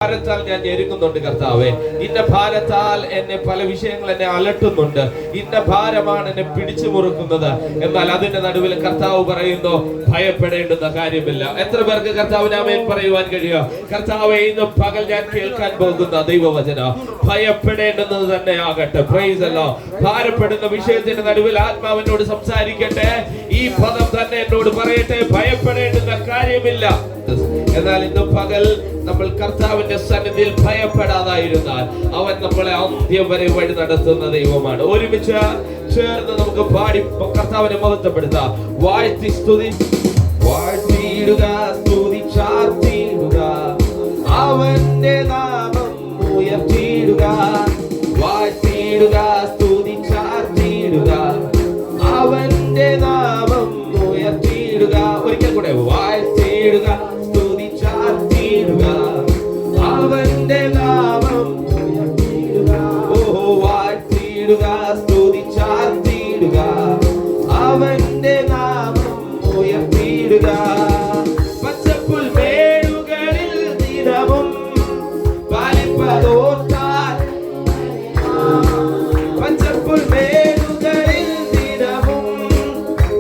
ഭാരത്താൽ ഞാൻ ഞെരുങ്ങുന്നുണ്ട് കർത്താവേ. ഇന്ന ഭാരത്താൽ എന്നെ പല വിഷയങ്ങൾ എന്നെ അലട്ടുന്നുണ്ട്. ഇന്ന ഭാരമാണ് എന്നെ പിടിച്ചു മുറുക്കുന്നത്. എന്നാൽ അതിന്റെ നടുവിൽ കർത്താവ് പറയുന്നു, ഭയപ്പെടേണ്ടുന്ന കാര്യമില്ല. എത്ര പേർക്ക് കർത്താവിന് ആമേൻ പറയുവാൻ കഴിയുക? കർത്താവേ, ഇന്ന് പകൽ ഞാൻ കേൾക്കാൻ പോകുന്ന ദൈവവചനം ഭയപ്പെടേണ്ടുന്നത് തന്നെ ആകട്ടെ. Price the Lord. ഭാരപ്പെടുന്ന വിഷയത്തിന്റെ നടുവിൽ ആത്മാവിനോട് സംസാരിക്കട്ടെ. ഈ പദം തന്നെ എന്നോട് പറയട്ടെ, ഭയപ്പെടേണ്ടുന്ന കാര്യമില്ല. എന്നാൽ ഇന്ന് പകൽ നമ്മൾ കർത്താവിന്റെ സന്നിധിയിൽ ഭയപ്പെടാതായിരുന്നാൽ അവൻ നമ്മളെ അന്ത്യം വരെ വഴി നടത്തുന്ന ദൈവമാണ്. ഒരുമിച്ച് ചേർന്ന് നമുക്ക് പാടി കർത്താവിനെ മഹത്വപ്പെടുത്താം. വാഴ്ത്തി സ്തുതി വാഴ്ത്തിയിടുക, സ്തുതി ചാർത്തിയിടുക, അവന്റെ നാമം ഉയർത്തിയിടുക. വാഴ്ത്തിയിടുക, സ്തുതി ചാർത്തിയിടുക, അവന്റെ നാമം ഉയർത്തിയിടുക. ഒരിക്കൽ കൂടെ വാഴ്ത്തിയിടുക, സ്തുതി ചാർത്തിയിടുക, അവന്റെ നാമം ഉയർത്തിയിടുക. ഓ വാഴ്ത്തിയിടുക, സ്തുതി ചാർത്തിയിടുക, അവന്റെ നാമം ഉയർത്തിയിടുക. പച്ചപ്പുൽ മേടുകളിൽ ദിനവും പാലിപ്പതോർത്താൽ, പച്ചപ്പുൽ മേടുകളിൽ ദിനവും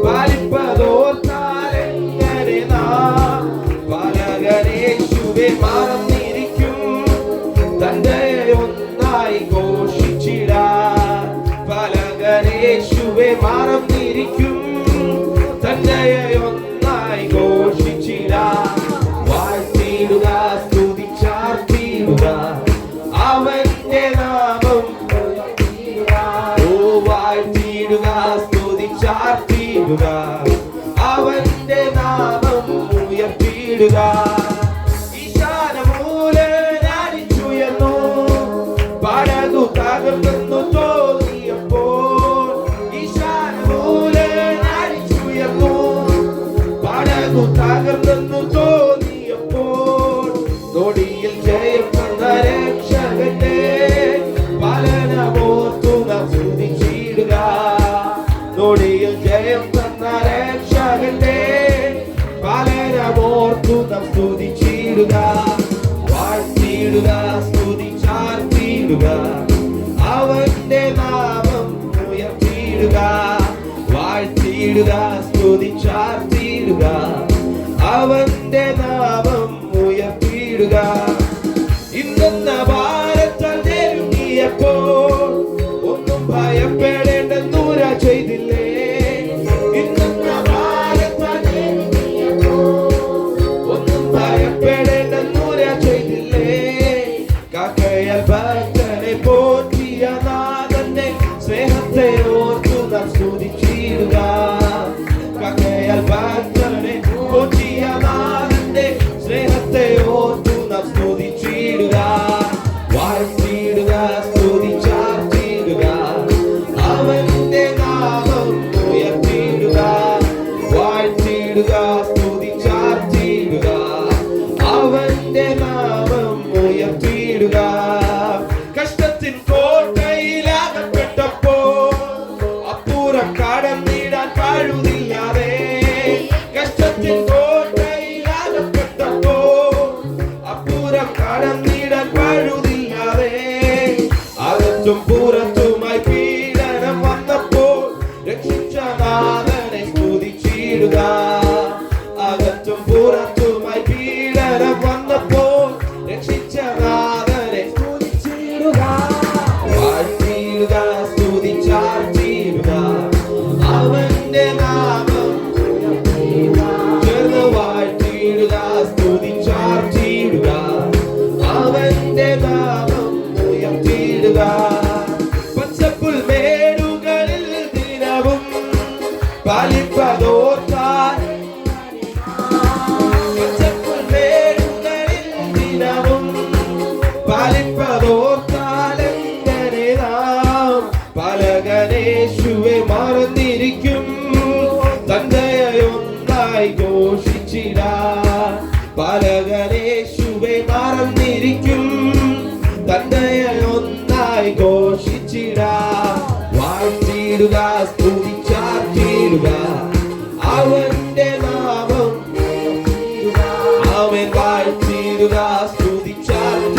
പാലിപ്പതോർത്താൽ എങ്ങനെ നാം പലകനേശുവെ മറന്നിരിക്കും. തന്റെ ഒന്നായി ഘോഷിച്ചിടാൻ പലകനേശുവെ മറന്നിരിക്കും. തന്റെ ഒന്നായി ഘോഷിച്ചിടാൻ വാഴ്ത്തിയിടുക, സ്തുതി ചാർത്തിയിടുക, അവന്റെ നാമം. ഓ വാഴ്ത്തിയിടുക, സ്തുതി ചാർത്തിയിടുക, അവന്റെ നാമം ഉയർത്തിയിടുക. ഈശാനമൂലനാടിച്ചുയർന്നു പടകു തകർന്നു തോന്നിയപ്പോൾ, ഈശാനമൂലനാടിച്ചുയർന്നു പടകു തകർന്നു തോന്നിയപ്പോൾ, നൊടിയിൽ ജയം തന്ന രക്ഷകന്റെ പാലനമോർത്തു നാം സ്തുതിച്ചിടുക. നൊടിയിൽ ജയം തന്ന രക്ഷകന്റെ പാലനമോർത്തു നാം സ്തുതിച്ചിടുക. വാഴ്ത്തിയിടുക, സ്തുതി ചാർത്തിയിടുക, അവന്റെ നാമം ഉയർത്തിയിടുക. വാഴ്ത്തിയിടുക, സ്തുതി ചാർത്തിയിടുക, അവന്റെ നാമം ഉയർത്തിയിടുക. ഇന്നെന്ന ഭാരത്താൽ ഞെരുങ്ങിയപ്പോൾ ഒന്നും ഭയപ്പെടേണ്ടെന്നൂര ചെയ്തില്ലേ. ഇന്നെന്ന ഭാരത്താൽ ഞെരുങ്ങിയപ്പോൾ ഒന്നും ഭയപ്പെടേണ്ടെന്നൂര ചെയ്തില്ലേ. കാക്കയാൽ ഭക്തനെ പോറ്റിയ നാഥന്റെ സ്നേഹത്തെ ഓർത്തു നാം സ്തുതിച്ചിടുക. കാക്കയാൽ ഭക്തനെ പോറ്റിയ നാഥന്റെ സ്നേഹത്തെ ഓർത്തു നാം സ്തുതിച്ചിടുക. വാഴ്ത്തിയിടുക, സ്തുതി ചാർത്തിയിടുക, അവന്റെ നാമം ഉയർത്തിയിടുക. വാഴ്ത്തിയിടുക, സ്തുതി ചാർത്തിയിടുക, അവന്റെ നാമം ഉയർത്തിയിടുക. കഷ്ടത്തിൻ കോട്ടയിലാകപ്പെട്ടപ്പോൾ അപ്പുറം കടന്നിടാൻ കഴിവില്ലാതെ, കഷ്ടത്തിൻ കോട്ടയിലാകപ്പെട്ടപ്പോൾ അപ്പുറം കടന്നിടാൻ കഴിവില്ലാതെ, അകത്തും പുറത്തുമായി പീഡനം വന്നപ്പോൾ രക്ഷിച്ച നാഥനെ സ്തുതിച്ചിടുക. അകത്തും പുറത്തുമായി പീഡനം വന്നപ്പോൾ രക്ഷിച്ച നാഥനെ സ്തുതിച്ചിടുക. വാഴ്ത്തിയിടുക, സ്തുതി ചാർത്തിയിടുക, അവന്റെ നാമം ഉയർത്തിയിടുക. ചേർന്ന് വാഴ്ത്തിയിടുക, സ്തുതി ചാർത്തിയിടുക, അവന്റെ നാമം ഉയർത്തിയിടുക. പച്ചപ്പുൽ മേടുകളിൽ ദിനവും പാലിപ്പതോർത്താൽ, പച്ചപ്പുൽ മേടുകളിൽ ദിനവും പാലിപ്പതോർത്താൽ എങ്ങനെ നാം പലകനേശുവെ മറന്നിരിക്കും. തന്റെ ഒന്നായി ഘോഷിച്ചിടാൻ പലകനേശുവെ മറന്നിരിക്കും. തന്റെ ഒന്നായി ഘോഷിച്ചിടാൻ വാഴ്ത്തിയിടുക, സ്തുതി ചാർത്തിയിടുക, അവന്റെ നാമം. അവൻ വാഴ്ത്തിയിടുക, സ്തുതി ചാർത്തിയിടുക,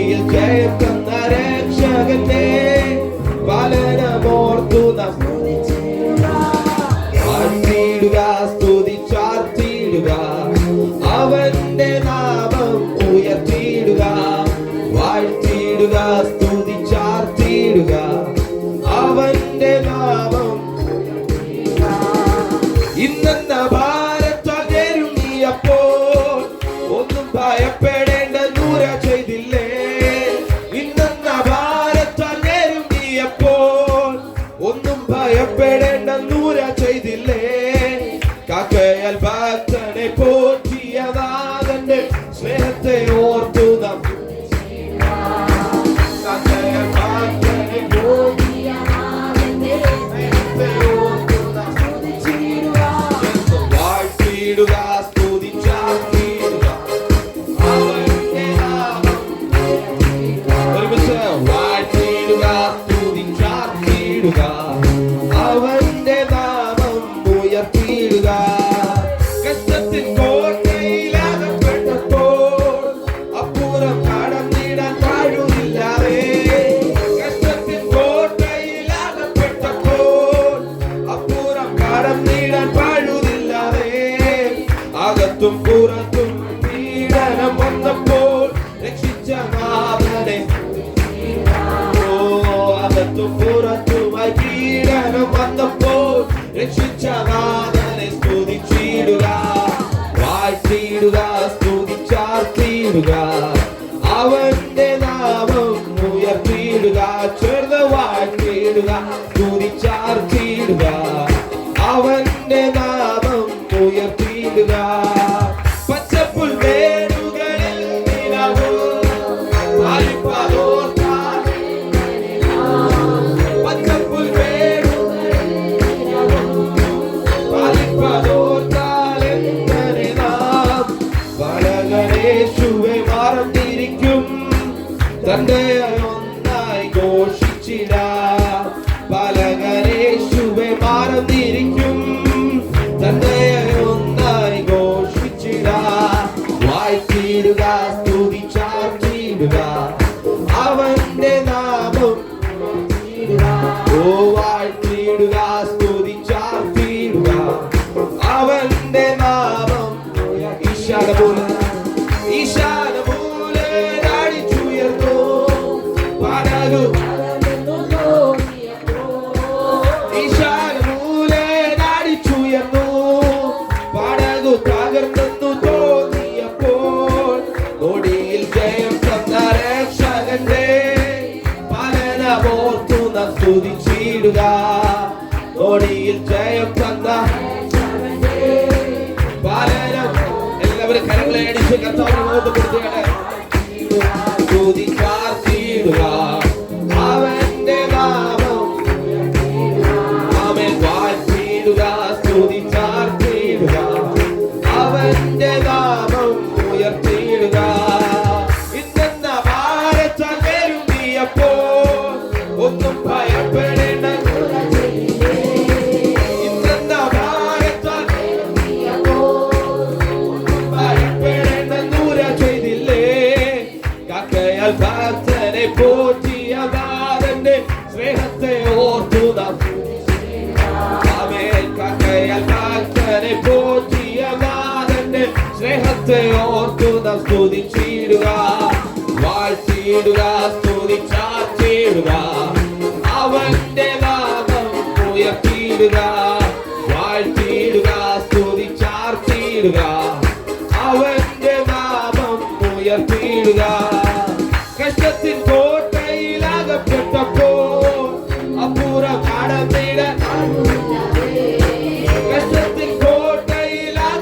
ഒടിയിൽ ജയം തന്ന രക്ഷകന്റെ പാലനമോർത്തു നാം വാഴ്ത്തിയിടുക, സ്തുതിച്ചാർത്തിയിടുക, അവന്റെ നാമം ഉയർത്തിയിടുക. വാഴ്ത്തിയിടുക, സ്തുതിച്ചാർത്തിയിടുക, അവന്റെ നാമം. ഇന്നെന്ന ഭാരത്താൽ ഞെരുങ്ങിയപ്പോൾ ഒന്നും ഭയപ്പെടേണ്ട ദൂര ചെയ്തില്ലേ. ഇന്നെന്ന ഭാരത്താൽ ഞെരുങ്ങിയപ്പോൾ ഒന്നും ഭയപ്പെടേണ്ട ദൂര ചെയ്തില്ലേ. കാക്കയാൽ ഭക്തനെ പോറ്റിയ നാഥന്റെ സ്നേഹത്തെ ഓർത്തു നാം വാഴ്ത്തിയിടുക, സ്തുതിച്ചാർത്തിയിടുക, അവന്റെ നാമം. ഒരുമിച്ച് വാഴ്ത്തിയിടുക, സ്തുതിച്ചാർത്തിയിടുക, അവന്റെ നാമം ഉയർത്തിയിടുക. കഷ്ടത്തിൻ കോട്ടയിലകപ്പെട്ടപ്പോൾ അപ്പുറം കടന്നിടാൻ കഴിവില്ലാതെ. കഷ്ടത്തിൻ കോട്ടയിലകപ്പെട്ടപ്പോൾ അപ്പുറം കടന്നിടാൻ കഴിവില്ലാതെ. അകത്തും പുറത്തും പീഡനം വന്നപ്പോൾ രക്ഷിച്ച നാഥനെ. ഓ, അകത്തും പുറത്തുമായി പീഡനം വന്നപ്പോൾ രക്ഷിച്ച നാഥനെ സ്തുതിച്ചിടുക. വാഴ്ത്തിയിടുക, സ്തുതിച്ചാർത്തിയിടുക, അവന്റെ നാമം ഉയർത്തിയിടുക. ചേർന്ന് വാഴ്ത്തിയിടുക, സ്തുതിച്ചാർത്തിയിടുക, അവന്റെ നാമം ഉയർത്തിയിടുക. പച്ചപ്പുൽ മേടുകളിൽ നിലവു പാലിപ്പതോർത്താൽ. പച്ചപ്പുൽ മേടുകളിൽ പാലിപ്പതോർത്താൽ എങ്ങനെ നാം പലകരേശുവെ മറന്നിരിക്കും. തന്റെ ഒന്നായി ഘോഷിച്ചിടാം. പലകരേശുവെ മറന്നിരിക്കും. തന്റെ ഒന്നായി ഘോഷിച്ചിടാം. വാഴ്ത്തിയിടുക, സ്തുതിച്ചാർത്തിയിടുക, അവന്റെ നാമം. ഓ, വാഴ്ത്തിയിടുക, സ്തുതിച്ചാർത്തിയിടുക, അവന്റെ നാമം. ഈശാനമൂലെ അടിച്ചുയർന്നു പടകു. ഈശാനമൂലെ അടിച്ചുയർന്നു പടകു തകർന്നു തോന്നിയപ്പോൾ ഒടിയിൽ ജയം തന്ന രക്ഷകന്റെ പാലനമോർത്തു നാം സ്തുതിച്ചിടുക. ഒടിയിൽ ജയം തന്ന പാലനം. എല്ലാവരും കരങ്ങളെ അടിച്ച് കർത്താവിനെ ഓർമ്മപ്പെടുത്തുകയാണ്. സ്തുതിച്ചാർത്തിയിടുക, അവന്റെ നാമം. ആമേൻ. വാഴ്ത്തിയിടുക, സ്തുതിച്ചാർത്തിയിടുക, അവന്റെ നാമം ഉയർത്തിയിടുക. ഇന്നെന്ന ഭാരത്താൽ ഞെരുങ്ങിയപ്പോൾ ഒന്നും ഭയപ്പെടേണ്ട. ഇന്നെന്ന ഭാരത്താൽ ഭയപ്പെടേണ്ട ദൂര ചെയ്തില്ലേ. കാക്കയാൽ ഭക്തനെ പോറ്റിയ നാഥന്റെ സ്നേഹത്തെ ഓർത്തു നാം. ആമേൻ. കാക്കയാൽ ഭക്തനെ പോറ്റിയ നാഥന്റെ സ്നേഹത്തെ ഓർത്തു നാം സ്തുതിച്ചിടുക. വാഴ്ത്തിയിടുക, സ്തുതിച്ചാർത്തിയിടുക, അവന്റെ നാമം ഉയർത്തിയിടുക. വാഴ്ത്തിയിടുക, സ്തുതിച്ചാർത്തിയിടുക, അവന്റെ നാമം ഉയർത്തിയിടുക. കഷ്ടത്തിൻ കോട്ടയിലകപ്പെട്ടപ്പോൾ അപ്പുറം കടന്നിടാൻ. കഷ്ടത്തിൻ കോട്ടയിലകപ്പെട്ടപ്പോൾ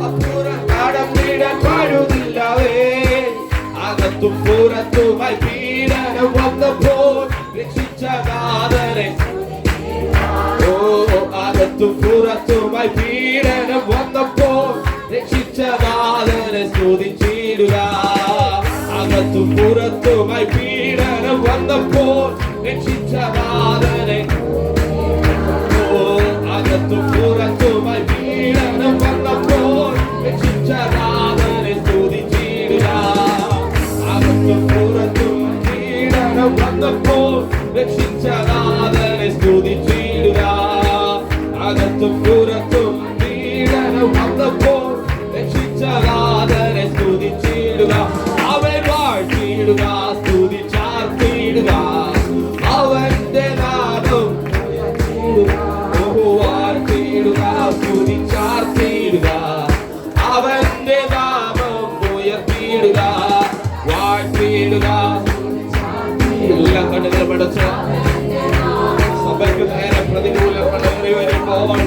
അപ്പുറം കടന്നിടാൻ കഴിവില്ലാതെ. അകത്തും പുറത്തുമായി പീഡനം വന്നപ്പോൾ രക്ഷിച്ച നാഥനെ. ഓ, അകത്തും പുറത്തുമായി പീഡനം വന്നപ്പോൾ രക്ഷിച്ച നാഥനെ സ്തുതിച്ചിടുക. അകത്തും പുറത്തുമായി പീഡനം വന്നപ്പോൾ രക്ഷിച്ച നാഥനെ. ഓ, അകത്തും പുറത്തുമായി പീഡനം വന്നപ്പോൾ രക്ഷിച്ച നാഥനെ സ്തുതിച്ചിടുക. വന്നപ്പോൾ രക്ഷിച്ച നാഥനെ സ്തുതിച്ചിടുക. അകത്തും പുറത്തും പീഡനം വന്നപ്പോൾ രക്ഷിച്ച നാഥനെ സ്തുതിച്ചിടുക. അവൻ വാഴ്ത്തിയിടുക, സ്തുതിച്ചാർത്തിയിടുക. അവന്റെ നാമം വാഴ്ത്തിയിടുക, സ്തുതിച്ചാർത്തിയിടുക. അവന്റെ നാമം ഉയർത്തിയിടുക, വാഴ്ത്തിയിടുക. എല്ലാ കണ്ണുകളും അടച്ച സഭയ്ക്ക് നേരെ പ്രതികൂലങ്ങൾ ഏറി വരുമ്പോൾ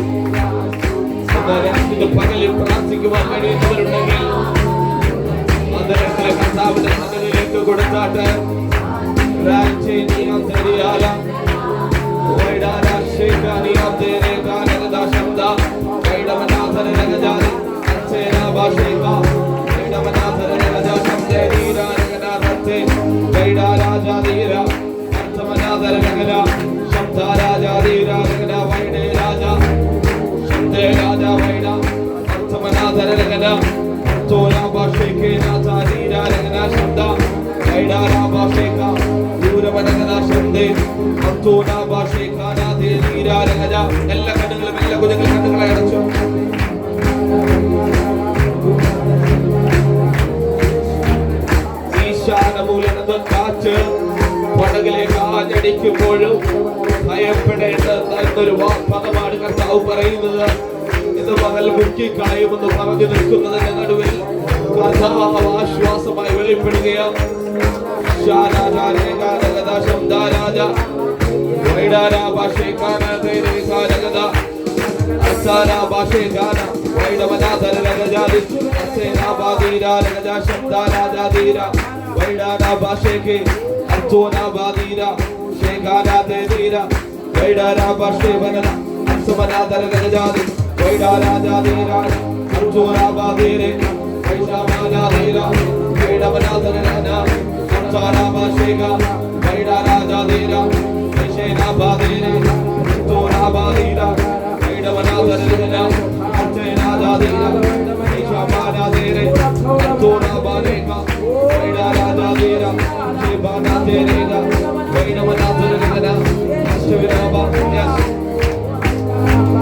ഇത് പകലിൽ പ്രാർത്ഥിക്കുവാൻ കഴിയുന്നവരുണ്ടെങ്കിൽ അതിനെ കർത്താവിന്റെ സന്നിധിയിലേക്ക് കൊടുത്താട്ട് എല്ലാ കണ്ണുകളും എല്ലാ കുഞ്ഞുങ്ങളും കണ്ണുകളെ അടച്ചു. ഈശാനമൂലം കാറ്റ് പടകിലേക്ക് ആഞ്ഞടിക്കുമ്പോഴും ഭയപ്പെടേണ്ടത് എന്നൊരു പദമാണ് കർത്താവ് പറയുന്നത്. ഇത് പകൽ മുക്കിക്കളയുമെന്ന് പറഞ്ഞു നിൽക്കുന്നതിന്റെ നടുവിൽ കർത്താവ് ആശ്വാസമായി വെളിപ്പെടുകയാണ്.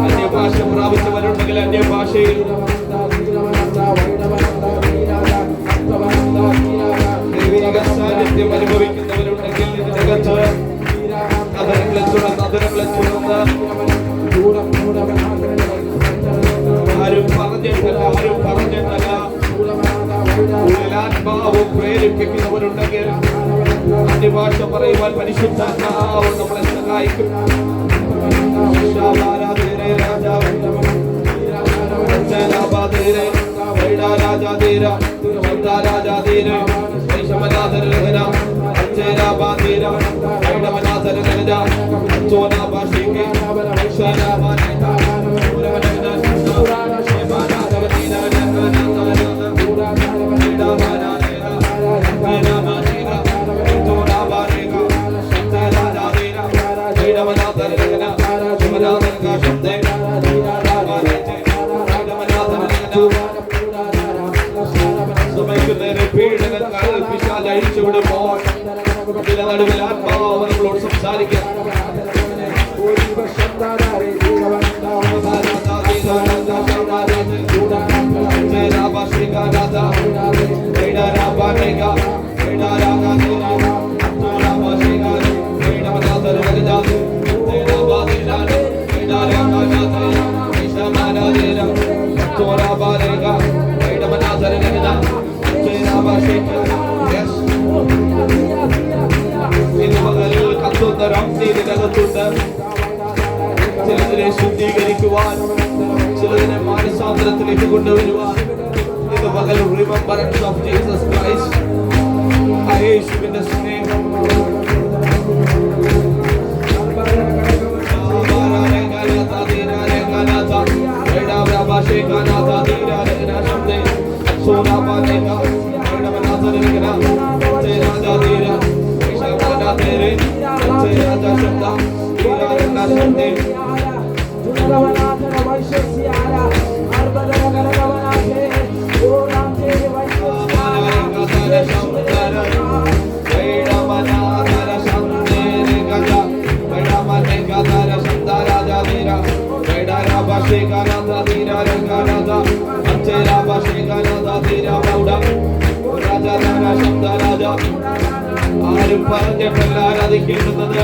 അന്യഭാഷ പ്രാപിച്ചവരുണ്ടെങ്കിൽ അന്യഭാഷയിൽ സാന്നിധ്യം അനുഭവിക്കുന്നവരുണ്ടെങ്കിൽ ഇതിനകത്ത് അതിരങ്ങളെ തുടർന്ന് ആരും പറഞ്ഞിട്ടല്ല ആത്മാവ് പ്രേരിപ്പിക്കുന്നവരുണ്ടെങ്കിൽ അന്യഭാഷ പറയുവാൻ പരിശുദ്ധാത്മാവ് നമ്മളെ സഹായിക്കും. നമ്മളോട് സംസാരിക്കാം. ചിലതിനെ ശുദ്ധീകരിക്കുവാൻ, ചിലതിനെ മാനസാന്തരത്തിലേക്ക് കൊണ്ടുവരുവാൻ ഇത് പകൽ റിമെമ്പറൻസ് ഓഫ് ജീസസ് ക്രൈസ്റ്റ്. യേശുവിന്റെ സ്നേഹം പറഞ്ഞിട്ടല്ല ആരാധിക്കേണ്ടുന്നത്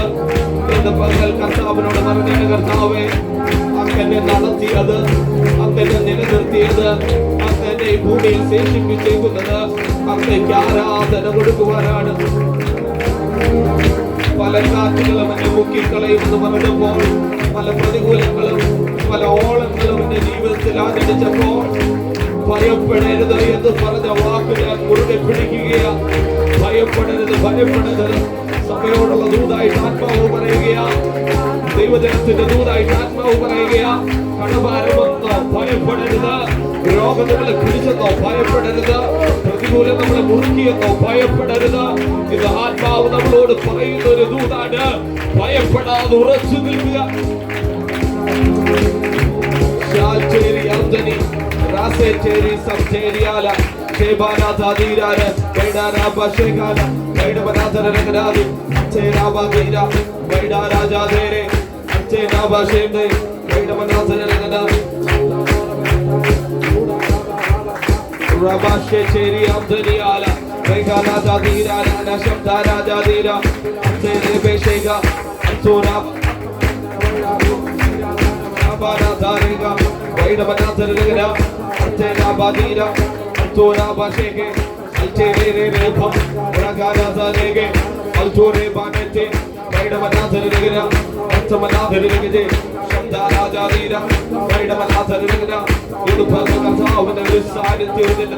എന്ന് പകൽ കർത്താവിനോട് പറഞ്ഞിട്ട് കർത്താവേ അങ്ങനെ നടത്തിയത്, അങ്ങനെ നിലനിർത്തിയത്, അങ്ങനെ ഈ ഭൂമിയിൽ ശേഷിപ്പിച്ചേക്കുന്നത് അങ്ങേക്ക് ആരാധന കൊടുക്കുവാനാണ്. പല കാറ്റുകളും എന്നെ മുക്കിക്കളയുമെന്ന് പറഞ്ഞപ്പോൾ, പല പ്രതികൂലങ്ങളും പല ഓളങ്ങളും എന്റെ ജീവിതത്തിൽ ആചരിച്ചപ്പോൾ ഭയപ്പെടരുത് എന്ന് പറഞ്ഞ വാക്ക് ഞാൻ മുറുകെ പിടിക്കുകയാ. ഭയപ്പെടരുത്, ഭയപ്പെടരുത്. സഭയോടുള്ള ദൂതായിട്ട് ആത്മാവ് പറയുകയാ, ദൈവജനത്തിന്റെ ദൂതായിട്ട് ആത്മാവ് പറയുകയാ. കടഭാരമെന്നോ ഭയപ്പെടരുത്, രോഗം നമ്മളെ പിടിച്ചെന്നോ ഭയപ്പെടരുത്, പ്രതികൂലം നമ്മളെ മുറുക്കിയെന്നോ ഭയപ്പെടരുത്. ഇത് ആത്മാവ് നമ്മളോട് പറയുന്ന ഒരു ദൂതാണ്. ഭയപ്പെടാതെ ഉറച്ചു നിൽക്കുക.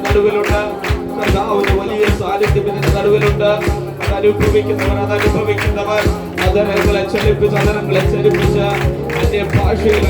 നടുവിലുണ്ട്, കർത്താവിന്റെ വലിയ സാന്നിധ്യത്തിന്റെ നടുവിലുണ്ട്. അതനുഭവിക്കുന്നവർ, അതനുഭവിക്കുന്നവർ അതരങ്ങളെ ചലിപ്പിച്ച്, അതരങ്ങളെ ചലിപ്പിച്ച് അന്യഭാഷയിൽ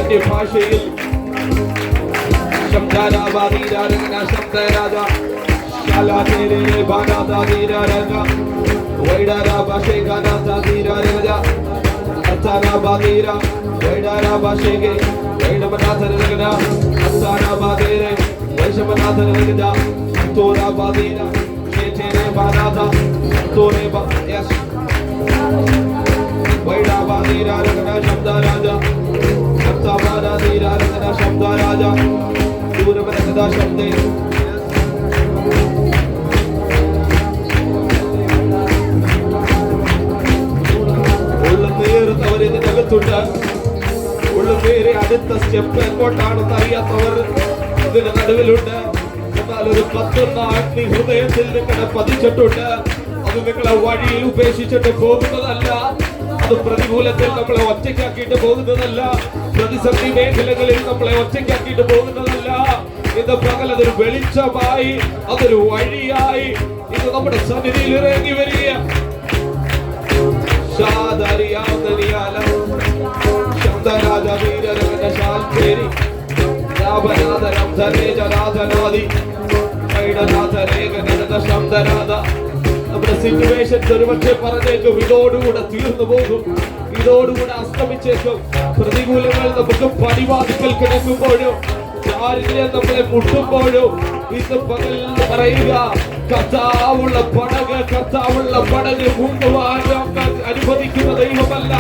ഉള്ളുപേരെ അടുത്ത സ്റ്റെപ്പ് എങ്ങോട്ടാണെന്ന് അറിയാത്തവർ ഇതിന് നടുവിലുണ്ട്. എന്നാൽ ഒരു 10 അഗ്നി ഹൃദയത്തിൽ നിങ്ങളെ പതിച്ചിട്ടുണ്ട്. അത് നിങ്ങളെ വഴിയിൽ ഉപേക്ഷിച്ചിട്ട് പോകുന്നതല്ല. അത് പ്രതികൂലത്തിൽ നമ്മളെ ഒറ്റയ്ക്കാക്കിയിട്ട് പോകുന്നതല്ല. പ്രതിസന്ധി മേഖലകളിൽ നമ്മളെ ഒറ്റയ്ക്കാക്കിയിട്ട് പോകുന്നതല്ല. ഇത് പകൽ അതൊരു വെളിച്ചമായി, അതൊരു വഴിയായി ഇത് നമ്മുടെ സന്നിധിയിൽ ഇറങ്ങി വരിക. നമ്മുടെ സിറ്റുവേഷൻസ് ഒരുപക്ഷെ പറഞ്ഞേക്കും ഇതോടുകൂടെ തീർന്നു പോകും, ഇതോടുകൂടെ അസ്തമിച്ചേക്കും. പ്രതികൂലങ്ങൾ നമുക്ക് പടിവാതിക്കൽ കിടക്കുമ്പോഴും, ദാരിദ്ര്യം നമ്മളെ മുട്ടുമ്പോഴും ഇന്ന് പകൽ പറയുക, കർത്താവുള്ള പടക് മുങ്ങുവാൻ അനുവദിക്കുന്ന ദൈവമല്ല.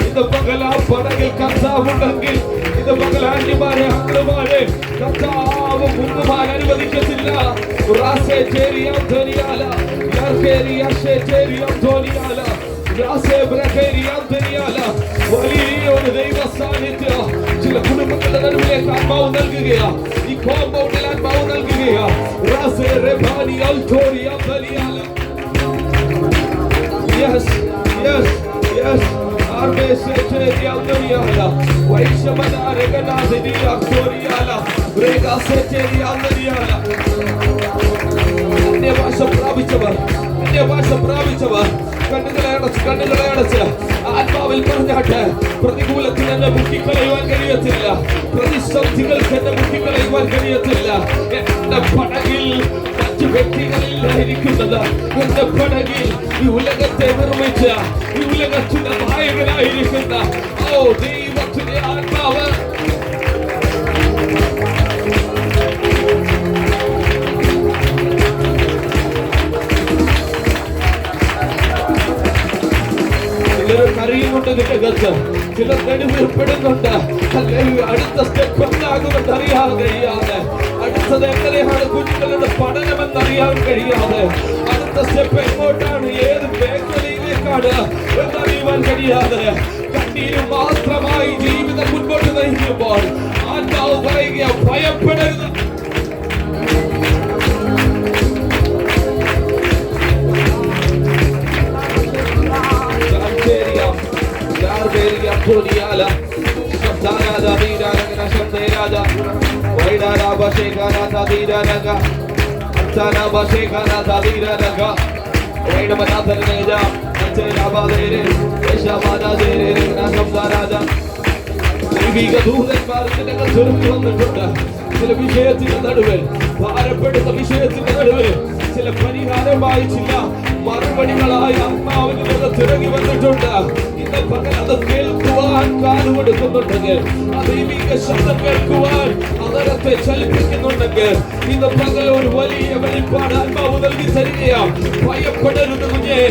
ഇത് പകൽ ആ പടകിൽ കർത്താവുണ്ടെങ്കിൽ, ഇത് പകൽ ആന്റിമാരെ അങ്ങളമാരെ കർത്താവ് മുങ്ങുവാൻ അനുവദിക്കത്തില്ല. വലിയൊരു ദൈവ സാന്നിധ്യം ചില കുടുംബങ്ങളുടെ നടുവിലേക്ക് ആത്മാവ് നൽകുകയാ. ഈ കോമ്പൗണ്ടിൽ ആത്മാവ് നൽകുകയാ. അന്യഭാഷ പ്രാപിച്ചവർ കണ്ണുകളെ അടച്ച് ആത്മാവിൽ പറഞ്ഞാട്ട്, പ്രതികൂലത്തിൽ എന്നെ മുക്കിക്കളയുവാൻ കഴിയത്തില്ല, പ്രതിസന്ധികൾക്ക് എന്നെ മുക്കിക്കളയുവാൻ കഴിയത്തില്ല. എന്റെ പടകിൽ മറ്റു വ്യക്തികളിലായിരിക്കുന്നത്, എന്റെ പടകിൽ ഈ ഉലകത്തെ നിർമ്മിച്ച, ഈ ഉലകത്തിന്റെ നായകനായിരിക്കുന്ന ദൈവത്തിന്റെ ആത്മാവ് അറിയുന്നുണ്ട്. നിന്റെ ഗത്ത് ചിലർ നെടുവേർപ്പെടുന്നുണ്ട്. അല്ലെങ്കിൽ അടുത്ത സ്റ്റെപ്പ് എന്താകുമെന്ന് അറിയാൻ കഴിയാതെ, അടുത്തത് എങ്ങനെയാണ് കുഞ്ഞുങ്ങളുടെ പഠനമെന്ന് അറിയാൻ കഴിയാതെ, അടുത്ത സ്റ്റെപ്പ് എങ്ങോട്ടാണ്, ഏത് മേഖലയിലേക്കാണ് അറിയാതെ കണ്ണീര് മാത്രമായി ജീവിതം മുൻപോട്ട് നയിക്കുമ്പോൾ ആത്മാവ് പറയുക, ഭയപ്പെടരുത്. ദൈവിക ദൂതന്മാർക്ക് ഞങ്ങൾ ചെറുക്കി വന്നിട്ടുണ്ട്. ചില വിഷയത്തിന്റെ നടുവിൽ, ഭാരപ്പെടുന്ന വിഷയത്തിന്റെ നടുവിൽ ചില പരിഹാരമായി ചില മറുപടികളായി ആത്മാവിന് തിറങ്ങി വന്നിട്ടുണ്ട്. ഇന്ന് പകൽ അത് കേൾക്കുവാൻ കാലുകൊടുക്കുന്നുണ്ടെങ്കിൽ, ആ ദൈവിക ശബ്ദം കേൾക്കുവാൻ അതരത്തെ ചലിപ്പിക്കുന്നുണ്ടെങ്കിൽ, ഇന്ന് പകൽ ഒരു വലിയ വെളിപ്പാട് ആത്മാവ് നൽകി തരികയാണ്. ഭയപ്പെടരുത് കുഞ്ഞേ,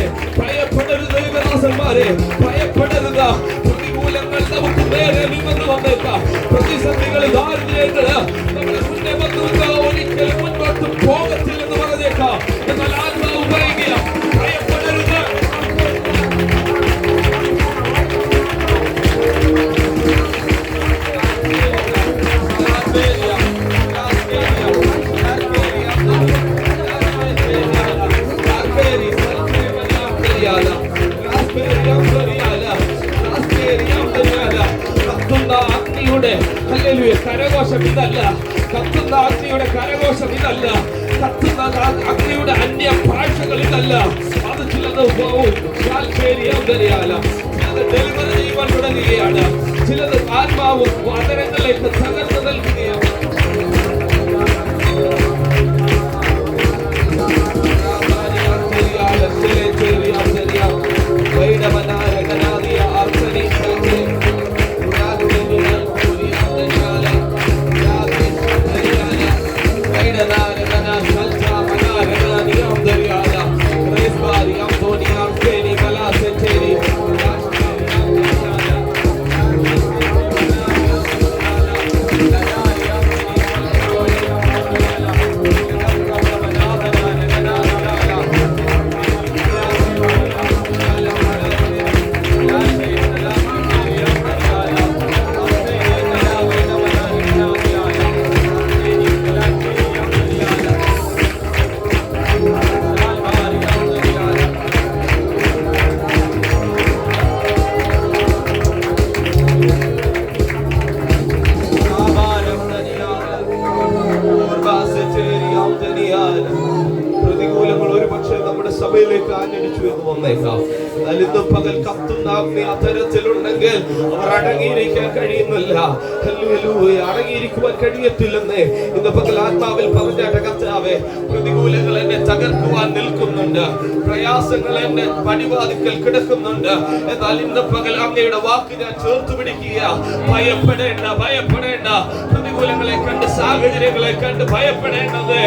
ഭയപ്പെടരുത് ദൈവദാസന്മാരെ, ഭയപ്പെടരുത്. പ്രതികൂലങ്ങൾ നമുക്ക് നേരെ നിന്നു വന്നേക്കാം, പ്രതിസന്ധികൾ, ദാരിദ്ര്യങ്ങള് നമ്മുടെ മുന്നേ വന്നു ഒരിക്കലും മുൻപോട്ട് പോകത്തില്ലെന്ന് പറഞ്ഞേക്കാം. എന്നാൽ ആത്മാവ് പറയുക, ഭയപ്പെടരുത്. കരഘോഷം ഇതല്ല, കത്തുന്ന അഗ്നിയുടെ കരഘോഷം ഇതല്ല, കത്തുന്ന അഗ്നിയുടെ അന്യ ഭാഷകൾ ഇതല്ല. അത് ചിലത് ഡെലിവറി ചെയ്യുവാൻ തുടങ്ങുകയാണ്, ചിലത് ആത്മാവ് അതരങ്ങളിലേക്ക് തകർന്നു നൽകുകയാണ്. പ്രതികൂലങ്ങൾ ഒരു പക്ഷേ നമ്മുടെ സഭയിലേക്ക് ആഞ്ഞടിച്ചു എന്ന് വന്നേക്കാം. എന്നാൽ ഇന്ന് പകൽ കത്തുന്ന അഗ്നി അത്തരത്തിലുണ്ടെങ്കിൽ അവർ അടങ്ങിയിരിക്കാൻ കഴിയുന്നില്ല. അടങ്ങിയിരിക്കുവാൻ കഴിയത്തില്ലെന്നേ ഇന്ന് പകൽ ആത്മാവിൽ പറഞ്ഞ കർത്താവേ, പ്രതികൂലങ്ങൾ എന്നെ തകർക്കുവാൻ നിൽക്കുന്നുണ്ട്, പ്രയാസങ്ങൾ എന്നെ പടിവാതിക്കൽ കിടക്കുന്നുണ്ട്. എന്നാൽ ഇന്ന് പകൽ അങ്ങയുടെ വാക്ക് ഞാൻ ചേർത്ത് പിടിക്കുക. ഭയപ്പെടേണ്ട, ഭയപ്പെടേണ്ട. പ്രതികൂലങ്ങളെ കണ്ട്, സാഹചര്യങ്ങളെ കണ്ട് ഭയപ്പെടേണ്ടത്.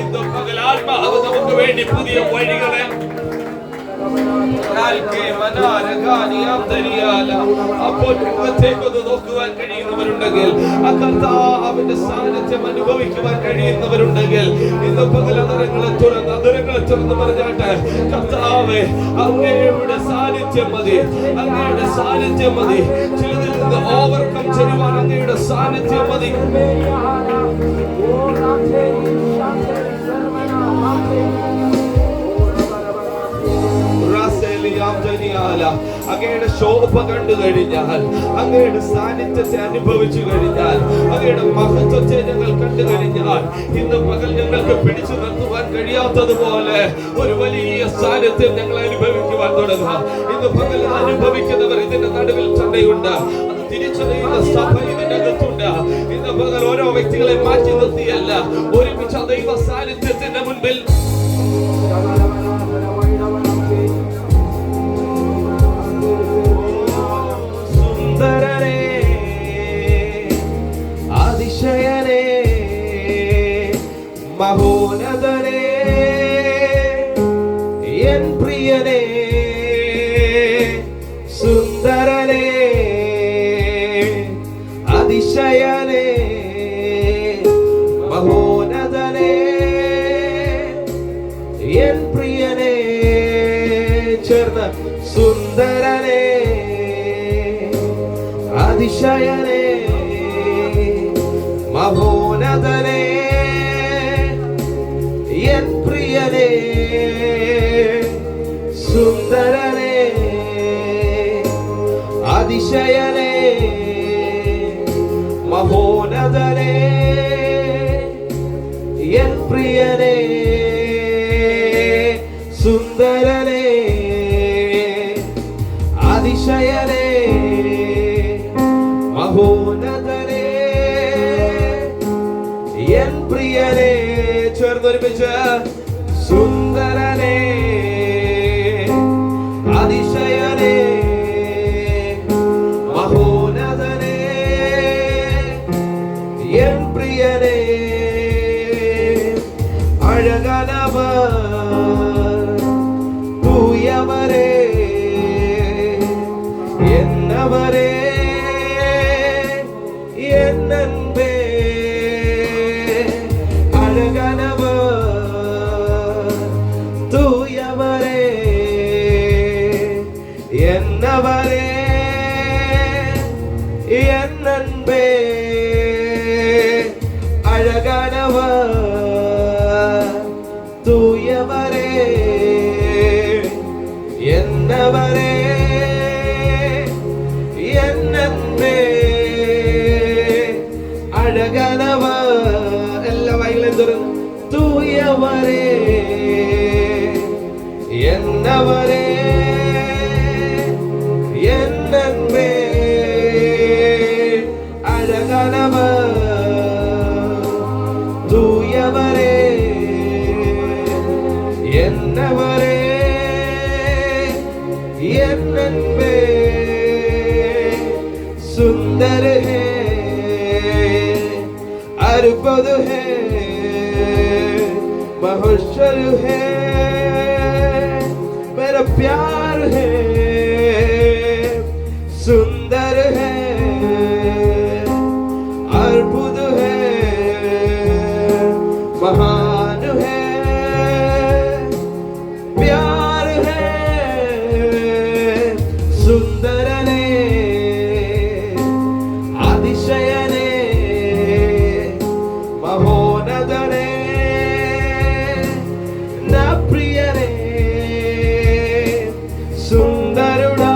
ഇന്ന് പകൽ ആത്മാവ് നമുക്ക് വേണ്ടി പുതിയ വഴികളെ അപ്പോൾ മുഖത്തേക്കൊന്ന് നോക്കുവാൻ കഴിയുന്നവരുണ്ടെങ്കിൽ, ആ കർത്താവിന്റെ സാന്നിധ്യം അനുഭവിക്കുവാൻ കഴിയുന്നവരുണ്ടെങ്കിൽ, ഇന്ന് പകൽ അതരങ്ങളെ തുറന്ന് പറഞ്ഞാട്ടെ, കർത്താവേ അങ്ങയുടെ സാന്നിധ്യം മതി, അങ്ങയുടെ സാന്നിധ്യം മതി. ചിലതിൽ നിന്ന് ഓവർകം ചെയ്യുവാൻ അങ്ങയുടെ സാന്നിധ്യം മതി. അങ്ങയുടെ ശോഭ കണ്ടു കഴിഞ്ഞാൽ, അങ്ങയുടെ സാന്നിധ്യത്തെ അനുഭവിച്ചു കഴിഞ്ഞാൽ, അങ്ങയുടെ മഹത്വത്തെ ഞങ്ങൾ കണ്ടു കഴിഞ്ഞാൽ, ഇന്ന് പകൽ ഞങ്ങൾക്ക് പിടിച്ചു നിർത്തുവാൻ കഴിയാത്തതുപോലെ ഒരു വലിയ സാന്നിധ്യം ഞങ്ങൾ അനുഭവിക്കുവാൻ തുടങ്ങാം. ഇന്ന് പകൽ അനുഭവിക്കുന്നവർ ഇതിന്റെ നടുവിൽ തന്നെയുണ്ട്. അത് തിരിച്ചറിയുന്ന സഭ ഇതിന്റെ അകത്തുണ്ട്. ഇന്ന് പകൽ ഓരോ വ്യക്തികളെ മാറ്റി നിർത്തിയല്ല, ഒരുമിച്ച് ദൈവ സാന്നിധ്യത്തിന്റെ മുൻപിൽ സുന്ദരനേ, അതിശയനേ, മഹോന്നതനേ, എൻ പ്രിയനേ, സുന്ദരനേ, അതിശയനേ, മഹോന്നതനേ, എൻ പ്രിയനേ. ചേർന്ന് സുന്ദരനേ, അതിശയനേ മഹോന്നതനേ എൻ പ്രിയനേ സുന്ദരനേ അതിശയനേ മഹോന്നതനേ എൻ പ്രിയനേ സുന്ദരനേ അതിശയനേ മഹോന്നതനേ എൻ പ്രിയനേ ചേർന്നൊരുമിച്ച് സുന്ദരനേ അതിശയനേ മഹോന്നതനേ എൻ പ്രിയനേ അഴകനവർ തൂയവരേ എന്നവരേ എന്നൻപേ അഴകനവർ തൂയവരേ എന്നവരേ എന്നൻപേ അഴകനവർ തൂയവരേ എന്നവരേ എന്നൻപേ അഴകനവർ എല്ലാ വൈകളും തുറന്നു തൂയവരേ എന്നവരേ എന്നൻപേ അഴകനവർ തൂയവരേ എന്നവരേ എന്നൻപേ सुंदर है अद्भुत है महोत्सव है मेरा प्यार है सुंदर है अद्भुत है महान है प्यार है सुंदरने അതിശയനേ മഹോന്നതനേ ന പ്രിയനേ സുന്ദരുടാ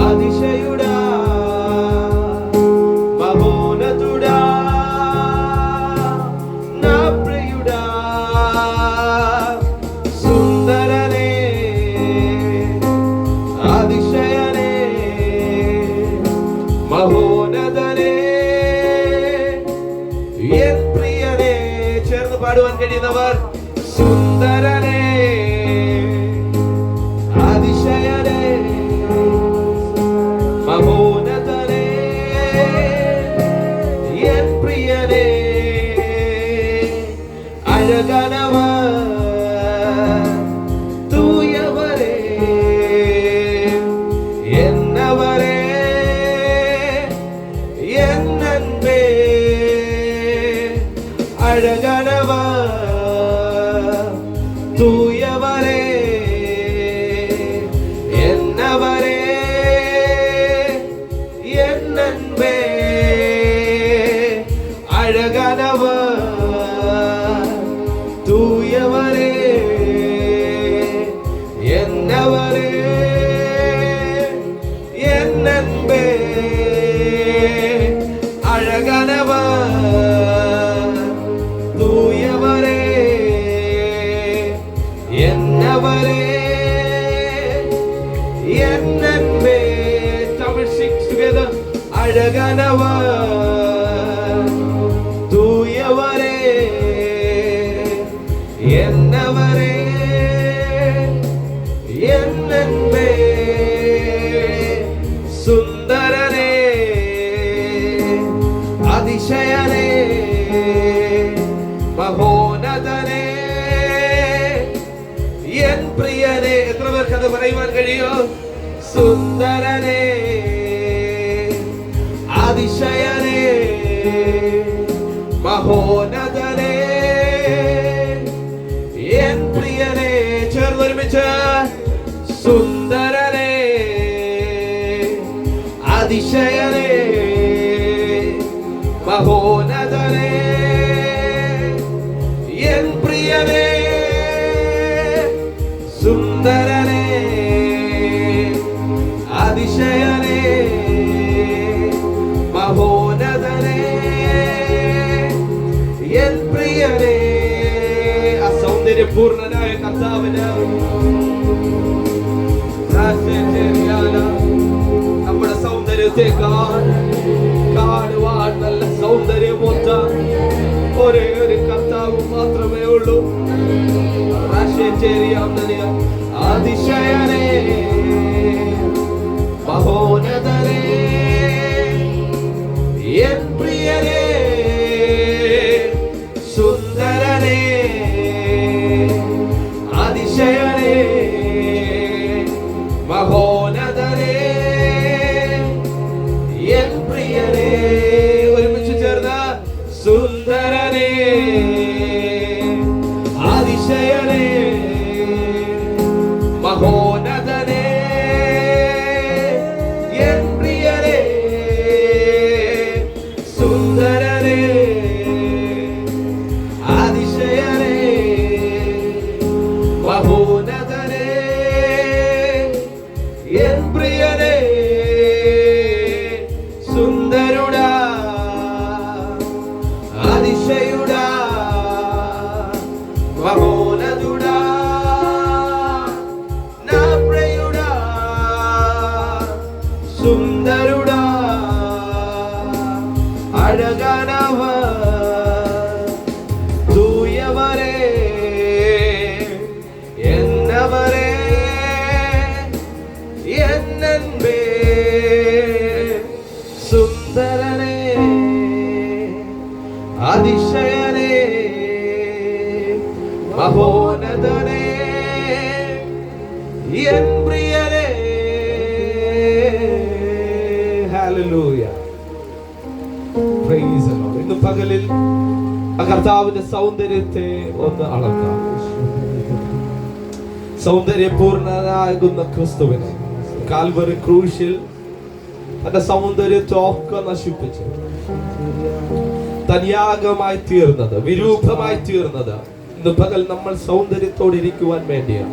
അതിശയുടാ മഹോന്നതുടാ ന പ്രിയുടാ സുന്ദരനേ അതിശയനേ മഹോന്നതനേ എൻ പ്രിയനേ ചേർന്ന് പാടുവാൻ കഴിയുന്നവർ സുന്ദരനേ അതിശയനേ മഹോന്നതനേ എൻ പ്രിയനേ അഴകനവർ തൂയവരേ എന്നവരേ എന്നൻപേ അഴകനവർ തൂയവരേ എന്നവരേ എന്നൻപേ അഴകനവർ തൂയവരേ എന്നവരേ എന്നൻപേ അഴകനവർ തൂയവരേ എന്നവരേ എന്നൻപേ തമിഴ് സിക്സ് ടുഗദർ അഴകനവർ തൂയവരേ എന്നവരേ എന്നൻപേ സുന്ദരനേ അതിശയനേ മഹോന്നതനേ എൻ പ്രിയനേ എത്ര പേർക്ക് അത് പറയുവാൻ കഴിയോ സുന്ദരനേ അതിശയനേ മഹോന്നതനേ എൻ പ്രിയനേ ചേർന്നൊരുമിച്ച് സുന്ദരനേ അതിശയനേ മഹോന്നതനേ എൻ പ്രിയനേ സുന്ദരനേ അതിശയനേ മഹോന്നതനേ എൻ പ്രിയനേ. ആ സൗന്ദര്യപൂർണനായ കർത്താവിന് നമ്മുടെ സൗന്ദര്യത്തെക്കാൾ കാണുവാൻ നല്ല സൗന്ദര്യമൊത്ത ഒരേ ഒരു കർത്താവ് മാത്രമേ ഉള്ളൂ. അതിശയനേ മഹോന്നതനേ എൻ പ്രിയനേ സുന്ദരനേ അതിശയനേ മഹോന്നതനേ എൻ പ്രിയനേ. ഒരുമിച്ച് ചേർന്ന സുന്ദരനേ അതിശയനേ മഹോന്നതനേ എൻ പ്രിയനേ സുന്ദരനേ അതിശയനേ മഹോന്നതനേ എൻ പ്രിയനേ സുന്ദരുടാ അതിശയുടാ മഹോന്നതുടാ നാ പ്രിയുടാ സുന്ദരുടാ അഴകാനവ തൂയവരേ എന്നവരേ എന്നൻപേ സുന്ദരനേ അതിശയനേ മഹോന്നതനേ എൻ പ്രിയനേ. ഹല്ലേലൂയ. Praise the Lord. ഇന്ന് പകലിൽ ആ കർത്താവിന്റെ സൗന്ദര്യത്തെ ഒന്ന് അളക്കാം. സൗന്ദര്യപൂർണനാകുന്ന ക്രിസ്തുവിനെ കാൽവറി ക്രൂശിൽ തന്റെ സൗന്ദര്യത്തെ ഒക്കെ നശിപ്പിച്ച് തനിയാഗമായി തീർന്നത്, വിരൂപമായി തീർന്നത് ഇന്ന് പകൽ നമ്മൾ സൗന്ദര്യത്തോടെ ഇരിക്കുവാൻ വേണ്ടിയാണ്.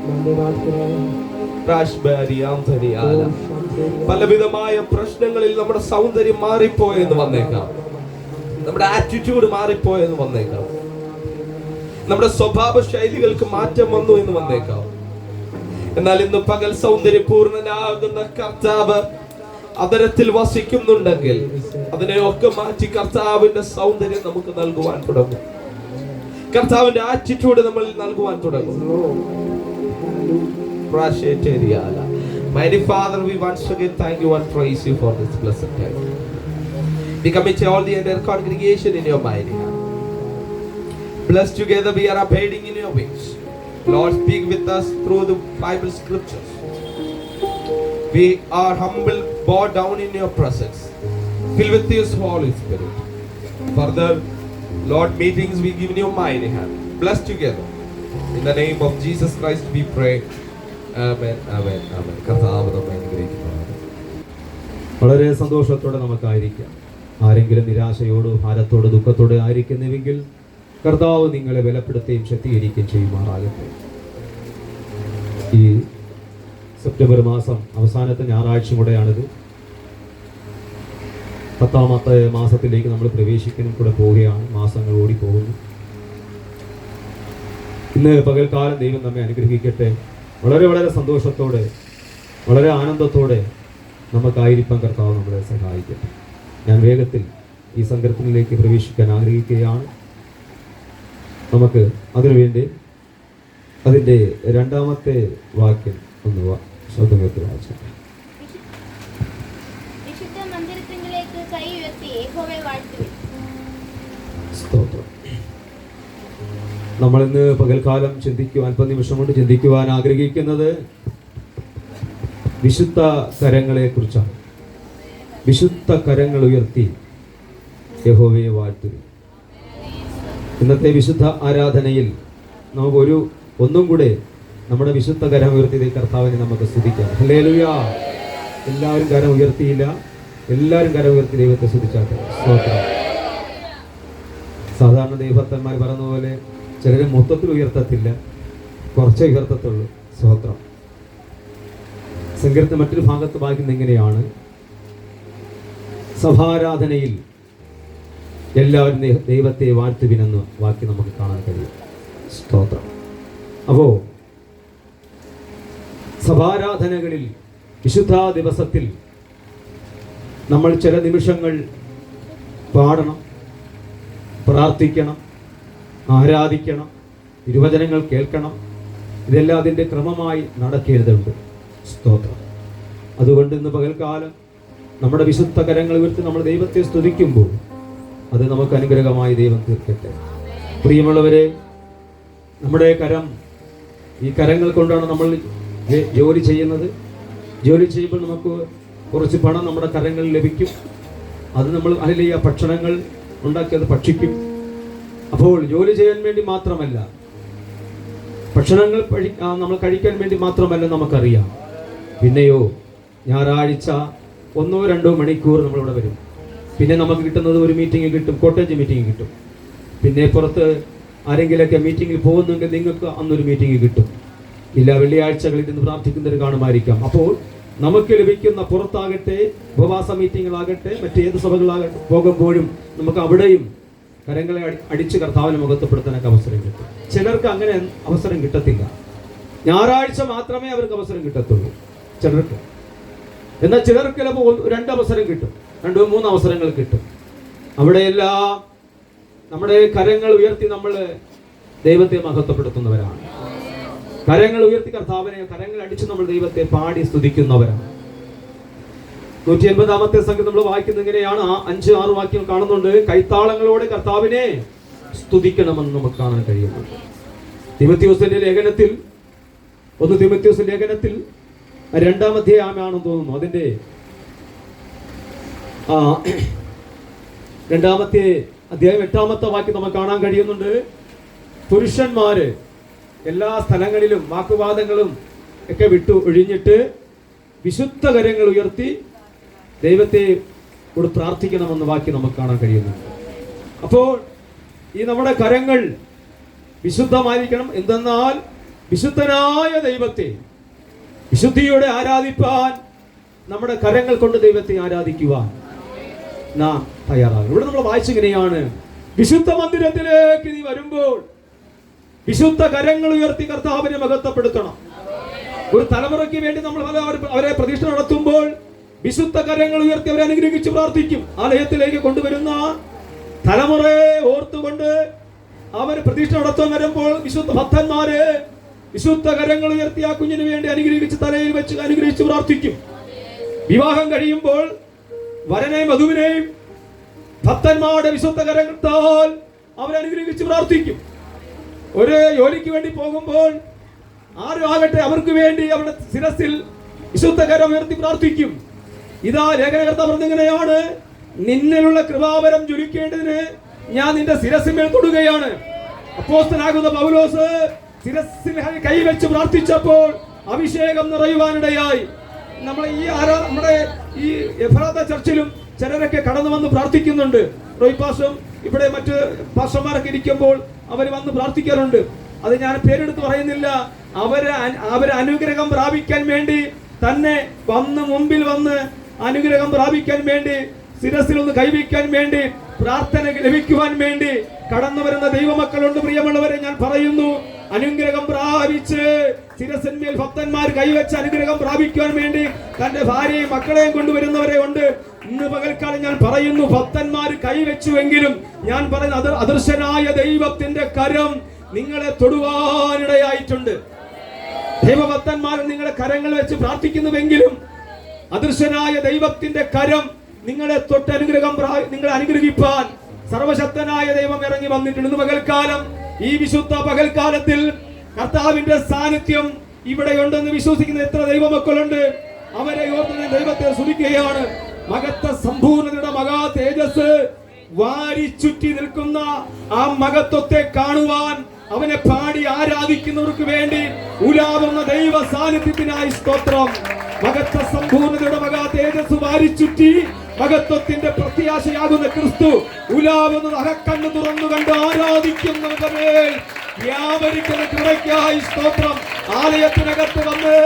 പലവിധമായ പ്രശ്നങ്ങളിൽ നമ്മുടെ സൗന്ദര്യം മാറിപ്പോയെന്ന് വന്നേക്കാം, നമ്മുടെ ആറ്റിറ്റ്യൂഡ് മാറിപ്പോയെന്ന് വന്നേക്കാം, നമ്മുടെ സ്വഭാവ ശൈലികൾക്ക് മാറ്റം വന്നു എന്ന് വന്നേക്കാം. എന്നാൽ ഇന്ന് പകൽ സൗന്ദര്യപൂർണനാകുന്ന കർത്താവ് അതരത്തിൽ വസിക്കുന്നുണ്ടെങ്കിൽ അതിനെയൊക്കെ മാറ്റി കർത്താവിന്റെ സൗന്ദര്യം നമുക്ക് നൽകുവാൻ തുടങ്ങും. കർത്താവിന്റെ ആറ്റിറ്റ്യൂഡ് നമ്മൾ നൽകുവാൻ തുടങ്ങും. Mighty Father, we once again thank you and praise you for this blessed time. We commit all the entire congregation in your mighty hand. Blessed together we are abiding in your wings. Lord, speak with us through the Bible scriptures. We are humble, bow down in your presence. Fill with your Holy Spirit. Further, Lord, meetings we give in your mighty hand. Blessed together. In the name of Jesus Christ we pray. Amen, amen, amen. കർത്താവ് നമ്മെ അനുഗ്രഹിക്കുന്നു. വളരെ സന്തോഷത്തോടെ നമുക്കായിരിക്കാം. ആരെങ്കിലും നിരാശയോടോ ഭാരത്തോടോ ദുഃഖത്തോടെ ആയിരിക്കുന്നുവെങ്കിൽ കർത്താവ് നിങ്ങളെ ബലപ്പെടുത്തുകയും ശക്തീകരിക്കുകയും ചെയ്യുമാറാകട്ടെ. ഈ സെപ്റ്റംബർ മാസം അവസാനത്തെ ഞായറാഴ്ച കൂടെയാണിത്. 10ാമത്തെ മാസത്തിലേക്ക് നമ്മൾ പ്രവേശിക്കാനും കൂടെ പോവുകയാണ്. മാസങ്ങൾ ഓടിപ്പോകുന്നു. ഇന്ന് പകൽക്കാലം ദൈവം നമ്മെ അനുഗ്രഹിക്കട്ടെ. വളരെ വളരെ സന്തോഷത്തോടെ വളരെ ആനന്ദത്തോടെ നമുക്കായിരിക്കാൻ കർത്താവ് നമ്മളെ സഹായിക്കട്ടെ. ഞാൻ വേഗത്തിൽ ഈ സങ്കീർത്തനത്തിലേക്ക് പ്രവേശിക്കാൻ ആഗ്രഹിക്കുകയാണ്. നമുക്ക് അതിനുവേണ്ടി അതിൻ്റെ 2ാമത്തെ വാക്യം ഒന്ന് ശബ്ദമേറ്റ് വായിച്ചു. സ്തോത്രം. നമ്മളിന്ന് പകൽക്കാലം ചിന്തിക്കുവാൻ അല്പനിമിഷം കൊണ്ട് ചിന്തിക്കുവാൻ ആഗ്രഹിക്കുന്നത് വിശുദ്ധ കരങ്ങളെ കുറിച്ചാണ്. വിശുദ്ധ കരങ്ങൾ ഉയർത്തി യഹോവയെ വാഴ്ത്തുക. ഇന്നത്തെ വിശുദ്ധ ആരാധനയിൽ നമുക്ക് ഒന്നും കൂടെ നമ്മുടെ വിശുദ്ധ കരം ഉയർത്തിയ കർത്താവിനെ നമുക്ക് സ്തുതിക്കാം. ഹല്ലേലൂയ. എല്ലാവരും കരം ഉയർത്തിയില്ല. എല്ലാവരും കരമുയർത്തി ദൈവത്തെ സ്തുതിച്ചാട്ടെ. സ്തോത്രം. സാധാരണ ദൈവഭക്തന്മാർ പറഞ്ഞ പോലെ ചിലരെ മൊത്തത്തിൽ ഉയർത്തത്തില്ല, കുറച്ചേ ഉയർത്തത്തുള്ളൂ. സ്തോത്രം. സങ്കീർത്തനം മറ്റൊരു ഭാഗത്ത് വായിക്കുന്നത് എങ്ങനെയാണ്? സഭാരാധനയിൽ എല്ലാവരും ദൈവത്തെ വാഴ്ത്തുവിനെന്ന് വാക്യം നമുക്ക് കാണാൻ കഴിയും. സ്തോത്രം. അപ്പോ സഭാരാധനകളിൽ വിശുദ്ധ ദിവസത്തിൽ നമ്മൾ ചില നിമിഷങ്ങൾ പാടണം, പ്രാർത്ഥിക്കണം, ആരാധിക്കണം, തിരുവചനങ്ങൾ കേൾക്കണം. ഇതെല്ലാം അതിൻ്റെ ക്രമമായി നടക്കേണ്ടതുണ്ട്. സ്തോത്രം. അതുകൊണ്ട് ഇന്ന് പകൽക്കാലം നമ്മുടെ വിശുദ്ധ കരങ്ങൾ ഉയർത്തി നമ്മൾ ദൈവത്തെ സ്തുതിക്കുമ്പോൾ അത് നമുക്ക് അനുഗ്രഹമായി ദൈവം തീർക്കട്ടെ. പ്രിയമുള്ളവരെ, നമ്മുടെ കരം, ഈ കരങ്ങൾ കൊണ്ടാണ് നമ്മൾ ജോലി ചെയ്യുന്നത്. ജോലി ചെയ്യുമ്പോൾ നമുക്ക് കുറച്ച് പണം നമ്മുടെ കരങ്ങളിൽ ലഭിക്കും. അത് നമ്മൾ അതിലെ ഭക്ഷണങ്ങൾ ഉണ്ടാക്കി അത് ഭക്ഷിക്കും. അപ്പോൾ ജോലി ചെയ്യാൻ വേണ്ടി മാത്രമല്ല, ഭക്ഷണങ്ങൾ നമ്മൾ കഴിക്കാൻ വേണ്ടി മാത്രമല്ല നമുക്കറിയാം. പിന്നെയോ ഞായറാഴ്ച 1-2 മണിക്കൂർ നമ്മളിവിടെ വരും. പിന്നെ നമുക്ക് കിട്ടുന്നത് ഒരു മീറ്റിംഗ് കിട്ടും, കോട്ടേജ് മീറ്റിംഗ് കിട്ടും. പിന്നെ പുറത്ത് ആരെങ്കിലൊക്കെ മീറ്റിങ്ങിൽ പോകുന്നെങ്കിൽ നിങ്ങൾക്ക് അന്നൊരു മീറ്റിംഗ് കിട്ടും. ഇല്ല, വെള്ളിയാഴ്ചകളിൽ നിന്ന് പ്രാർത്ഥിക്കുന്നവർ കാണുമായിരിക്കാം. അപ്പോൾ നമുക്ക് ലഭിക്കുന്ന പുറത്താകട്ടെ, ഉപവാസ മീറ്റിങ്ങുകളാകട്ടെ, മറ്റേത് സഭകളാകട്ടെ പോകുമ്പോഴും നമുക്ക് അവിടെയും കരങ്ങളെ അടിച്ച് കർത്താവിനെ മുഖത്തപ്പെടുത്താനൊക്കെ അവസരം കിട്ടും. ചിലർക്ക് അങ്ങനെ അവസരം കിട്ടത്തില്ല. ഞായറാഴ്ച മാത്രമേ അവർക്ക് അവസരം കിട്ടത്തുള്ളൂ ചിലർക്ക്. എന്നാൽ ചിലർക്ക് ചിലപ്പോൾ 2 അവസരം കിട്ടും, 2-3 അവസരങ്ങൾ കിട്ടും. അവിടെയെല്ലാം നമ്മുടെ കരങ്ങൾ ഉയർത്തി നമ്മൾ ദൈവത്തെ മഹത്വപ്പെടുത്തുന്നവരാണ്. കരങ്ങൾ ഉയർത്തി കർത്താവിനെ കരങ്ങൾ അടിച്ച് നമ്മൾ ദൈവത്തെ പാടി സ്തുതിക്കുന്നവരാണ്. 180-ാമത്തെ സംഗീതം നമ്മൾ വായിക്കുന്നത് ഇങ്ങനെയാണ്. 5-6 വാക്യം കാണുന്നുണ്ട്. കൈത്താളങ്ങളോടെ കർത്താവിനെ സ്തുതിക്കണമെന്ന് നമുക്ക് കാണാൻ കഴിയുന്നുണ്ട്. തിമോഥെയോസിന്റെ ലേഖനത്തിൽ 1 തിമോഥെയോസ് ലേഖനത്തിൽ 2-ാം അധ്യായമാണെന്ന് തോന്നുന്നു. അതിന്റെ 2-ാമത്തെ അധ്യായം 8-ാമത്തെ വാക്യം നമുക്ക് കാണാൻ കഴിയുന്നുണ്ട്. പുരുഷന്മാര് എല്ലാ സ്ഥലങ്ങളിലും വാക്കുവാദങ്ങളും ഒക്കെ വിട്ടു ഒഴിഞ്ഞിട്ട് വിശുദ്ധ കരങ്ങൾ ഉയർത്തി ദൈവത്തെ കൂടെ പ്രാർത്ഥിക്കണമെന്ന വാക്യം നമുക്ക് കാണാൻ കഴിയുന്നുണ്ട്. അപ്പോൾ ഈ നമ്മുടെ കരങ്ങൾ വിശുദ്ധമായിരിക്കണം. എന്തെന്നാൽ വിശുദ്ധനായ ദൈവത്തെ വിശുദ്ധിയോടെ ആരാധിപ്പാൻ നമ്മുടെ കരങ്ങൾ കൊണ്ട് ദൈവത്തെ ആരാധിക്കുവാൻ നാം തയ്യാറാകും. ഇവിടെ നമ്മൾ വായിച്ചിങ്ങനെയാണ്, വിശുദ്ധ മന്ദിരത്തിലേക്ക് നീ വരുമ്പോൾ വിശുദ്ധ കരങ്ങൾ ഉയർത്തി കർത്താവിനെ മഹത്വപ്പെടുത്തണം. ഒരു തലമുറയ്ക്ക് വേണ്ടി നമ്മൾ അവരെ പ്രതിഷ്ഠ നടത്തുമ്പോൾ വിശുദ്ധ കരങ്ങൾ ഉയർത്തി അവരെ അനുഗ്രഹിച്ച് പ്രാർത്ഥിക്കും. ആലയത്തിലേക്ക് കൊണ്ടുവരുന്ന തലമുറയെ ഓർത്തുകൊണ്ട് അവർ പ്രതിഷ്ഠ നടത്താൻ വരുമ്പോൾ വിശുദ്ധ ഭക്തന്മാരെ വിശുദ്ധ കരങ്ങൾ ഉയർത്തി ആ കുഞ്ഞിന് വേണ്ടി അനുഗ്രഹിച്ച് തലയിൽ വെച്ച് അനുഗ്രഹിച്ച് പ്രാർത്ഥിക്കും. വിവാഹം കഴിയുമ്പോൾ വരനെയും വധുവിനെയും ഭക്തന്മാരുടെ വിശുദ്ധ കരങ്ങളാൽ അവരനുഗ്രഹിച്ച് പ്രാർത്ഥിക്കും. ഒരു ജോലിക്ക് വേണ്ടി പോകുമ്പോൾ ആരും ആകട്ടെ അവർക്ക് വേണ്ടി അവരുടെ ശിരസിൽ വിശുദ്ധ കരം ഉയർത്തി പ്രാർത്ഥിക്കും. ഇതാ ലേഖനകർത്താവ് പറഞ്ഞിങ്ങനെയാണ്, നിന്നിലുള്ള കൃപാവരം ജ്വലിക്കേണ്ടതിന് ഞാൻ നിന്റെ ശിരസിന്മേൽ തൊടുകയാണ്. അപ്പോസ്തലനാകുന്ന പൗലോസ് ശിരസിൽ കൈവച്ച് പ്രാർത്ഥിച്ചപ്പോൾ അഭിഷേകം നിറയുവാനിടയായി. നമ്മുടെ ഈ എഫ്രാത്ത ചർച്ചിലും ചിലരൊക്കെ കടന്നു വന്ന് പ്രാർത്ഥിക്കുന്നുണ്ട്. റോയ് പാസ്റ്ററും ഇവിടെ മറ്റ് പാസ്റ്റർമാരൊക്കെ ഇരിക്കുമ്പോൾ അവർ വന്ന് പ്രാർത്ഥിക്കാറുണ്ട്. അത് ഞാൻ പേരെടുത്ത് പറയുന്നില്ല. അവര് അനുഗ്രഹം പ്രാപിക്കാൻ വേണ്ടി തന്നെ മുമ്പിൽ വന്ന് അനുഗ്രഹം പ്രാപിക്കാൻ വേണ്ടി, ശിരസിൽ ഒന്ന് കൈവയ്ക്കാൻ വേണ്ടി, പ്രാർത്ഥന ലഭിക്കുവാൻ വേണ്ടി കടന്നു വരുന്ന ദൈവമക്കളുണ്ട്. പ്രിയമുള്ളവരെ, ഞാൻ പറയുന്നു, അനുഗ്രഹം പ്രാപിച്ച് ശിരസിന്മേൽ ഭക്തന്മാർ കൈവച്ച് അനുഗ്രഹം പ്രാപിക്കുവാൻ വേണ്ടി തന്റെ ഭാര്യയും മക്കളെയും കൊണ്ടുവരുന്നവരെ ഉണ്ട്. ഇന്ന് പകൽക്കാലം ഞാൻ പറയുന്നു, ഭക്തന്മാർ കൈവച്ചുവെങ്കിലും ഞാൻ പറയുന്ന അദൃശ്യനായ ദൈവത്തിന്റെ കരം നിങ്ങളെ തൊടുവാനിടയായിട്ടുണ്ട്. ദൈവഭക്തന്മാർ നിങ്ങളെ കരങ്ങൾ വെച്ച് പ്രാർത്ഥിക്കുന്നുവെങ്കിലും അദൃശ്യനായ ദൈവത്തിന്റെ കരം നിങ്ങളെ തൊട്ട് നിങ്ങളെ അനുഗ്രഹിപ്പാൻ സർവശക്തനായ ദൈവം ഇറങ്ങി വന്നിട്ടുണ്ട്. ഇന്ന് പകൽക്കാലം, ഈ വിശുദ്ധ പകൽക്കാലത്തിൽ കർത്താവിന്റെ സാന്നിധ്യം ഇവിടെയുണ്ടെന്ന് വിശ്വസിക്കുന്ന എത്ര ദൈവമക്കളുണ്ട്. അവരെ ഓർത്ത് ദൈവത്തെ സ്തുതിക്കുകയാണ്. മഹത്വ സമ്പൂർണ്ണതയുടെ മഹാ തേജസ് വാരി ചുറ്റി നിൽക്കുന്ന ആ മഹത്വത്തെ കാണുവാൻ അവനെ പാടി ആരാധിക്കുന്നവർക്ക് വേണ്ടി ഉലാവുന്ന ദൈവ സാന്നിധ്യത്തിനായി സ്തോത്രം. മഹത്വ സമ്പൂർണ്ണതയുടെ മഹാ തേജസ് വാരി ചുറ്റി മഹത്വത്തിന്റെ പ്രത്യാശയാകുന്ന ക്രിസ്തു ഉലാവുന്നത് അകക്കണ്ണ് തുറന്നു കണ്ട് ആരാധിക്കുന്നവരുടെ മേൽ വ്യാപരിക്കുന്ന കൃപയ്ക്കായി സ്തോത്രം. ആലയത്തിനകത്ത് വന്ന്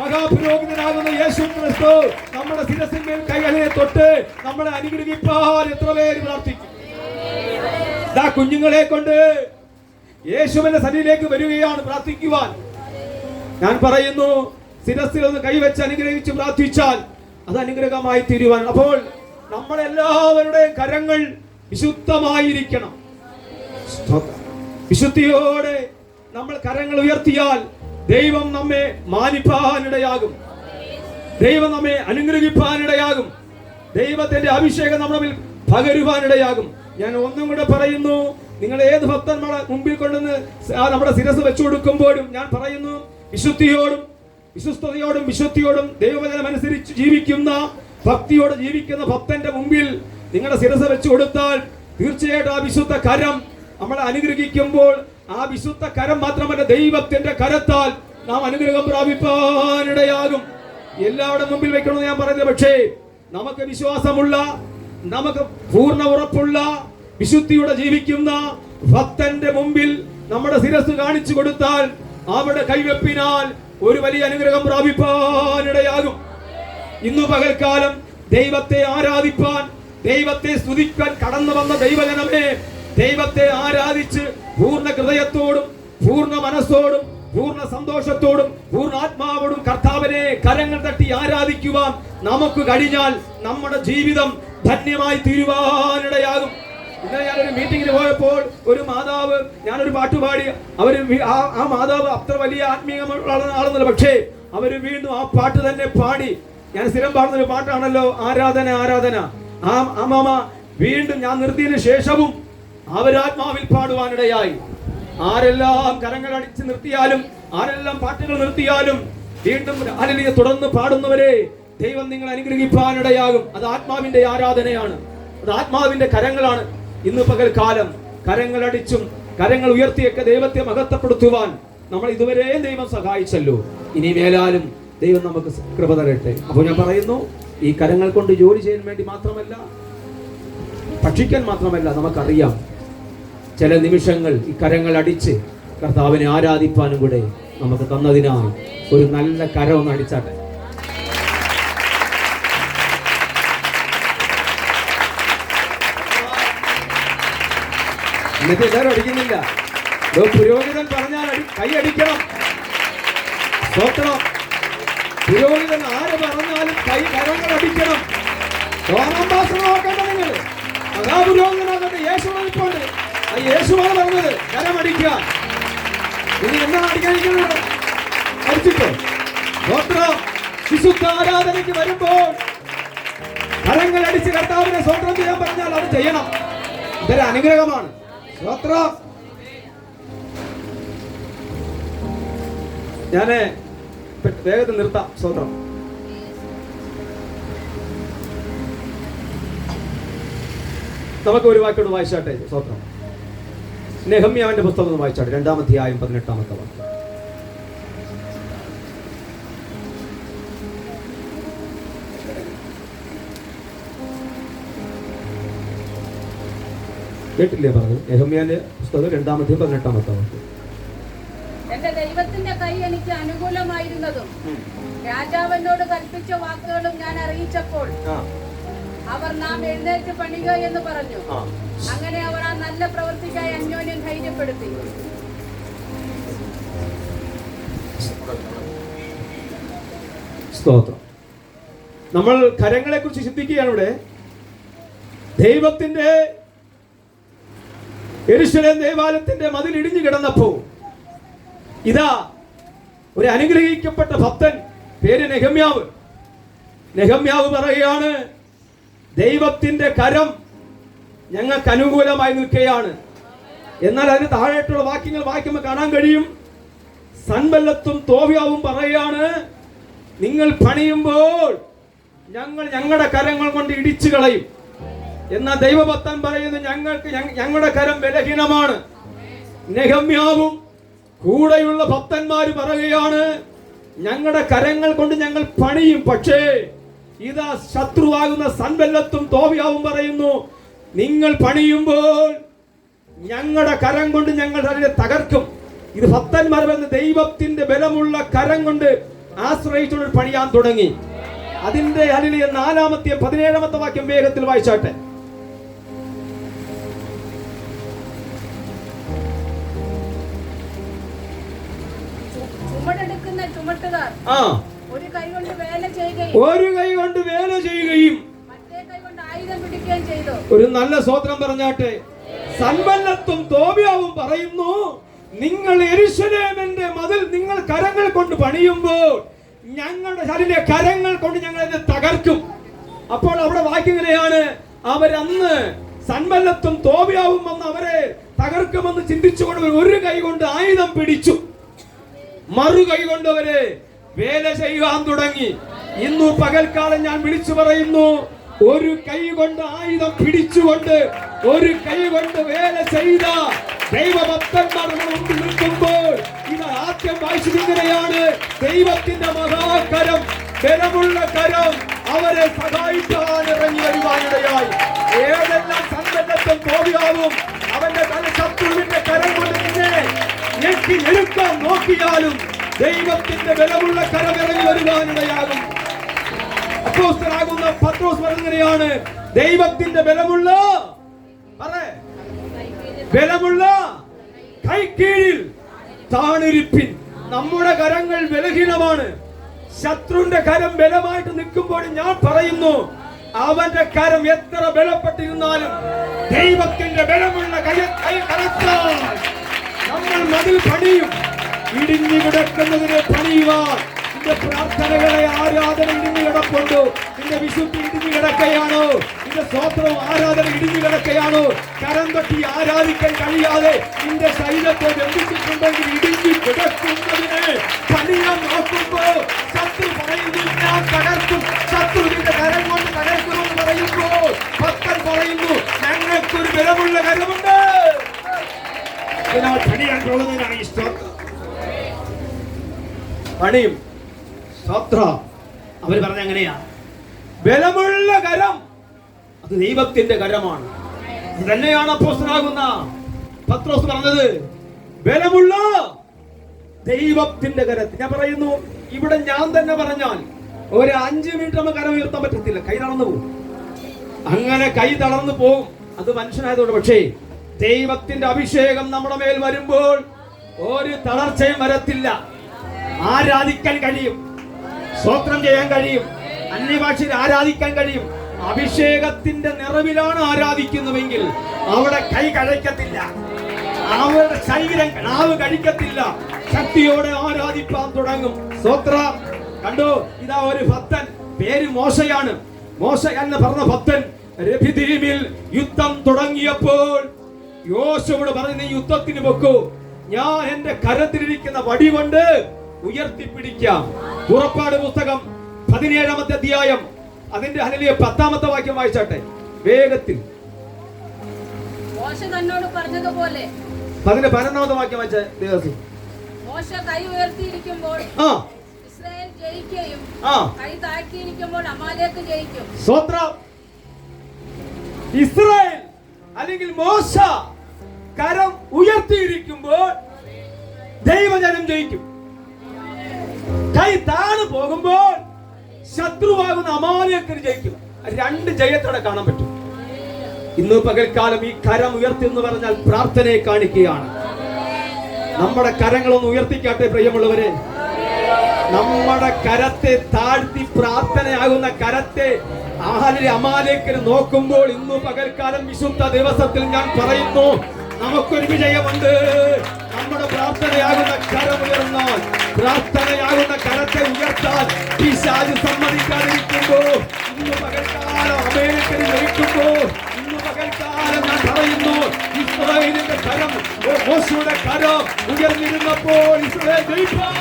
മഹാപുരോഹിതനാകുന്ന യേശു ക്രിസ്തു നമ്മുടെ ശിരസിന്മേൽ കൈകളിലെ തൊട്ട് നമ്മളെ അനുഗ്രഹിപ്പാൻ എത്ര പേര് പ്രാർത്ഥിക്കും. കുഞ്ഞുങ്ങളെ കൊണ്ട് യേശുവിന്റെ സന്നിധിയിലേക്ക് വരികയാണ് പ്രാർത്ഥിക്കുവാൻ. ഞാൻ പറയുന്നു, ശിരസിൽ ഒന്ന് കൈവച്ച് അനുഗ്രഹിച്ച് പ്രാർത്ഥിച്ചാൽ അത് അനുഗ്രഹമായി തീരുവാൻ. അപ്പോൾ നമ്മളെല്ലാവരുടെയും കരങ്ങൾ വിശുദ്ധമായിരിക്കണം. വിശുദ്ധിയോടെ നമ്മൾ കരങ്ങൾ ഉയർത്തിയാൽ ദൈവം നമ്മെ മാനിപ്പാനിടയാകും, ദൈവം നമ്മെ അനുഗ്രഹിപ്പാനിടയാകും, ദൈവത്തിന്റെ അഭിഷേകം നമ്മുടെ പകരുവാനിടയാകും. ഞാൻ ഒന്നും കൂടെ പറയുന്നു, നിങ്ങൾ ഏത് ഭക്തന്മാരെ മുമ്പിൽ കൊണ്ടുവന്ന് നമ്മുടെ ശിരസ് വെച്ചു കൊടുക്കുമ്പോഴും ഞാൻ പറയുന്നു, വിശുദ്ധിയോടും വിശ്വസ്തയോടും വിശുദ്ധിയോടും ദൈവവചനം അനുസരിച്ച് ജീവിക്കുന്ന ഭക്തിയോടെ ജീവിക്കുന്ന ഭക്തന്റെ മുമ്പിൽ നിങ്ങളുടെ ശിരസ് വെച്ചു കൊടുത്താൽ തീർച്ചയായിട്ടും ആ വിശുദ്ധ കരം നമ്മളെ അനുഗ്രഹിക്കുമ്പോൾ ആ വിശുദ്ധ കരം മാത്രമല്ല, ദൈവത്തിന്റെ കരത്താൽ നാം അനുഗ്രഹം പ്രാപിപ്പാനിടയാകും. എല്ലാവരുടെ മുമ്പിൽ വെക്കണമെന്ന് ഞാൻ പറയുന്നത്. പക്ഷേ നമുക്ക് വിശ്വാസമുള്ള, നമുക്ക് പൂർണ്ണ ഉറപ്പുള്ള, വിശുദ്ധിയോടെ ജീവിക്കുന്ന ഭക്തന്റെ മുമ്പിൽ നമ്മുടെ ശിരസ് കാണിച്ചു കൊടുത്താൽ അവിടെ കൈവെപ്പിനാൽ ഒരു വലിയ അനുഗ്രഹം പ്രാപിപ്പാനിടയാകും. ഇന്നു പകൽക്കാലം ദൈവത്തെ ആരാധിപ്പാൻ, ദൈവത്തെ സ്തുതിക്കാൻ കടന്നു വന്ന ദൈവജനമേ, ദൈവത്തെ ആരാധിച്ച് പൂർണ്ണ ഹൃദയത്തോടും പൂർണ്ണ മനസ്സോടും പൂർണ്ണ സന്തോഷത്തോടും പൂർണ്ണ ആത്മാവോടും കർത്താവിനെ കരങ്ങൾ തട്ടി ആരാധിക്കുവാൻ നമുക്ക് കഴിഞ്ഞാൽ നമ്മുടെ ജീവിതം ധന്യമായി തീരുവാനിടയാകും. ഇന്നലെ ഞാനൊരു മീറ്റിംഗിന് പോയപ്പോൾ ഒരു മാതാവ്, ഞാനൊരു പാട്ടുപാടി, ആ മാതാവ് അത്ര വലിയ ആത്മീയമുള്ള ആളെന്നല്ല, പക്ഷേ അവര് വീണ്ടും ആ പാട്ട് തന്നെ പാടി. ഞാൻ സ്ഥിരം പാടുന്ന ഒരു പാട്ടാണല്ലോ, ആരാധന ആരാധന. ആ അമ്മ വീണ്ടും ഞാൻ നിർത്തിയതിനു ശേഷവും അവരാത്മാവിൽ പാടുവാനിടയായി. ആരെല്ലാം കരങ്ങൾ അടിച്ച് നിർത്തിയാലും, ആരെല്ലാം പാട്ടുകൾ നിർത്തിയാലും വീണ്ടും ഹല്ലേലൂയ തുടർന്ന് പാടുന്നവരെ ദൈവം നിങ്ങൾ അനുഗ്രഹിപ്പാനിടയാകും. അത് ആത്മാവിന്റെ ആരാധനയാണ്, അത് ആത്മാവിന്റെ കരങ്ങളാണ്. ഇന്ന് പകൽക്കാലം കരങ്ങൾ അടിച്ചും കരങ്ങൾ ഉയർത്തിയൊക്കെ ദൈവത്തെ മഹത്വപ്പെടുത്തുവാൻ നമ്മൾ ഇതുവരെയും ദൈവം സഹായിച്ചല്ലോ. ഇനി മേലാലും ദൈവം നമുക്ക് കൃപ തരട്ടെ. അപ്പോൾ ഞാൻ പറയുന്നു, ഈ കരങ്ങൾ കൊണ്ട് ജോലി ചെയ്യാൻ വേണ്ടി മാത്രമല്ല, ഭക്ഷിക്കാൻ മാത്രമല്ല, നമുക്കറിയാം ചില നിമിഷങ്ങൾ ഈ കരങ്ങൾ അടിച്ച് കർത്താവിനെ ആരാധിപ്പാനും കൂടെ നമുക്ക് തന്നതിനായി ഒരു നല്ല കരം ഒന്ന് അടിച്ചാട്ടെ. എന്നിട്ട് എല്ലാവരും അടിക്കുന്നില്ല. പുരോഹിതൻ പറഞ്ഞാൽ കൈ അടിക്കണം. സ്തോത്രം. പുരോഹിതൻ ആര് പറഞ്ഞാലും കരങ്ങൾ അടിക്കണം. നോക്കണ്ട നിങ്ങൾ. മഹാപുരോഹിതനാകട്ടെ, യേശു വന്നിട്ടുണ്ട്. ആ യേശുവാണ് പറഞ്ഞത് കരമടിക്കാൻ. ഇനി എന്താണ് അടിക്കാതിരിക്കുന്നത്? അടിച്ചിട്ടോ. സ്തോത്രം. വിശുദ്ധ ആരാധനയ്ക്ക് വരുമ്പോൾ കരങ്ങൾ അടിച്ച് കർത്താവിനെ സ്തോത്രം ചെയ്യാൻ പറഞ്ഞാൽ അത് ചെയ്യണം. ഇതൊരു അനുഗ്രഹമാണ്. സ്തോത്രം. ഞാന് വേഗത്തിൽ നിർത്താം. സ്തോത്രം. നമുക്ക് ഒരു വാക്യോട് വായിച്ചാട്ടെ. സ്തോത്രം. നെഹമ്യാവിന്റെ പുസ്തകം ഒന്ന് വായിച്ചാട്ടെ. 2-ാം അധ്യായം 18-ാമത്തെ വാക്യം. കേട്ടില്ലേ പറഞ്ഞു? നെഹമ്യാവിന്റെ പുസ്തകം 2-ാം അധ്യായം 18-ാമത്തെ വാക്യം. എന്റെ ദൈവത്തിന്റെ കൈ എനിക്ക് അനുകൂലമായിരുന്നതും രാജാവിനോട് കൽപ്പിച്ച വാക്കുകളും ഞാൻ അറിയിച്ചപ്പോൾ അവർ നാം എഴുന്നേറ്റ് പണിക എന്ന് പറഞ്ഞു. അങ്ങനെ അവർ ആ നല്ല പ്രവൃത്തിക്കായി അന്യോന്യം ധൈര്യപ്പെടുത്തി. സ്തോത്രം. നമ്മൾ കരങ്ങളെ കുറിച്ച് ചിന്തിക്കുകയാണ് ഇവിടെ. ദൈവത്തിന്റെ യെരൂശലേം ദേവാലയത്തിന്റെ മതിൽ ഇടിഞ്ഞു കിടന്നപ്പോ ഇതാ ഒരു അനുഗ്രഹിക്കപ്പെട്ട ഭക്തൻ, പേര് നെഹമ്യാവ്. നെഹമ്യാവ് പറയുകയാണ്, ദൈവത്തിന്റെ കരം ഞങ്ങൾക്ക് അനുകൂലമായി നിൽക്കുകയാണ്. എന്നാൽ അതിന് താഴെയുള്ള വാക്യങ്ങൾ വായിക്കുമ്പോൾ കാണാൻ കഴിയും, സൻബല്ലത്തും തോബിയാവും പറയുകയാണ്, നിങ്ങൾ പണിയുമ്പോൾ ഞങ്ങൾ ഞങ്ങളുടെ കരങ്ങൾ കൊണ്ട് ഇടിച്ചു കളയും. എന്നാൽ ദൈവഭക്തൻ പറയുന്നത്, ഞങ്ങളുടെ കരം ബലഹീനമാണ്. നെഹമ്യാവും കൂടെയുള്ള ഭക്തന്മാര് പറയുകയാണ്, ഞങ്ങളുടെ കരങ്ങൾ കൊണ്ട് ഞങ്ങൾ പണിയും, പക്ഷേ ഇതാ ശത്രുവാകുന്ന സൻബല്ലത്തും തോബിയാവും പറയുന്നു, നിങ്ങൾ പണിയുമ്പോൾ ഞങ്ങളുടെ കരം കൊണ്ട് ഞങ്ങൾ അതിനെ തകർക്കും. ഇത് ഭക്തന്മാർ വന്ന് ദൈവത്തിന്റെ ബലമുള്ള കരം കൊണ്ട് ആശ്രയിച്ചുകൊണ്ട് പണിയാൻ തുടങ്ങി. അതിന്റെ ഹല്ലേലൂയ 4-ാമത്തെ 17-ാമത്തെ വാക്യം വേഗത്തിൽ വായിച്ചാട്ടെ. ചുമടെടുക്കുന്ന ചുമട്ടുകാർ ഒരു കൈ കൊണ്ട് വേല ചെയ്യുകയും മറ്റേ കൈ കൊണ്ട് ആയുധം പിടിക്കുകയും ചെയ്തു. ഒരു നല്ല സ്തോത്രം പറഞ്ഞാട്ടെ. സൻബല്ലത്തും തോബിയാവും പറയുന്നു, നിങ്ങൾ യെരൂശലേമിന്റെ മതിൽ നിങ്ങൾ കരങ്ങൾ കൊണ്ട് പണിയുമ്പോൾ ഞങ്ങളുടെ ശരീര കരങ്ങൾ കൊണ്ട് ഞങ്ങൾ ഇത് തകർക്കും. അപ്പോൾ അവിടെ വാക്യങ്ങളെയാണ്, അവരന്ന് സൻബല്ലത്തും തോബിയാവും വന്ന് അവരെ തകർക്കുമെന്ന് ചിന്തിച്ചുകൊണ്ട് ഒരു കൈ കൊണ്ട് ആയുധം പിടിച്ചു, മറു കൈ കൊണ്ട് അവരെ വേല ചെയ്യാൻ തുടങ്ങി. ഇന്നു പകൽക്കാലം ഞാൻ വിളിച്ചു പറയുന്നു, ഒരു കൈ കൊണ്ട് ആയുധം പിടിച്ചുകൊണ്ട് ഒരു കൈ കൊണ്ട് വേല ചെയ്ത ദൈവഭക്തന്മാർ മുമ്പിൽ നിൽക്കുമ്പോൾ ഇത് ആദ്യം വായിച്ചിരിക്കുകയാണ്. ദൈവത്തിന്റെ മഹാകരം, ബലമുള്ള കരം അവരെ സഹായിക്കാൻ ഇറങ്ങി വരുവാനിടയായി. ഏതെല്ലാം സൻബല്ലത്തും തോബിയാവും അവന്റെ ശത്രുവിന്റെ കരം കൊണ്ട് നിന്നെ ഞെക്കി ഞെരുക്കാൻ നോക്കിയാലും ദൈവത്തിന്റെ ബലമുള്ള കരം ഇറങ്ങി വരുവാനിടയാകും. അപ്പോസ്തലനാകുന്ന പത്രോസ് പറയുകയാണ്, ദൈവത്തിന്റെ ബലമുള്ള കൈക്കീഴിൽ താണിരിപ്പിൻ. നമ്മുടെ കരങ്ങൾ ബലഹീനമാണ്. ശത്രുവിന്റെ കരം ബലമായിട്ട് നിൽക്കുമ്പോൾ ഞാൻ പറയുന്നു, അവന്റെ കരം എത്ര ബലപ്പെട്ടിരുന്നാലും ദൈവത്തിന്റെ ബലമുള്ള കരത്താൽ നമ്മൾ മതിൽ പണിയും. ഇടിഞ്ഞു കിടക്കുന്നതിനെ പണിയുവാൻ നിന്റെ പ്രാർത്ഥനകളെ ആരാധന ഇടിഞ്ഞു കിടപ്പുണ്ടോ? നിന്റെ വിശുദ്ധി ഇടിഞ്ഞു കിടക്കയാണോ? നിന്റെ സ്തോത്രവും ആരാധന ഇടിഞ്ഞു കിടക്കയാണോ? കരം തട്ടി ആരാധിക്കാൻ കഴിയാതെ നിന്റെ ശരീരത്തെ ബന്ധിച്ചിട്ടുണ്ടെങ്കിൽ ഇടിഞ്ഞു കിടക്കുന്നതിനെ പണിയാൻ നോക്കുമ്പോ ശത്രു പറയുന്നു, ഞാൻ തകർക്കും. ശത്രു നിന്റെ കരം കൊണ്ട് തകർക്കുമെന്ന് പറയുമ്പോൾ ഭക്തൻ പറയുന്നു, ഞങ്ങൾക്കൊരു ബലമുള്ള കരമുണ്ട്. അതിനാൽ പണിയാൻ പോകുന്നതിനാണ് ഈ സ്തോത്രം. പണിയും സ്തോത്ര. അവർ പറഞ്ഞ അങ്ങനെയാ, ബലമുള്ള കരം അത് ദൈവത്തിന്റെ കരമാണ്. ഇത് തന്നെയാണ് അപ്പോസ്തലനാകുന്ന പത്രോസ് പറഞ്ഞത്, ബലമുള്ള ദൈവത്തിന്റെ കരത്തിൽ. ഞാൻ പറയുന്നു, ഇവിടെ ഞാൻ തന്നെ പറഞ്ഞാൽ ഒരു 5 മിനിറ്റ് നമുക്ക് കരം ഉയർത്താൻ പറ്റത്തില്ല, കൈ തളർന്നു പോകും. അങ്ങനെ കൈ തളർന്നു പോകും, അത് മനുഷ്യനായതുകൊണ്ട്. പക്ഷേ ദൈവത്തിന്റെ അഭിഷേകം നമ്മുടെ മേൽ വരുമ്പോൾ ഒരു തളർച്ചയും വരത്തില്ല. ആരാധിക്കാൻ കഴിയും, സ്തോത്രം ചെയ്യാൻ കഴിയും, അന്യഭാഷയിൽ ആരാധിക്കാൻ കഴിയും. അഭിഷേകത്തിന്റെ നിറവിലാണ് ആരാധിക്കുന്നുവെങ്കിൽ അവിടെ കൈ കഴിക്കത്തില്ല, അവരുടെ ശരീരം നാവ് കഴിക്കത്തില്ല, ശക്തിയോടെ ആരാധിപ്പാൻ തുടങ്ങും. സ്തോത്രം. കണ്ടോ, ഇതാ ഒരു ഭക്തൻ, പേര് മോശയാണ്. മോശ എന്ന് പറഞ്ഞ ഭക്തൻ രഫിദീമിൽ യുദ്ധം തുടങ്ങിയപ്പോൾ യോശുവോട് പറഞ്ഞു, നീ യുദ്ധത്തിന് പൊക്കൂ, ഞാൻ എന്റെ കരത്തിലിരിക്കുന്ന വടി കൊണ്ട് ഉയർത്തിപ്പിടിക്കാം. പുറപ്പാട് പുസ്തകം 17-ാമത്തെ അധ്യായം അതിന്റെ 10-ാമത്തെ വാക്യം വായിച്ചാട്ടെ വേഗത്തിൽ. മോശ തന്നോട് പറഞ്ഞതുപോലെ 11-ാമത്തെ വാക്യം വായിച്ച ദേവസി. മോശ കൈ ഉയർത്തിയിരിക്കുമ്പോൾ ഇസ്രായേൽ ജയിക്കുകയും കൈ താഴ്ത്തിയിരിക്കുമ്പോൾ അമാലേക്ക് ജയിക്കും. സ്തോത്രം. ഇസ്രായേൽ അല്ലെങ്കിൽ മോശ കരം ഉയർത്തിയിരിക്കുമ്പോൾ ദൈവജനം ജയിക്കും. കൈ താഴെ പോകുമ്പോൾ ശത്രുവാകുന്ന അമാലേക്കർ ജയിക്കും. 2 ജയത്തോടെ കാണാൻ പറ്റും. ഇന്ന് പകൽക്കാലം ഈ കരം ഉയർത്തി എന്ന് പറഞ്ഞാൽ പ്രാർത്ഥനയെ കാണിക്കുകയാണ്. നമ്മുടെ കരങ്ങളൊന്ന് ഉയർത്തിക്കാട്ടെ പ്രിയമുള്ളവരെ. നമ്മുടെ കരത്തെ താഴ്ത്തി പ്രാർത്ഥനയാകുന്ന കരത്തെ അമാലേക്കർ നോക്കുമ്പോൾ ഇന്ന് പകൽക്കാലം വിശുദ്ധ ദിവസത്തിൽ ഞാൻ പറയുന്നു, നമുക്കൊരു വിജയമുണ്ട്. നമ്മുടെ പ്രാർത്ഥനയാകുന്ന കരം ഉയർന്നാൽ, പ്രാർത്ഥനയാകുന്ന കരത്തെ ഉയർത്താൻ പിശാച് സമ്മതിക്കാതിരിക്കുമ്പോ, ഇന്ന് പകൽക്കാലം അമേരിക്കയിൽ ജയിക്കുമ്പോ, ഇന്ന് പകൽക്കാലം ഞാൻ പറയുന്നു, ഇസ്രായേലിന്റെ കരം, മോശയുടെ കരം ഉയർന്നിരുന്നപ്പോൾ ഇസ്രായേൽ ജയിപ്പാൻ.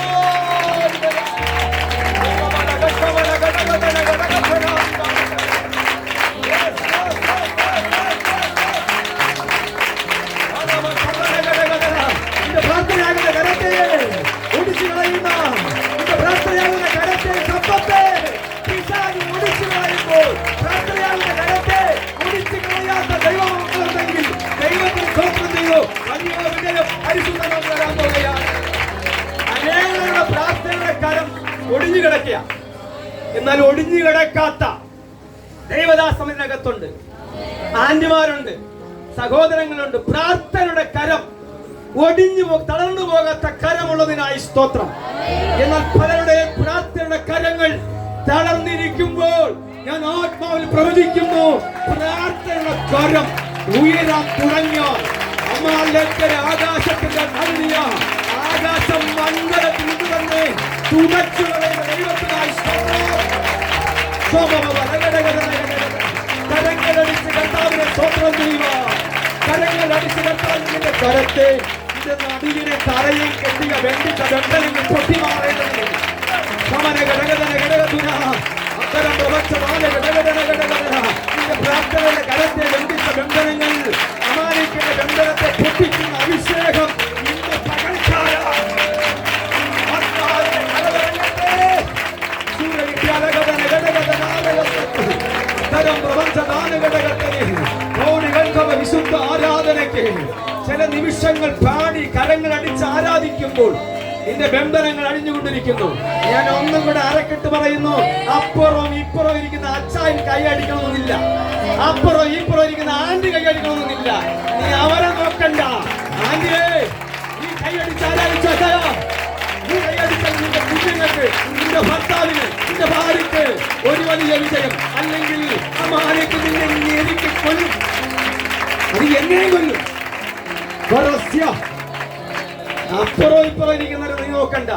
പ്രാർത്ഥനയാകുന്ന കരത്തെ ഒടിച്ചു കളയുന്ന, പ്രാർത്ഥനയാകുന്ന കരത്തെ ശബ്ദത്തെ പിശാച് ഒടിച്ചു ഒടിഞ്ഞു കിടക്കുക. എന്നാൽ ഒടിഞ്ഞു കിടക്കാത്ത ദൈവദാസമതിനകത്തുണ്ട്, ആന്റിമാരുണ്ട്, സഹോദരങ്ങളുണ്ട്. പ്രാർത്ഥനയുടെ കരം, തളർന്നു പോകാത്ത കരമുള്ളതിനായി സ്തോത്രം. എന്നാൽ പലരുടെയും പ്രാർത്ഥനയുടെ കരങ്ങൾ തളർന്നിരിക്കുമ്പോൾ ഞാൻ ആത്മാവിൽ പ്രവചിക്കുന്നു, പ്രാർത്ഥനയുടെ കരം ഉയരാൻ തുടങ്ങിയാൽ ആകാശത്തിന്റെ നന്ദിയ ആകാശം മണ്ഡലത്തിൽ നിന്ന് തന്നെ തുണച്ചുള്ള ദൈവത്തിനായി കരങ്ങളടിച്ച് കർത്താവിനെ സ്തോത്രം ചെയ്യുക. കരങ്ങളടിച്ച് കർത്താവിന്റെ കരത്തെ നടുവിനെ തറയിൽ കെട്ടിയ വെണ്ടിച്ച വെണ്ടലിന് പൊട്ടി മാറേണ്ടത്. പ്രാർത്ഥനയുടെ കരത്തെ വെണ്ടിച്ച ബന്ധനങ്ങൾ അമാലിക്കിന്റെ ബന്ധനത്തെ പൊട്ടിക്കുന്ന അഭിഷേകം ഇന്ന് പകൽക്കാല വിശുദ്ധ ആരാധനയ്ക്ക് ചില നിമിഷങ്ങൾ പാടി കരങ്ങൾ അടിച്ച് ആരാധിക്കുമ്പോൾ നിന്റെ ബന്ധനങ്ങൾ അടിഞ്ഞുകൊണ്ടിരിക്കുന്നു. ഞാൻ ഒന്നും കൂടെ അരക്കിട്ട് പറയുന്നു, അപ്പുറവും ഇപ്പുറവും ഇരിക്കുന്ന അച്ചായൻ കൈ അടിക്കണമെന്നില്ല, അപ്പുറവും ഇപ്പുറവും ഇരിക്കുന്ന ആന്റി കൈ അടിക്കണമെന്നില്ല. നീ അവരെ നോക്കണ്ട. ആന്റിയെ നീ കൈ അടിച്ച് ആരാധിച്ചാ, നീ കൈ അടിച്ചാൽ നിന്റെ കുഞ്ഞുങ്ങൾക്ക്, നിന്റെ ഭർത്താവിന്, നിന്റെ ഭാര്യയ്ക്ക് ഒരു വലിയ വിജയം. അല്ലെങ്കിൽ അമാലേക്ക് നിന്നെ ഞെരുക്കി കൊല്ലും, അത് എന്നെയും കൊല്ലും. അപ്പുറം ഇപ്പുറം ഇരിക്കുന്നവരെ നീ നോക്കണ്ട.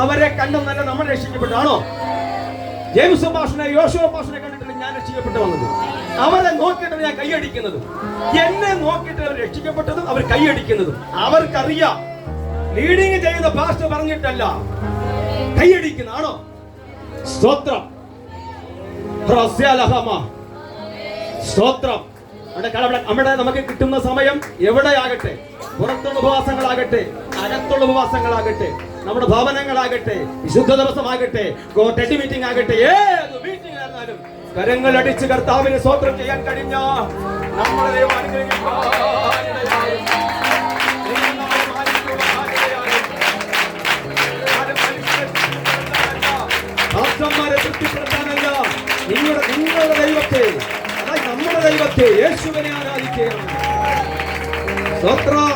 അവരെ കണ്ടെന്നല്ല നമ്മൾ രക്ഷിക്കപ്പെട്ടാണോ? ജെയിംസ് പാഷനെ, യോശുവ പാഷനെ കണ്ടിട്ടില്ല ഞാൻ രക്ഷിക്കപ്പെട്ടു വന്നത്. അവരെ നോക്കിയിട്ട് ഞാൻ കൈയടിക്കുന്നതും, എന്നെ നോക്കിയിട്ട് അവർ രക്ഷിക്കപ്പെട്ടതും അവർ കൈയടിക്കുന്നതും അവർക്കറിയാം. ലീഡിങ് ചെയ്യുന്ന പാസ്റ്റർ പറഞ്ഞിട്ടല്ല കൈയടിക്കുന്നതാണോ? സ്തോത്രം, സ്തോത്രം. അവിടെ നമുക്ക് കിട്ടുന്ന സമയം എവിടെയാകട്ടെ, പുറത്തുള്ള ഉപവാസങ്ങളാകട്ടെ, അകത്തുള്ള ഉപവാസങ്ങളാകട്ടെ, നമ്മുടെ ഭവനങ്ങളാകട്ടെ, വിശുദ്ധ ദിവസമാകട്ടെ, കോട്ടേജ് മീറ്റിംഗ് ആകട്ടെ, ഏത് മീറ്റിംഗ് ആയിരുന്നാലും കരങ്ങൾ അടിച്ച് കർത്താവിനെ സ്തോത്രം ചെയ്യാൻ കഴിഞ്ഞ നമ്മളെ ദൈവം ഭക്തന്മാരെ തൃപ്തിപ്പെടുത്താനല്ല, നിങ്ങളുടെ ദൈവത്തെ, അതായത് നമ്മുടെ ദൈവത്തെ, യേശുവിനെ ആരാധിക്കുകയാണ്. സ്തോത്രം.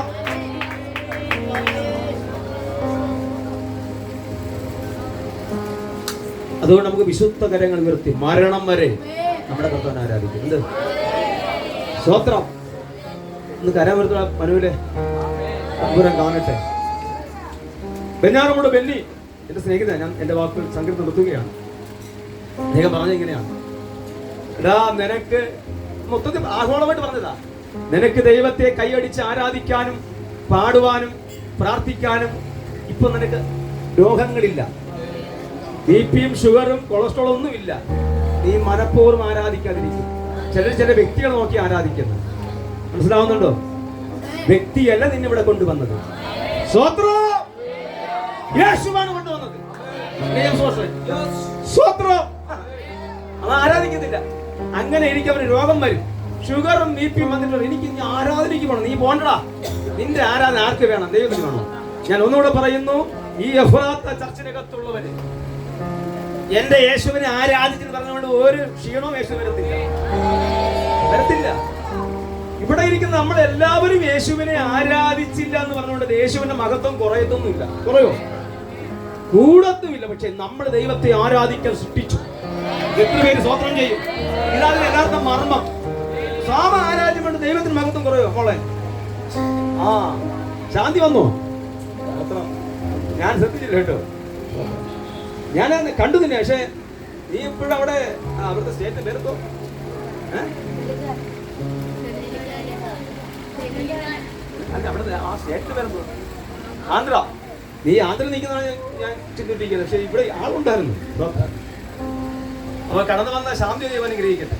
അതുകൊണ്ട് നമുക്ക് വിശുദ്ധ കരങ്ങൾ ഉയർത്തി മരണം വരെ നമ്മുടെ കർത്താവിനെ ആരാധിക്കും. എന്ത് സ്തോത്രം. ഒന്ന് കരം ഉയർത്തുക മനുവിലെ അമ്പുരം കാണട്ടെ. ബെന്നാറോട് ബെന്നി എന്റെ സ്നേഹിതൻ, ഞാൻ എന്റെ വാക്കുകൾ സംഗീതം നിർത്തുകയാണ്. അദ്ദേഹം പറഞ്ഞ ഇങ്ങനെയാണ്, എടാ നിനക്ക് മൊത്തത്തിൽ ആഗോളമായിട്ട് പറഞ്ഞതാ, നിനക്ക് ദൈവത്തെ കൈയടിച്ച് ആരാധിക്കാനും പാടുവാനും പ്രാർത്ഥിക്കാനും ഇപ്പൊ നിനക്ക് രോഗങ്ങളില്ല, ബിപിയും ഷുഗറും കൊളസ്ട്രോളും ഒന്നുമില്ല. നീ മനഃപൂർവ്വം ആരാധിക്കാതിരിക്കും. ചില വ്യക്തികൾ നോക്കി ആരാധിക്കുന്നു. മനസ്സിലാവുന്നുണ്ടോ? വ്യക്തിയല്ല നിന്നെ ഇവിടെ കൊണ്ടുവന്നത്, സ്വത്രം യേശുവാണ് കൊണ്ടുവന്നത്. സ്വത്രം അത് ആരാധിക്കുന്നില്ല. അങ്ങനെ എനിക്ക് അവന് രോഗം വരും, ഷുഗറും ബിപിയും വന്നിട്ടുണ്ട്. എനിക്ക് ഇനി ആരാധനയ്ക്ക് പോകണം. നീ പോണ്ടടാ. നിന്റെ ആരാധന ആർക്ക് വേണം? ദൈവത്തിന് വേണം. ഞാൻ ഒന്നുകൂടെ പറയുന്നു, ഈ എഫ്രാത്ത ചർച്ചിനകത്തുള്ളവര് എന്റെ യേശുവിനെ ആരാധിച്ചെന്ന് പറഞ്ഞുകൊണ്ട് ഒരു ക്ഷീണവും യേശു വരത്തില്ല. ഇവിടെ ഇരിക്കുന്ന നമ്മളെല്ലാവരും യേശുവിനെ ആരാധിച്ചില്ല എന്ന് പറഞ്ഞുകൊണ്ട് യേശുവിന്റെ മഹത്വം കുറയത്തൊന്നുമില്ല. കുറയോ? കൂടത്തുമില്ല. പക്ഷെ നമ്മൾ ദൈവത്തെ ആരാധിക്കാൻ സൃഷ്ടിച്ചു. എത്ര പേര് സ്തോത്രം ചെയ്യും? ഇതാണ് യഥാർത്ഥ മർമ്മം. സാമ ആരാധ്യം കൊണ്ട് ദൈവത്തിന് മഹത്വം കുറയോ മോളെ? ആ ശാന്തി വന്നോ? ഞാൻ ശ്രദ്ധിച്ചില്ല കേട്ടോ. ഞാൻ കണ്ടു തന്നെ. പക്ഷെ നീ ഇപ്പോഴും അവിടെ അവിടുത്തെ സ്റ്റേറ്റ് പേരെന്തോ? അല്ല അവിടുത്തെ ആ സ്റ്റേറ്റ് പേരെന്തോ? ആന്ധ്ര. നീ ആന്ധ്ര നിൽക്കുന്നതാണ് ഞാൻ ചിന്തിപ്പിക്കുന്നത്. പക്ഷെ ഇവിടെ ആളുണ്ടായിരുന്നു. അപ്പൊ കടന്നു വന്ന ശാന്തി ദൈവം അനുഗ്രഹിക്കട്ടെ.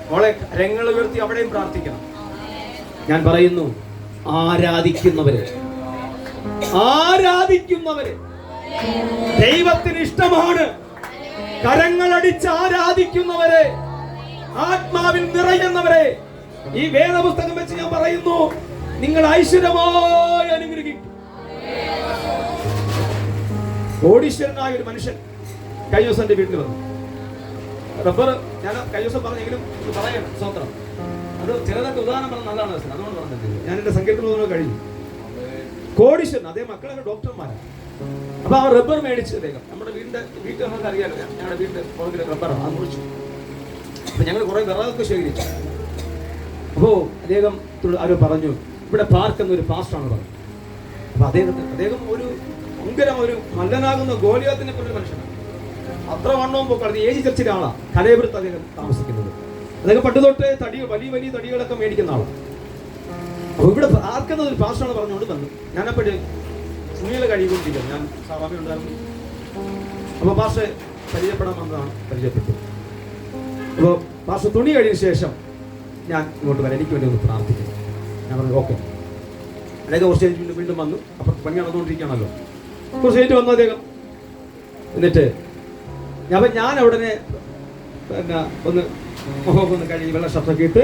മോളെ കരങ്ങൾ ഉയർത്തി അവിടെയും പ്രാർത്ഥിക്കണം. ഞാൻ പറയുന്നു, ആരാധിക്കുന്നവര് ദൈവത്തിന് ഇഷ്ടമാണ്. കരങ്ങളടിച്ച് ആരാധിക്കുന്നവരെ, ആത്മാവിൽ നിറയുന്നവരെ ഈ വേദപുസ്തകം വെച്ച് ഞാൻ പറയുന്നു, നിങ്ങൾ ഐശ്വര്യമായി അനുഗ്രഹിക്കും. കോടീശ്വരനായ ഒരു മനുഷ്യൻ കഴിഞ്ഞ ദിവസം എൻ്റെ വീട്ടിൽ വന്നു. റബ്ബർ ഞാൻ കഴിഞ്ഞ ദിവസം പറഞ്ഞെങ്കിലും ഇത് പറയണം സ്വന്തം. അത് ചിലതൊക്കെ ഉദാഹരണം പറഞ്ഞാൽ നല്ലതാണ് അവസ്ഥ. അതുകൊണ്ട് പറഞ്ഞത് ഞാൻ എൻ്റെ സങ്കീർത്തനം കഴിഞ്ഞു. കോടീശ്വരൻ, അതേ മക്കളൊക്കെ ഡോക്ടർമാരാണ്. അപ്പൊ ആ റബ്ബർ മേടിച്ച് അദ്ദേഹം നമ്മുടെ വീട്ടിൽ നമുക്ക് അറിയാലോ, ഞങ്ങളുടെ വീട്ടിൽ പുറകിൽ റബ്ബറാണ്, അത് മുറിച്ചു. അപ്പൊ ഞങ്ങൾ കുറെ വിറകൊക്കെ ശേഖരിച്ചു. അപ്പോ അദ്ദേഹം ആരോ പറഞ്ഞു ഇവിടെ പാർക്ക് എന്നൊരു പാസ്റ്ററാണ് പറഞ്ഞു. അപ്പൊ അദ്ദേഹം ഒരു ഭയങ്കര ഒരു മല്ലനാകുന്ന ഗോലിയാത്തിനെ പോലെ മനുഷ്യനാണ്. അത്ര വണ്ണവും പോക്കാണ്. ഏജ് ചർച്ചിലെ ആളാണ്. കലയപുരത്ത് അദ്ദേഹം താമസിക്കുന്നത്. അദ്ദേഹം പണ്ട് തൊട്ട് വലിയ വലിയ തടികളൊക്കെ മേടിക്കുന്ന ആളാണ്. അപ്പൊ ഇവിടെ പാർക്ക് ഒരു പാസ്റ്ററാണ് പറഞ്ഞുകൊണ്ട് വന്നു. ഞാനപ്പോഴും തുണികൾ കഴുകിക്കൊണ്ടിരിക്കുക. ഞാൻ സാറാമ ഉണ്ടായിരുന്നു. അപ്പോൾ പാസ്റ്റർ പരിചയപ്പെടാൻ വന്നതാണ്. പരിചയപ്പെട്ടു. അപ്പോൾ പാസ്റ്റർ തുണി കഴിഞ്ഞ ശേഷം ഞാൻ ഇങ്ങോട്ട് വരാം, എനിക്ക് വേണ്ടി ഒന്ന് പ്രാർത്ഥിക്കുന്നു. ഞാൻ പറഞ്ഞു ഓക്കെ. അദ്ദേഹം കുറച്ച് കഴിഞ്ഞ് വീണ്ടും വന്നു. അപ്പം പണി നടന്നുകൊണ്ടിരിക്കുകയാണല്ലോ. കുറച്ച് കഴിഞ്ഞിട്ട് വന്നു അദ്ദേഹം. എന്നിട്ട് ഞാൻ ഉടനെ പിന്നെ ഒന്ന് മുഖമൊക്കെ ഒന്ന് കഴുകി വെള്ള ഷർട്ടൊക്കെ ഇട്ട്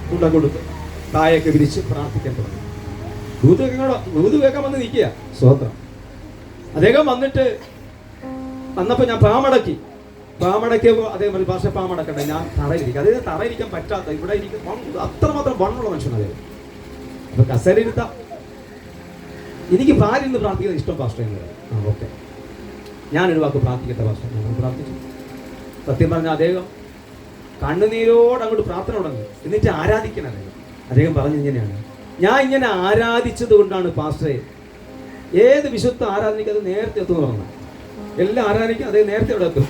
തുണ്ട കൊടുത്ത് തായൊക്കെ വിരിച്ച് പ്രാർത്ഥിക്കാൻ തുടങ്ങി. ദൂത് കേൾക്കാൻ വന്ന് നിൽക്കുക. സ്വതന്ത്രം. അദ്ദേഹം വന്നപ്പോൾ ഞാൻ പാമടക്കിയപ്പോൾ അദ്ദേഹം പറഞ്ഞു ഭാഷ പാമടക്കട്ടെ, ഞാൻ തറയിരിക്കും. അദ്ദേഹം തറയിരിക്കാൻ പറ്റാത്ത ഇവിടെ ഇരിക്കും അത്രമാത്രം വണ്ണുള്ള മനുഷ്യൻ അദ്ദേഹം. അപ്പൊ കസേരയിരുത്താം. എനിക്ക് ഭാര്യ ഇന്ന് പ്രാർത്ഥിക്കുന്നത് ഇഷ്ടം പാസ്റ്റർ എന്ന് പറയും. ഓക്കെ, ഞാനൊരു വാക്ക് പ്രാർത്ഥിക്കട്ടെ പാസ്റ്റർ. ഞാൻ പ്രാർത്ഥിച്ചു. സത്യം പറഞ്ഞാൽ അദ്ദേഹം കണ്ണുനീരോട് അങ്ങോട്ട് പ്രാർത്ഥന തുടങ്ങി. എന്നിട്ട് ആരാധിക്കണം അദ്ദേഹം പറഞ്ഞു ഇങ്ങനെയാണ്, ഞാൻ ഇങ്ങനെ ആരാധിച്ചത് കൊണ്ടാണ് പാസ്റ്ററെ ഏത് വിശുദ്ധ ആരാധനയ്ക്ക് അത് നേരത്തെ എത്തുമെന്ന് പറഞ്ഞു. എല്ലാം ആരാധനയ്ക്കും അതേ നേരത്തെ അവിടെ എത്തും.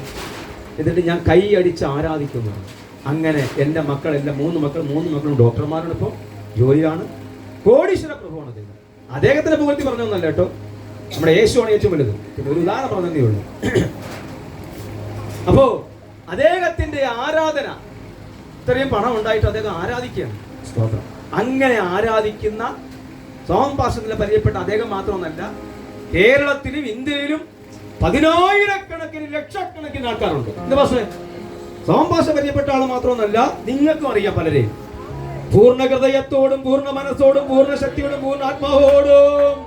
എന്നിട്ട് ഞാൻ കൈ അടിച്ച് ആരാധിക്കുന്നതാണ്. അങ്ങനെ എൻ്റെ മക്കൾ, എൻ്റെ മൂന്ന് മക്കളും ഡോക്ടർമാരാണ്. ഇപ്പോൾ ജോലിയാണ്. കോടീശ്വര പ്രഭുവാണ് അദ്ദേഹം. അദ്ദേഹത്തിനെ പുകഴ്ത്തി പറഞ്ഞൊന്നല്ല കേട്ടോ, നമ്മുടെ യേശുവാണ് ഏറ്റവും വലുത്. പിന്നെ ഒരു ഉദാഹരണം പറഞ്ഞതേ ഉള്ളൂ. അപ്പോ അദ്ദേഹത്തിന്റെ ആരാധന, ഇത്രയും പണം ഉണ്ടായിട്ട് അദ്ദേഹം ആരാധിക്കുകയാണ്. സ്തോത്രം. അങ്ങനെ ആരാധിക്കുന്ന സോം പാസ്റ്ററിനെ പരിചയപ്പെട്ട അദ്ദേഹം മാത്രമൊന്നല്ല, കേരളത്തിലും ഇന്ത്യയിലും 10,000-കണക്കിന് ലക്ഷക്കണക്കിന് ആൾക്കാരുണ്ട്. എന്താ പാസ്റ്ററെ? സോം പാസ്റ്റർ പരിചയപ്പെട്ട ആൾ മാത്രമൊന്നല്ല, നിങ്ങൾക്കും അറിയാം പലരെയും. പൂർണ്ണ ഹൃദയത്തോടും പൂർണ്ണ മനസ്സോടും പൂർണ്ണ ശക്തിയോടും പൂർണ്ണ ആത്മാവോടും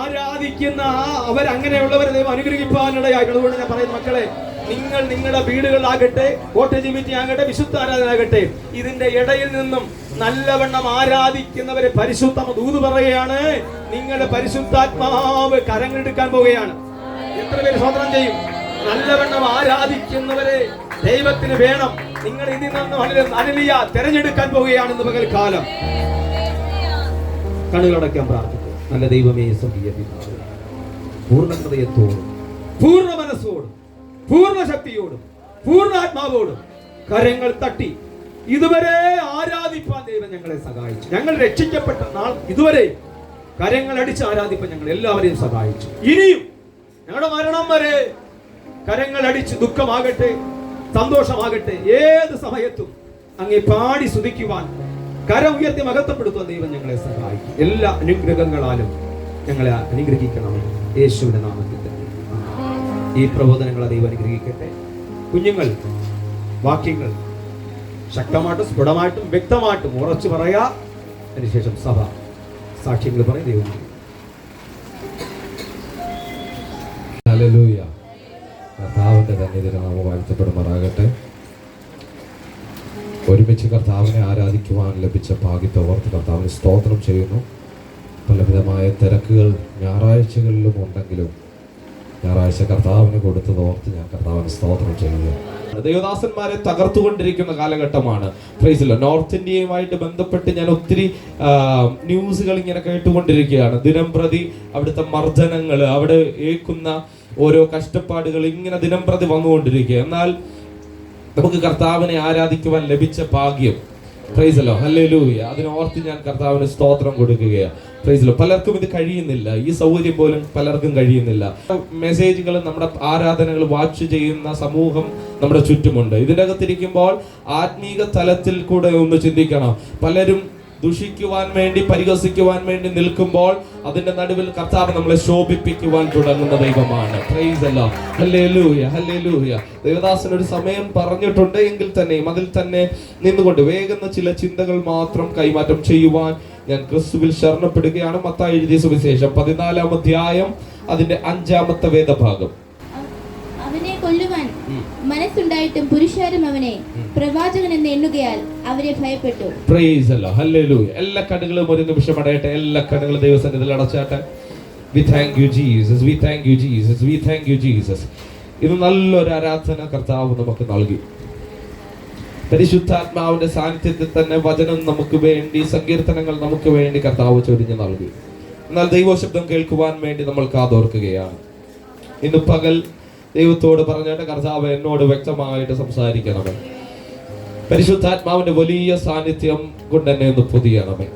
ആരാധിക്കുന്ന അവരങ്ങനെയുള്ളവരെ ദൈവം അനുഗ്രഹിക്കാനിടയായിട്ട്. അതുകൊണ്ട് ഞാൻ പറയുന്ന മക്കളെ, നിങ്ങൾ നിങ്ങളുടെ വീടുകളിലാകട്ടെ, കോട്ടേജ് മീറ്റിംഗ് ആകട്ടെ, വിശുദ്ധ ആരാധന ആകട്ടെ, ഇതിന്റെ ഇടയിൽ നിന്നും നല്ലവണ്ണം ആരാധിക്കുന്നവരെ പരിശുദ്ധ ദൂത് പറയുകയാണ്. നിങ്ങളുടെ പരിശുദ്ധാത്മാവ് കരങ്ങളെടുക്കാൻ പോവുകയാണ്. എത്ര പേര് സ്വതന്ത്രം ചെയ്യും? നല്ലവണ്ണം ആരാധിക്കുന്നവരെ ദൈവത്തിന് വേണം. നിങ്ങൾ ഇതിൽ നിന്നും അനലിയ തെരഞ്ഞെടുക്കാൻ പോവുകയാണെന്ന് പകൽക്കാലം. കണ്ണുകളടയ്ക്കാൻ പ്രാർത്ഥിക്കും. നല്ല ദൈവമേ, സ്വർഗീയ പിതാവേ, പൂർണ്ണ ഹൃദയത്തോടും പൂർണ്ണ മനസ്സോടും പൂർണ്ണ ശക്തിയോടും പൂർണ്ണ ആത്മാവോടും കരങ്ങൾ തട്ടി ഇതുവരെ ആരാധിപ്പാൻ ദൈവം ഞങ്ങളെ സഹായിച്ചു. ഞങ്ങൾ രക്ഷിക്കപ്പെട്ട നാൾ ഇതുവരെ കരങ്ങൾ അടിച്ച് ആരാധിപ്പാൻ ഞങ്ങൾ എല്ലാവരെയും സഹായിച്ചു. ഇനിയും ഞങ്ങളുടെ മരണം വരെ കരങ്ങൾ അടിച്ച് ദുഃഖമാകട്ടെ സന്തോഷമാകട്ടെ ഏത് സമയത്തും അങ്ങേ പാടി സ്തുതിക്കുവാൻ, കരം ഉയർത്തി മഹത്വപ്പെടുത്തുവാൻ ദൈവം ഞങ്ങളെ സഹായിക്കും. എല്ലാ അനുഗ്രഹങ്ങളാലും ഞങ്ങളെ അനുഗ്രഹിക്കണം യേശുവിന്റെ നാമത്തിൽ. ഈ പ്രബോധനങ്ങളെ ദൈവം അനുഗ്രഹിക്കട്ടെ. കുഞ്ഞുങ്ങൾ വാക്യങ്ങൾ ശക്തമായിട്ടും സ്ഫുടമായിട്ടും വ്യക്തമായിട്ടും ഉറച്ചു പറയാ. അതിനുശേഷം സഭ സാക്ഷ്യങ്ങൾ പറയും. ദൈവം ഹല്ലേലൂയ. കർത്താവിന്റെ തന്നെ നാമം വാഴ്ത്തപ്പെടുമാറാകട്ടെ. ഒരുമിച്ച് കർത്താവിനെ ആരാധിക്കുവാൻ ലഭിച്ച ഭാഗ്യത്തെ ഓർത്ത് കർത്താവിന് സ്തോത്രം ചെയ്യുന്നു. പലവിധമായ തിരക്കുകൾ ഞായറാഴ്ചകളിലും ഉണ്ടെങ്കിലും ഞായറാഴ്ച കർത്താവിന് കൊടുത്തത് ഓർത്ത് ഞാൻ കർത്താവിന് സ്തോത്രം ചെയ്യുന്നു. ദേവദാസന്മാരെ തകർത്തുകൊണ്ടിരിക്കുന്ന കാലഘട്ടമാണ്. പ്രൈസിലോ. നോർത്ത് ഇന്ത്യയുമായിട്ട് ബന്ധപ്പെട്ട് ഞാൻ ഒത്തിരി ന്യൂസുകൾ ഇങ്ങനെ കേട്ടുകൊണ്ടിരിക്കുകയാണ്. ദിനം പ്രതി അവിടുത്തെ മർദ്ദനങ്ങൾ, അവിടെ ഏൽക്കുന്ന ഓരോ കഷ്ടപ്പാടുകൾ ഇങ്ങനെ ദിനം പ്രതി വന്നുകൊണ്ടിരിക്കുക. എന്നാൽ നമുക്ക് കർത്താവിനെ ആരാധിക്കുവാൻ ലഭിച്ച ഭാഗ്യം, പ്രൈസലോ, ഹല്ലേലൂയ, അതിനോർത്ത് ഞാൻ കർത്താവിന് സ്തോത്രം കൊടുക്കുകയാണ്. പ്രൈസലോ. പലർക്കും ഇത് കഴിയുന്നില്ല. ഈ സൗകര്യം പോലും പലർക്കും കഴിയുന്നില്ല. മെസ്സേജുകൾ, നമ്മുടെ ആരാധനകൾ വാച്ച് ചെയ്യുന്ന സമൂഹം നമ്മുടെ ചുറ്റുമുണ്ട്. ഇതിൻ്റെ അകത്തിരിക്കുമ്പോൾ ആത്മീക തലത്തിൽ കൂടെ ഒന്ന് ചിന്തിക്കണം. പലരും ദുഷിക്കുവാൻ വേണ്ടി, പരിഹസിക്കുവാൻ വേണ്ടി നിൽക്കുമ്പോൾ അതിന്റെ നടുവിൽ കർത്താവ് നമ്മളെ ശോഭിപ്പിക്കുവാൻ തുടങ്ങുന്ന ദൈവമാണ്. പ്രൈസ് അല്ലാഹ്. Hallelujah, hallelujah. ദേവദാസൻ ഒരു സമയം പറഞ്ഞിട്ടുണ്ട് എങ്കിൽ തന്നെയും അതിൽ തന്നെ നിന്നുകൊണ്ട് വേഗം ചില ചിന്തകൾ മാത്രം കൈമാറ്റം ചെയ്യുവാൻ ഞാൻ ക്രിസ്തുവിൽ ശരണപ്പെടുകയാണ്. മത്തായി എഴുതിയ സുവിശേഷം 14-ാം അധ്യായം അതിന്റെ 5-ാമത്തെ വേദഭാഗം. അവനെ കൊല്ലുവാൻ മനസ്സുണ്ടായിട്ടും പുരുഷാരം അവനെ പ്രവാചകൻ എന്ന് എണ്ണുകയാൽ അവരെ ഭയപ്പെട്ടു. Price the Lord. ഹല്ലേലൂയ. എല്ലാ കണ്ണുകളും ഒരു നിമിഷം അടയട്ടെ. എല്ലാ കണ്ണുകളും ദൈവസന്നിധിയിൽ അടച്ചാട്ടെ. We thank you Jesus. We thank you Jesus. We thank you Jesus. ഇത് നല്ലൊരു ആരാധന കർത്താവ് നമുക്ക് നൽകി. പരിശുദ്ധാത്മാവിന്റെ സാന്നിധ്യത്തിൽ തന്നെ വചനം നമുക്ക് വേണ്ടി, സങ്കീർത്തനങ്ങൾ നമുക്ക് വേണ്ടി കർത്താവ് ചൊരിഞ്ഞു നൽകി. എന്നാൽ ദൈവശബ്ദം കേൾക്കുവാൻ വേണ്ടി നമ്മൾ കാതോർക്കുകയാണ്. ഇന്ന് പകൽ ദൈവത്തോട് പറഞ്ഞിട്ട് കർത്താവ് എന്നോട് വ്യക്തമായിട്ട് സംസാരിക്കണമേ. പരിശുദ്ധാത്മാവിന്റെ വലിയ സാന്നിധ്യം കൊണ്ട് എന്നെ ഒന്ന് പൊതിയണമേ.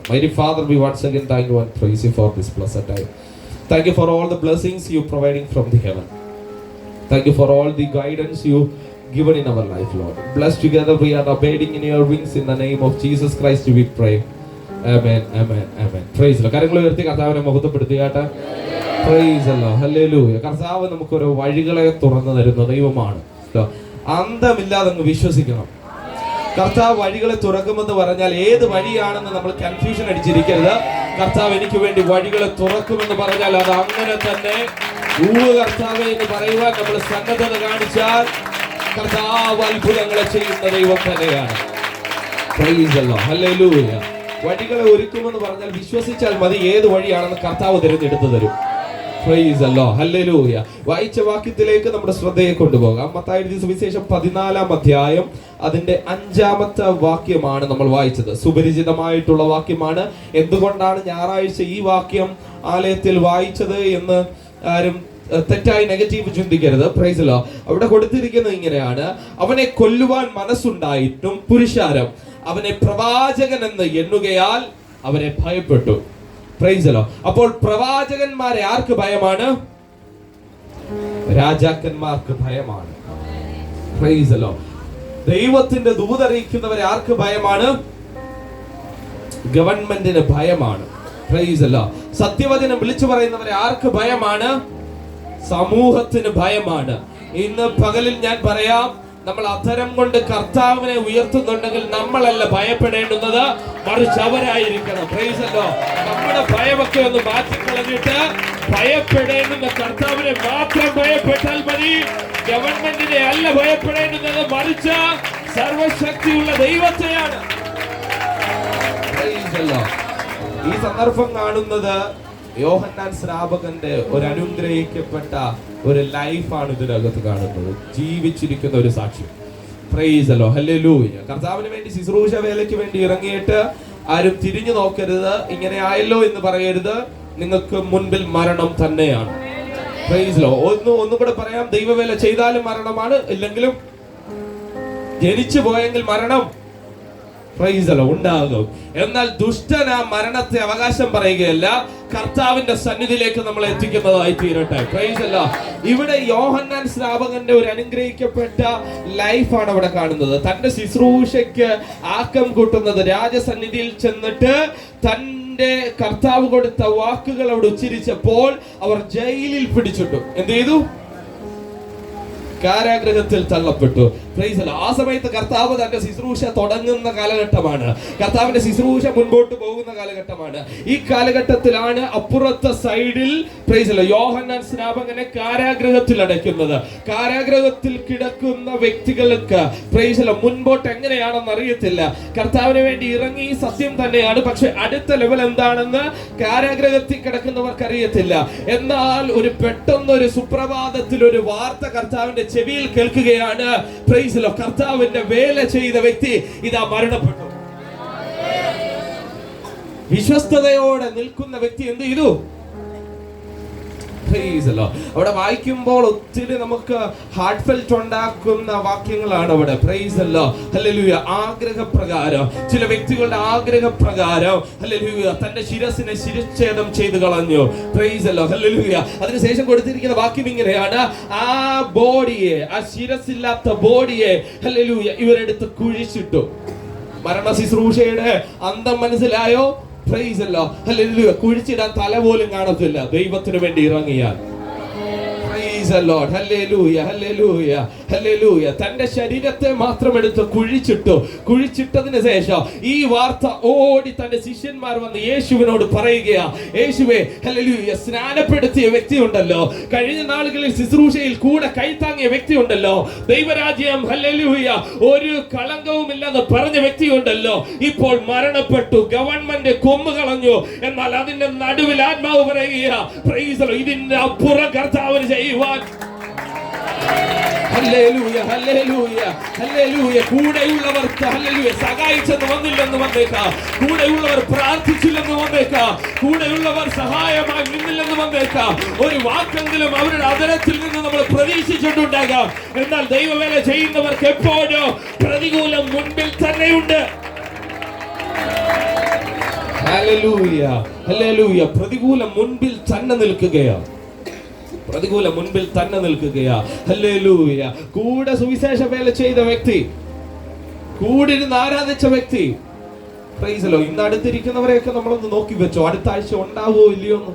Mighty Father, we once again thank you and praise you for this blessed time. Thank you for all the blessings you providing from the heaven. Thank you for all the guidance you given in our life, Lord. Blessed together we are abiding in your wings. In the name of Jesus Christ we pray. Amen, amen, amen. Praise the Lord. കരങ്ങൾ ഉയർത്തി കർത്താവിനെ മഹത്വപ്പെടുത്തുകയാട്ടെ. Praise the Lord. Hallelujah. കർത്താവ് നമുക്കൊരു വഴികളെ തുറന്നു തരുന്ന ദൈവമാണ്. അന്തമില്ലാതെ അങ്ങ് വിശ്വസിക്കണം. കർത്താവ് വഴികളെ തുറക്കുമെന്ന് പറഞ്ഞാൽ ഏത് വഴിയാണെന്ന് നമ്മൾ കൺഫ്യൂഷൻ അടിച്ചിരിക്കരുത്. കർത്താവ് എനിക്ക് വേണ്ടി വഴികളെ തുറക്കുമെന്ന് പറഞ്ഞാൽ അത് അങ്ങനെ തന്നെ കർത്താവ് എന്ന് പറയുവാൻ നമ്മൾ സന്നദ്ധത കാണിച്ചാൽ കർത്താവ് അത്ഭുതങ്ങളെ ചെയ്യുന്ന ദൈവം തന്നെയാണ്. Praise the Lord. Hallelujah. വഴികളെ ഒരുക്കുമെന്ന് പറഞ്ഞാൽ വിശ്വസിച്ചാൽ മതി. ഏത് വഴിയാണെന്ന് കർത്താവ് തിരഞ്ഞെടുത്തു തരും. Praise the Lord. Hallelujah. വായിച്ച വാക്യത്തിലേക്ക് നമ്മുടെ ശ്രദ്ധയെ കൊണ്ടുപോകാം. മത്തായി എഴുതിയ സുവിശേഷം 14-ാം അധ്യായം അതിന്റെ 5-ാമത്തെ വാക്യമാണ് നമ്മൾ വായിച്ചത്. സുപരിചിതമായിട്ടുള്ള വാക്യമാണ്. എന്തുകൊണ്ടാണ് ഞായറാഴ്ച ഈ വാക്യം ആലയത്തിൽ വായിച്ചത് എന്ന് ആരും തെറ്റായി നെഗറ്റീവ് ചിന്തിക്കരുത്. Price the Lord. അവിടെ കൊടുത്തിരിക്കുന്നത് ഇങ്ങനെയാണ്: അവനെ കൊല്ലുവാൻ മനസ്സുണ്ടായിട്ടും പുരുഷാരം അവനെ പ്രവാചകൻ എന്ന് എണ്ണുകയാൽ അവരെ ഭയപ്പെട്ടു. Price the Lord. അപ്പോൾ പ്രവാചകന്മാരെ ആർക്ക് ഭയമാണ്? രാജാക്കന്മാർക്ക് ഭയമാണ്. Price the Lord. ദൈവത്തിന്റെ ദൂതറിയിക്കുന്നവരെ ആർക്ക് ഭയമാണ്? ഗവൺമെന്റിന് ഭയമാണ്. Price the Lord. സത്യവചനം വിളിച്ചു പറയുന്നവരെ ആർക്ക് ഭയമാണ്? സമൂഹത്തിന് ഭയമാണ്. ഇന്ന് പകലിൽ ഞാൻ പറയാം, നമ്മൾ അധരം കൊണ്ട് കർത്താവിനെ ഉയർത്തുന്നുണ്ടെങ്കിൽ നമ്മളല്ല ഭയപ്പെടേണ്ടുന്നത്, മറിച്ച് അവരായിരിക്കണം. Price the Lord. നമ്മുടെ ഭയമൊക്കെ ഒന്ന് മാറ്റിക്കളഞ്ഞിട്ട് ഭയപ്പെടേണ്ടുന്ന കർത്താവിനെ മാത്രം ഭയപ്പെട്ടാൽ മതി. ഗവൺമെന്റിനെ അല്ല ഭയപ്പെടേണ്ടുന്നത്, മറിച്ച് സർവശക്തിയുള്ള ദൈവത്തെയാണ്. Praise the Lord. ഈ സന്ദർഭം കാണുന്നത് യോഹന്നാൻ സ്നാപകന്റെ ഒരു അനുഗ്രഹിക്കപ്പെട്ട ഒരു ലൈഫാണ് ഇതിനകത്ത് കാണുന്നത്. ജീവിച്ചിരിക്കുന്ന ഒരു സാക്ഷ്യം. Price the Lord. ഹല്ലേലൂയ. കർത്താവിന് വേണ്ടി ശുശ്രൂഷ വേലയ്ക്ക് വേണ്ടി ഇറങ്ങിയിട്ട് ആരും തിരിഞ്ഞു നോക്കരുത്, ഇങ്ങനെ ആയല്ലോ എന്ന് പറയരുത്. നിങ്ങൾക്ക് മുൻപിൽ മരണം തന്നെയാണ്. Price the Lord. ഒന്നുകൂടെ പറയാം, ദൈവവേല ചെയ്താലും മരണമാണ്, ഇല്ലെങ്കിലും ജനിച്ചു പോയെങ്കിൽ മരണം പ്രൈസ് ദി ലോർഡ് ഉണ്ടാകും. എന്നാൽ ദുഷ്ടൻ ആ മരണത്തെ അവകാശം പറയുകയല്ല, കർത്താവിന്റെ സന്നിധിയിലേക്ക് നമ്മൾ എത്തിക്കുന്നതായി തീരട്ടെ. Price the Lord. ഇവിടെ യോഹന്നാൻ സ്നാപകന്റെ ഒരു അനുഗ്രഹിക്കപ്പെട്ട ലൈഫാണ് അവിടെ കാണുന്നത്. തന്റെ ശുശ്രൂഷയ്ക്ക് ആക്കം കൂട്ടുന്നത് രാജസന്നിധിയിൽ ചെന്നിട്ട് തന്റെ കർത്താവ് കൊടുത്ത വാക്കുകൾ അവിടെ ഉച്ചരിച്ചപ്പോൾ അവർ ജയിലിൽ പിടിച്ചിട്ടു. എന്ത് ചെയ്തു? കാരാഗ്രഹത്തിൽ തള്ളപ്പെട്ടു. Price the Lord. ആ സമയത്ത് കർത്താവ് തന്റെ ശുശ്രൂഷ തുടങ്ങുന്ന കാലഘട്ടമാണ്. കർത്താവിന്റെ ശുശ്രൂഷ മുൻപോട്ട് പോകുന്ന കാലഘട്ടമാണ്. ഈ കാലഘട്ടത്തിലാണ് അപ്പുറത്തെ സൈഡിൽ പ്രൈസ് ദി ലോർഡ് യോഹന്നാൻ സ്നാപകനെ കാരാഗ്രഹത്തിൽ അടയ്ക്കുന്നത്. കാരാഗ്രഹത്തിൽ കിടക്കുന്ന വ്യക്തികൾക്ക് പ്രൈസ് ദി ലോർഡ് മുൻപോട്ട് എങ്ങനെയാണെന്ന് അറിയത്തില്ല. കർത്താവിന് വേണ്ടി ഇറങ്ങി സത്യം തന്നെയാണ്, പക്ഷെ അടുത്ത ലെവൽ എന്താണെന്ന് കാരാഗ്രഹത്തിൽ കിടക്കുന്നവർക്ക് അറിയത്തില്ല. എന്നാൽ ഒരു പെട്ടെന്നൊരു സുപ്രഭാതത്തിൽ ഒരു വാർത്ത കർത്താവിന്റെ ചെവിയിൽ കേൾക്കുകയാണ്. Price the Lord. കർത്താവിന്റെ വേല ചെയ്ത വ്യക്തി ഇതാ മരണപ്പെട്ടു. വിശ്വസ്തയോടെ നിൽക്കുന്ന വ്യക്തി എന്ത് ചെയ്തു? Price the Lord. അവിടെ വായിക്കുമ്പോൾ ഒത്തിരി നമുക്ക് ഹാർട്ട് ഫെൽറ്റ് ഉണ്ടാക്കുന്ന വാക്യങ്ങളാണ് അവിടെ. Price the Lord. ഹല്ലേലൂയ. ആഗ്രഹപ്രകാരം, ചില വ്യക്തികളുടെ ആഗ്രഹപ്രകാരം ഹല്ലേലൂയ തന്റെ ശിരസിനെ ശിരച്ഛേദം ചെയ്തു കളഞ്ഞു. Price the Lord. ഹല്ലേലൂയ. അതിനുശേഷം കൊടുത്തിരിക്കുന്ന വാക്യം ഇങ്ങനെയാണ്: ആ ബോഡിയെ, ആ ശിരസില്ലാത്ത ബോഡിയെ ഹല്ലേലൂയ ഇവരെടുത്ത് കുഴിച്ചിട്ടു. മരണ ശുശ്രൂഷയുടെ അന്തം മനസ്സിലായോ? Praise the Lord. ഹല്ലേലൂയ. കുഴിച്ചിടാൻ തല പോലും കാണത്തില്ല ദൈവത്തിന് വേണ്ടി ഇറങ്ങിയാൽ. Praise Praise the Lord. Hallelujah. Hallelujah. Hallelujah. തന്റെ ശരീരത്തെ മാത്രം എടുത്ത് കുഴിച്ചിട്ടതിന് ശേഷം ഈ വാർത്ത ഓടി തന്റെ ശിഷ്യന്മാർ വന്ന് യേശുവിനോട് പറയുകയാ, യേശുവേ, ഹല്ലേലൂയ, സ്നാനപ്പെടുത്തിയ വ്യക്തി ഉണ്ടല്ലോ, കഴിഞ്ഞ നാളുകളിൽ ശുശ്രൂഷയിൽ കൂടെ കൈത്താങ്ങിയ വ്യക്തി ഉണ്ടല്ലോ, ദൈവരാജ്യം, ഹല്ലേലൂയ, ഒരു കളങ്കവുമില്ലെന്ന് പറഞ്ഞ വ്യക്തി ഉണ്ടല്ലോ, ഇപ്പോൾ മരണപ്പെട്ടു, ഗവൺമെന്റ് കൊന്നു കളഞ്ഞു. എന്നാൽ അതിന്റെ നടുവിൽ ആത്മാവ് പറയുക, പ്രൈസ് ദി ലോർഡ്, ഇതിന്റെ അപ്പുറം കർത്താവിന് ചെയ്യുവാൻ. Hallelujah, hallelujah, hallelujah. കൂടെയുള്ളവർ ഹല്ലേലൂയ സഹായിച്ചെന്ന് വന്നില്ലെന്ന് വന്നേക്കാം, കൂടെയുള്ളവർ പ്രാർത്ഥിച്ചില്ലെന്ന് വന്നേക്കാം, കൂടെയുള്ളവർ സഹായമായി നിന്നില്ലെന്ന് വന്നേക്കാം, ഒരു വാക്കെങ്കിലും അവരുടെ അതരത്തിൽ നിന്ന് നമ്മൾ പ്രതീക്ഷിച്ചിട്ടുണ്ടാകാം. എന്നാൽ ദൈവവേല ചെയ്യുന്നവർക്ക് എപ്പോഴും പ്രതികൂലം മുൻപിൽ തന്നെയുണ്ട്. Hallelujah, hallelujah. പ്രതികൂലം മുൻപിൽ തന്നെ നിൽക്കുകയാണ്, പ്രതികൂല മുൻപിൽ തന്നെ നിൽക്കുകയാ. ഹല്ലേലൂയ. കൂടെ സുവിശേഷ വേല ചെയ്ത വ്യക്തി, കൂടെ ഇരുന്ന് ആരാധിച്ച വ്യക്തി, പ്രൈസ് ദി ലോർഡ്. ഇന്ന് അടുത്തിരിക്കുന്നവരെയൊക്കെ നമ്മളൊന്ന് നോക്കി വെച്ചോ, അടുത്ത ആഴ്ച ഉണ്ടാവോ ഇല്ലയോ എന്ന്.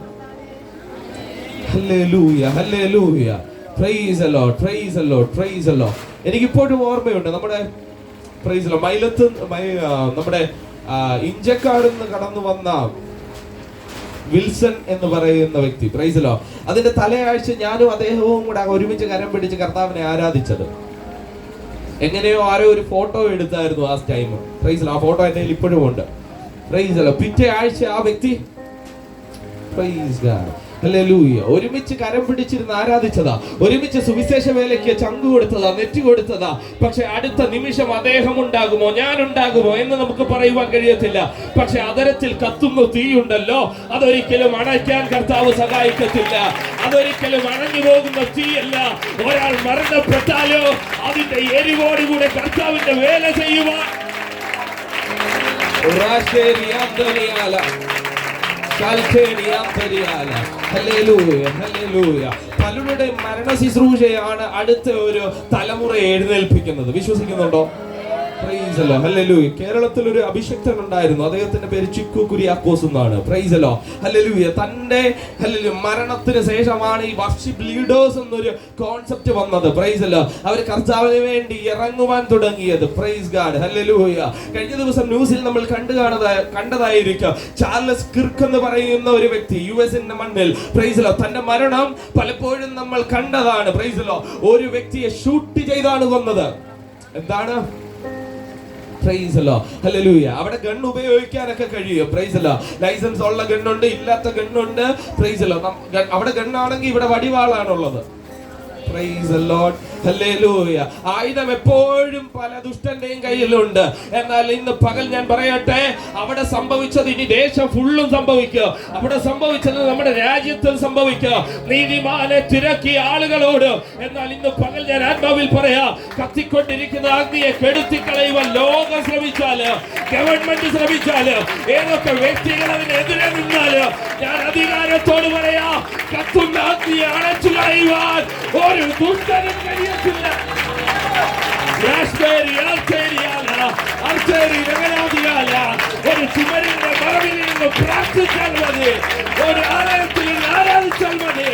Hallelujah, hallelujah. Praise the Lord, price the Lord, price the Lord. എനിക്കിപ്പോഴും ഓർമ്മയുണ്ട്, നമ്മുടെ പ്രൈസ് ദി ലോർഡ് മൈലത്ത് നമ്മുടെ ഇഞ്ചക്കാട് നിന്ന് കടന്നു വന്ന വിൽസൺ എന്ന് പറയുന്ന വ്യക്തി, പ്രൈസ് ദി ലോർഡ്, അതിന്റെ തലയാഴ്ച ഞാനും അദ്ദേഹവും കൂടെ ഒരുമിച്ച് കരം പിടിച്ച് കർത്താവിനെ ആരാധിച്ചത്. എങ്ങനെയോ ആരോ ഒരു ഫോട്ടോ എടുത്തായിരുന്നു ആ ടൈം, പ്രൈസ് ദി ലോർഡ്. ആ ഫോട്ടോ എന്റെ കയ്യിൽ ഇപ്പോഴും ഉണ്ട്, പ്രൈസ് ദി ലോർഡ്. പിറ്റേ ആഴ്ച ആ വ്യക്തി, പ്രൈസ് ഗോഡ്, ഹല്ലേലൂയ, ഒരുമിച്ച് കരം പിടിച്ചിരുന്ന് ആരാധിച്ചതാ, ഒരുമിച്ച് സുവിശേഷ വേലയ്ക്ക് ചങ്കു കൊടുത്തതാ, നെറ്റി കൊടുത്തതാ. പക്ഷെ അടുത്ത നിമിഷം അദ്ദേഹം ഉണ്ടാകുമോ, ഞാൻ ഉണ്ടാകുമോ എന്ന് നമുക്ക് പറയുവാൻ കഴിയത്തില്ല. പക്ഷെ അതരത്തിൽ കത്തുന്ന തീയുണ്ടല്ലോ, അതൊരിക്കലും അണയ്ക്കാൻ കർത്താവ് സഹായിക്കത്തില്ല. അതൊരിക്കലും അണഞ്ഞു പോകുന്ന തീയല്ല. ഒരാൾ മരണപ്പെട്ടാലോ അതിന്റെ എരിവോടുകൂടെ കർത്താവിന്റെ വേല ചെയ്യുവാൻ. പലരുടെ മരണ ശുശ്രൂഷയാണ് അടുത്ത ഒരു തലമുറ എഴുന്നേൽപ്പിക്കുന്നത്. വിശ്വസിക്കുന്നുണ്ടോ? Praise the Lord, hallelujah. കേരളത്തിൽ ഒരു അഭിഷക്തൻ ഉണ്ടായിരുന്നു, അദ്ദേഹത്തിന്റെ പേര് ചിക്കു കുര്യാക്കോസ് എന്നാണ്. Praise the Lord, hallelujah. തന്റെ ഹല്ലേലൂയ മരണത്തിന് ശേഷമാണ് ഈ വർഷിപ്പ് ലീഡേഴ്സ് എന്നൊരു കോൺസെപ്റ്റ് വന്നത്. Praise the Lord. അവർ കർത്താവിന് വേണ്ടി ഇറങ്ങുവാൻ തുടങ്ങിയത്. Praise God, hallelujah. കഴിഞ്ഞ ദിവസം ന്യൂസിൽ നമ്മൾ കണ്ടതായിരിക്കും, ചാർലസ് കിർക്ക് എന്ന് പറയുന്ന ഒരു വ്യക്തി യുഎസിന്റെ മണ്ണിൽ, പ്രൈസ് ദി ലോർഡ്, തന്റെ മരണം പലപ്പോഴും നമ്മൾ കണ്ടതാണ്. Price the Lord. ഒരു വ്യക്തിയെ ഷൂട്ട് ചെയ്താണ് കൊന്നത്. എന്താണ്? Price the Lord, hallelujah. അവിടെ ഗൺ ഉപയോഗിക്കാനൊക്കെ കഴിയും. Price the Lord. ലൈസൻസ് ഉള്ള ഗണ്ണുണ്ട്, ഇല്ലാത്ത ഗണ്ണുണ്ട്. Price the Lord. അവിടെ ഗണ്ണാണെങ്കിൽ ഇവിടെ വടിവാളാണുള്ളത്. Praise the Lord, hallelujah. ആയുധം എപ്പോഴും പല ദുഷ്ടന്റെയും കയ്യിലുണ്ട്. എന്നാൽ ഇന്ന് പകൽ ഞാൻ പറയട്ടെ, അവിടെ സംഭവിച്ചത് ഇനി ദേശം ഫുള്ളും സംഭവിക്കുക. അവിടെ സംഭവിച്ചത് നമ്മുടെ രാജ്യത്തിൽ സംഭവിക്കുക. നീതിമാനെ തിരക്കിയ ആളുകളോട്. എന്നാൽ ഇന്ന് പകൽ ഞാൻ ആത്മാവിൽ പറയാ, കത്തിക്കൊണ്ടിരിക്കുന്ന അഗ്നിയെ കെടുത്തിക്കളയുവാൻ ലോകം ശ്രമിച്ചാല്, ഗവൺമെന്റ് ശ്രമിച്ചാല്, ഏതൊക്കെ വ്യക്തികൾ അതിനെതിരെ നിന്നാല്, ഞാൻ അധികാരത്തോട് പറയാ, കത്തുന്ന അഗ്നിയെ അണച്ചു കളയുവാൻ ഒരു ദുഷ്ടനും കഴിയത്തില്ല. ഒരു ചുമരിന്റെ മറവിൽ നിന്ന് പ്രാർത്ഥിച്ചാൽ മതി, ഒരു ആലയത്തിൽ ആരാധിച്ചാൽ മതി.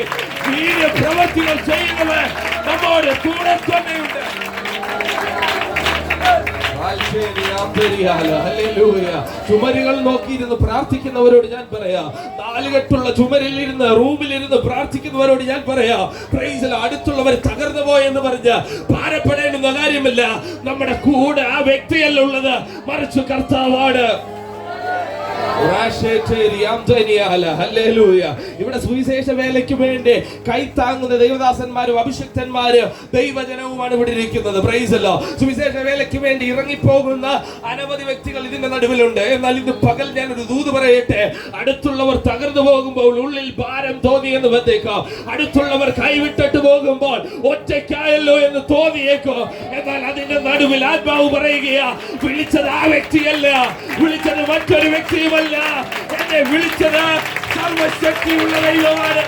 വീര പ്രവൃത്തികൾ ചെയ്യുന്നവർ നമ്മോട് കൂടെ തന്നെയുണ്ട്. ചുമരുകൾ നോക്കിയിരുന്ന് പ്രാർത്ഥിക്കുന്നവരോട് ഞാൻ പറയാ, നാലുകെട്ടുള്ള ചുമരിലിരുന്ന് റൂമിലിരുന്ന് പ്രാർത്ഥിക്കുന്നവരോട് ഞാൻ പറയാ, പ്രൈസ് അടുത്തുള്ളവർ തകർന്നു പോയെന്ന് പറഞ്ഞ് ഭാരപ്പെടേണ്ടുന്ന കാര്യമില്ല. നമ്മുടെ കൂടെ ആ വ്യക്തിയല്ല ഉള്ളത്, മറിച്ച് കർത്താവാണ്. ഇവിടെ സുവിശേഷ വേലയ്ക്ക് വേണ്ടി കൈത്താങ്ങുന്ന ദൈവദാസന്മാരും അഭിഷിക്തന്മാര് ദൈവജനവുമാണ് ഇവിടെ ഇരിക്കുന്നത്. Price the Lord. സുവിശേഷ വേലയ്ക്ക് വേണ്ടി ഇറങ്ങിപ്പോകുന്ന അനവധി വ്യക്തികൾ ഇതിന്റെ നടുവിലുണ്ട്. എന്നാൽ ഇന്ന് പകൽ ഞാൻ ഒരു ദൂത് പറയട്ടെ, അടുത്തുള്ളവർ തകർന്നു പോകുമ്പോൾ ഉള്ളിൽ ഭാരം തോന്നിയെന്ന് വന്നേക്കാം. അടുത്തുള്ളവർ കൈവിട്ടിട്ട് പോകുമ്പോൾ ഒറ്റയ്ക്കായല്ലോ എന്ന് തോന്നിയേക്കോ. എന്നാൽ അതിന്റെ നടുവിൽ ആത്മാവ് പറയുകയാ, വിളിച്ചത് ആ വ്യക്തിയല്ല, വിളിച്ചത് മറ്റൊരു വ്യക്തിയുമല്ല, എന്നെ വിളിച്ചത് സർവശക്തിയുള്ള ദൈവമാണ്.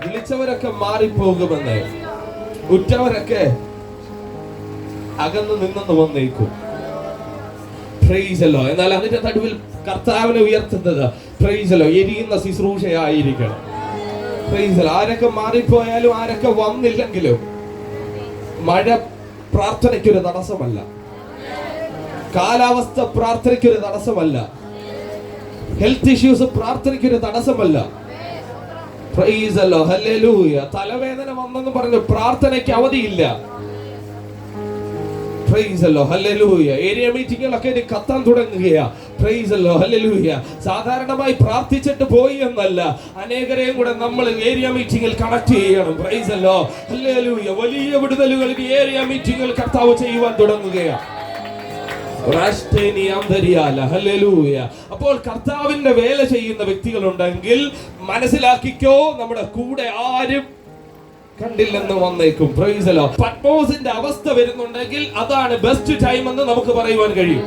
വിളിച്ചവരൊക്കെ മാറിപ്പോകുമെന്ന്, ഉറ്റവരൊക്കെ അകന്നു നിന്നെന്ന് വന്നേക്കും. Praise the Lord. എന്നാൽ അതിന്റെ നടുവിൽ കർത്താവിനെ ഉയർത്തുന്നത് Praise the Lord എരിയുന്ന ശുശ്രൂഷയായിരിക്കണം. Praise the Lord. ആരൊക്കെ മാറിപ്പോയാലും ആരൊക്കെ വന്നില്ലെങ്കിലും മഴ പ്രാർത്ഥനയ്ക്കൊരു തടസ്സമല്ല, കാലാവസ്ഥ പ്രാർത്ഥനയ്ക്കൊരു തടസ്സമല്ല, ഹെൽത്ത് ഇഷ്യൂസ് പ്രാർത്ഥനയ്ക്കൊരു തടസ്സമല്ല. Praise the Lord. Hallelujah. തലവേദന വന്നെന്ന് പറഞ്ഞു പ്രാർത്ഥനയ്ക്ക് അവധിയില്ല. Praise the Lord. Hallelujah. Area മീറ്റിങ്ങുകളൊക്കെ ഇനി കത്താൻ തുടങ്ങുകയാ. Praise the Lord. Hallelujah. സാധാരണമായി പ്രാർത്ഥിച്ചിട്ട് പോയി എന്നല്ല, അനേകരെയും കൂടെ നമ്മൾ ഏരിയ മീറ്റിംഗിൽ കണക്ട് ചെയ്യണം. Praise the Lord. Hallelujah. വലിയ വിടുതലുകൾ ഈ ഏരിയ മീറ്റിംഗിൽ കർത്താവ് ചെയ്യുവാൻ തുടങ്ങുകയാ. അപ്പോൾ കർത്താവിന്റെ വേല ചെയ്യുന്ന വ്യക്തികളുണ്ടെങ്കിൽ മനസ്സിലാക്കിക്കോ, നമ്മുടെ കൂടെ ആരും കണ്ടില്ലെന്ന് വന്നേക്കും. Price the Lord. പത്മോസിന്റെ അവസ്ഥ വരുന്നുണ്ടെങ്കിൽ അതാണ് ബെസ്റ്റ് ടൈം എന്ന് നമുക്ക് പറയുവാൻ കഴിയും.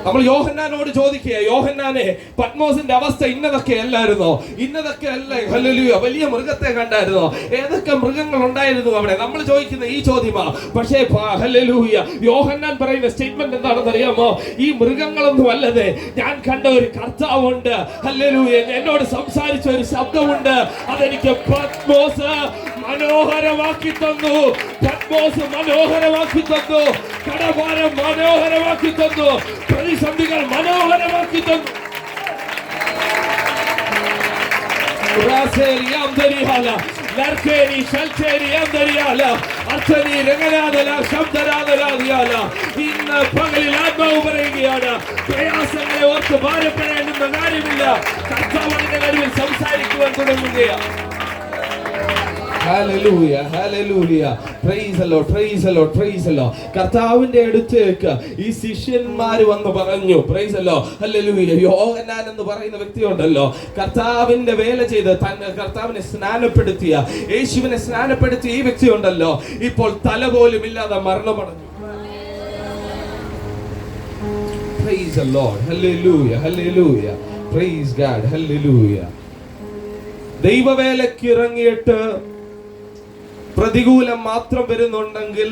നമ്മൾ യോഹന്നാനോട് ചോദിക്കുക, യോഹന്നാനെ പത്മോസിന്റെ അവസ്ഥ ഇന്നതൊക്കെ അല്ലായിരുന്നോ? ഇന്നതൊക്കെ അല്ലേ? ഹല്ലേലൂയ. വലിയ മൃഗത്തെ കണ്ടായിരുന്നോ? ഏതൊക്കെ മൃഗങ്ങൾ ഉണ്ടായിരുന്നു അവിടെ? നമ്മൾ ചോദിക്കുന്ന ഈ ചോദ്യമാ. പക്ഷേ ഹല്ലേലൂയ, യോഹന്നാൻ പറയുന്ന സ്റ്റേറ്റ്മെന്റ് എന്താണെന്ന് അറിയാമോ? ഈ മൃഗങ്ങളൊന്നും അല്ലതേ, ഞാൻ കണ്ട ഒരു കർത്താവുണ്ട്. ഹല്ലേലൂയ. എന്നോട് സംസാരിച്ച ഒരു ശബ്ദമുണ്ട്. അതെനിക്ക് പത്മോസ് മനോഹരമാക്കി തന്നു. പത്മോസ് മനോഹരമാക്കി തന്നു. കടഭാരം മനോഹരമാക്കി തന്നു. പ്രതിസന്ധികൾ മനോഹരമാക്കി തന്നു. ഇന്ന് പകലിൽ ആത്മാവ് പറയുകയാണ്, പ്രയാസങ്ങളെ ഓർത്ത് ഭാരപ്പെടേണ്ടുന്ന കാര്യമില്ല. കർത്താവിന്റെ നടുവിൽ സംസാരിക്കുവാൻ തുടങ്ങുകയാണ്. Hallelujah, hallelujah. Praise the Lord, praise the Lord, praise the Lord. കർത്താവിന്റെ അടുത്തേക്ക് ഈ ശിഷ്യന്മാർ വന്ന് പറഞ്ഞു. Praise the Lord, hallelujah. യോഹന്നാൻ എന്ന് പറയുന്ന വ്യക്തിയുണ്ടല്ലോ, കർത്താവിന്റെ വേല ചെയ്ത് കർത്താവിനെ സ്നാനപ്പെടുത്തിയ, യേശുവിനെ സ്നാനപ്പെടുത്തിയ ഈ വ്യക്തി ഉണ്ടല്ലോ, ഇപ്പോൾ തല പോലും ഇല്ലാതെ മരണമടഞ്ഞു. Praise the Lord, hallelujah, hallelujah. Praise God, hallelujah. ദൈവവേലയ്ക്ക് ഇറങ്ങിയിട്ട് പ്രതികൂലം മാത്രം വരുന്നുണ്ടെങ്കിൽ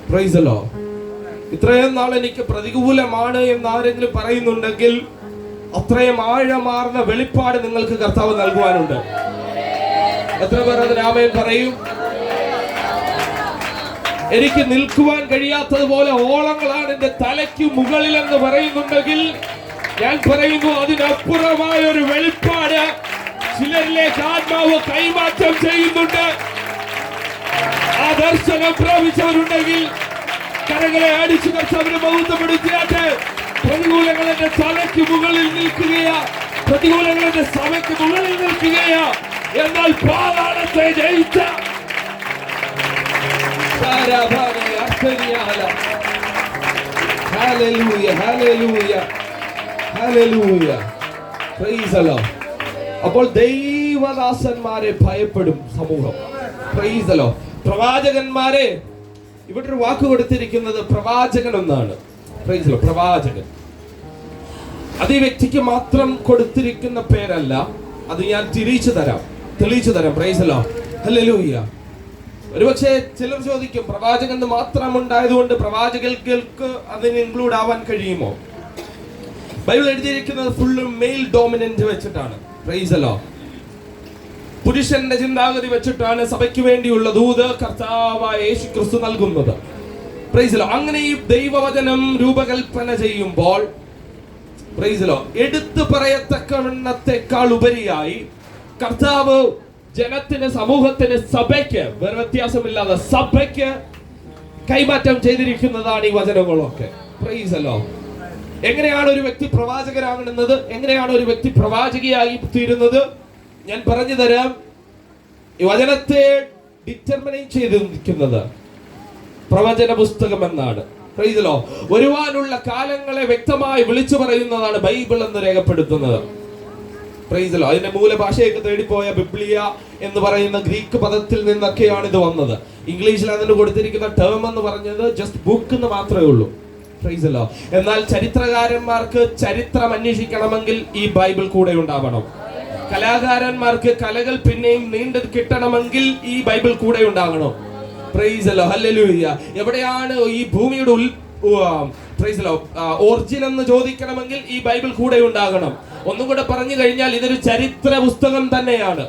പ്രൈസ് ദി ലോർഡ്. ഇത്രയും നാൾ എനിക്ക് പ്രതികൂലമാണ് എന്ന് ആരെങ്കിലും പറയുന്നുണ്ടെങ്കിൽ അത്രയും ആഴമാർന്ന വെളിപ്പാട് നിങ്ങൾക്ക് കർത്താവ് നൽകുവാനുണ്ട്. എത്ര പേർ അതിന് ആമേൻ പറയും? എനിക്ക് നിൽക്കുവാൻ കഴിയാത്തതുപോലെ ഓളങ്ങളാണ് എന്റെ തലയ്ക്ക് മുകളിൽ എന്ന് പറയുന്നുണ്ടെങ്കിൽ ഞാൻ പറയുന്നു, അതിനപ്പുറമായ ഒരു വെളിപ്പാട് ചിലരിലേക്ക് ആത്മാവ് കൈമാറ്റം ചെയ്യുന്നുണ്ട്. ആ ദർശനം പ്രാപിച്ചവരുണ്ടെങ്കിൽ കരങ്ങളെ അടിച്ചു കർത്താവിനെ മഹത്വപ്പെടുത്തിയാട്ടെ. പ്രതികൂലങ്ങൾ എന്റെ തലയ്ക്ക് മുകളിൽ നിൽക്കുകയാ, പ്രതികൂലങ്ങൾ എന്റെ സഭയ്ക്ക് മുകളിൽ നിൽക്കുകയാ. എന്നാൽ പാതാളത്തെ ജയിച്ച hallelujah, hallelujah, hallelujah. Praise the Lord. അപ്പോൾ ദൈവദാസന്മാരെ ഭയപ്പെടും സമൂഹം. Price the Lord. പ്രവാചകന്മാരെ, ഇവിടെ ഒരു വാക്ക് കൊടുത്തിരിക്കുന്നത് പ്രവാചകൻ എന്നാണ്. Praise the Lord. പ്രവാചകൻ അത് ഈ വ്യക്തിക്ക് മാത്രം കൊടുത്തിരിക്കുന്ന പേരല്ല, അത് ഞാൻ തെളിയിച്ചു തരാം. Price the Lord. ഹല്ലേലൂയ. ഒരുപക്ഷെ ചിലർ ചോദിക്കും, പ്രവാചകൻ മാത്രം ഉണ്ടായതുകൊണ്ട് പ്രവാചകർക്ക് അതിന് ഇൻക്ലൂഡ് ആവാൻ കഴിയുമോ? ബൈബിൾ എഴുതിയിരിക്കുന്നത് ഫുള്ളും മെയിൽ ഡോമിനന്റ് വെച്ചിട്ടാണ്. Price the Lord. പുരുഷന്റെ ചിന്താഗതി വെച്ചിട്ടാണ് സഭയ്ക്ക് വേണ്ടിയുള്ള ദൂത് കർത്താവായ യേശുക്രിസ്തു നൽകുന്നത്. Price the Lord. അങ്ങനെ ഈ ദൈവവചനം രൂപകൽപ്പന ചെയ്യുമ്പോൾ പ്രൈസ് ദി ലോർഡ്, എടുത്തു പറയത്തക്കവണ്ണത്തെക്കാൾ ഉപരിയായി കർത്താവ് ജനത്തിന്, സമൂഹത്തിന്, സഭയ്ക്ക്, വേറെ വ്യത്യാസമില്ലാതെ സഭയ്ക്ക് കൈമാറ്റം ചെയ്തിരിക്കുന്നതാണ് ഈ വചനങ്ങളൊക്കെ. Price the Lord. എങ്ങനെയാണ് ഒരു വ്യക്തി പ്രവാചകനാകുന്നത്? എങ്ങനെയാണ് ഒരു വ്യക്തി പ്രവാചകിയായി തീരുന്നത്? ഞാൻ പറഞ്ഞു തരാം. ഈ വചനത്തെ ഡിറ്റർമിനേറ്റ് ചെയ്തിരിക്കുന്നത് പ്രവചന പുസ്തകം എന്നാണ്. Praise the Lord. വരുവാനുള്ള കാലങ്ങളെ വ്യക്തമായി വിളിച്ചു പറയുന്നതാണ് ബൈബിൾ എന്ന് രേഖപ്പെടുത്തുന്നത്. Price the Lord. അതിന്റെ മൂലഭാഷയൊക്കെ തേടിപ്പോയ ബിബ്ലിയ എന്ന് പറയുന്ന ഗ്രീക്ക് പദത്തിൽ നിന്നൊക്കെയാണ് ഇത് വന്നത്. ഇംഗ്ലീഷിൽ അതിന് കൊടുത്തിരിക്കുന്ന ടേം എന്ന് പറഞ്ഞത് ജസ്റ്റ് ബുക്ക് എന്ന് മാത്രമേ ഉള്ളൂ. Price the Lord. എന്നാൽ ചരിത്രകാരന്മാർക്ക് ചരിത്രം അന്വേഷിക്കണമെങ്കിൽ ഈ ബൈബിൾ കൂടെ ഉണ്ടാവണം. കലാകാരന്മാർക്ക് കലകൾ പിന്നെയും നീണ്ടു കിട്ടണമെങ്കിൽ ഈ ബൈബിൾ കൂടെ ഉണ്ടാകണം. Price the Lord, hallelujah. എവിടെയാണ് ഈ ഭൂമിയുടെ പ്രൈസ് ദി ലോർഡ് ഒറിജിൻ എന്ന് ചോദിക്കണമെങ്കിൽ ഈ ബൈബിൾ കൂടെ ഉണ്ടാകണം. ഒന്നും കൂടെ പറഞ്ഞു കഴിഞ്ഞാൽ ഇതൊരു ചരിത്ര പുസ്തകം തന്നെയാണ്.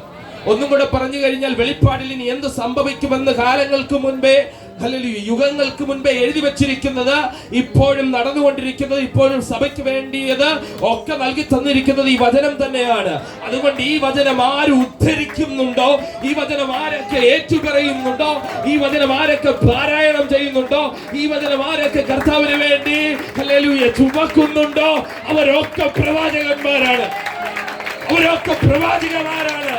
ഒന്നും കൂടെ പറഞ്ഞു കഴിഞ്ഞാൽ വെളിപ്പാടിൽ ഇനി എന്ത് സംഭവിക്കുമെന്ന് കാലങ്ങൾക്ക് മുൻപേ, ഹല്ലേലൂയ, യുഗങ്ങൾക്ക് മുൻപേ എഴുതി വെച്ചിരിക്കുന്നത്, ഇപ്പോഴും നടന്നുകൊണ്ടിരിക്കുന്നത്, ഇപ്പോഴും സഭയ്ക്ക് വേണ്ടിയത് ഒക്കെ നൽകി തന്നിരിക്കുന്നത് ഈ വചനം തന്നെയാണ്. അതുകൊണ്ട് ഈ വചനം ആര് ഉദ്ധരിക്കുന്നുണ്ടോ, ഈ വചനം ആരൊക്കെ ഏറ്റുപറയുന്നുണ്ടോ, ഈ വചനം ആരൊക്കെ പാരായണം ചെയ്യുന്നുണ്ടോ, ഈ വചനം ആരൊക്കെ കർത്താവിന് വേണ്ടി ഹല്ലേലൂയ ചുമക്കുന്നുണ്ടോ, അവരൊക്കെ പ്രവാചകന്മാരാണ്. അവരൊക്കെ പ്രവാചകന്മാരാണ്.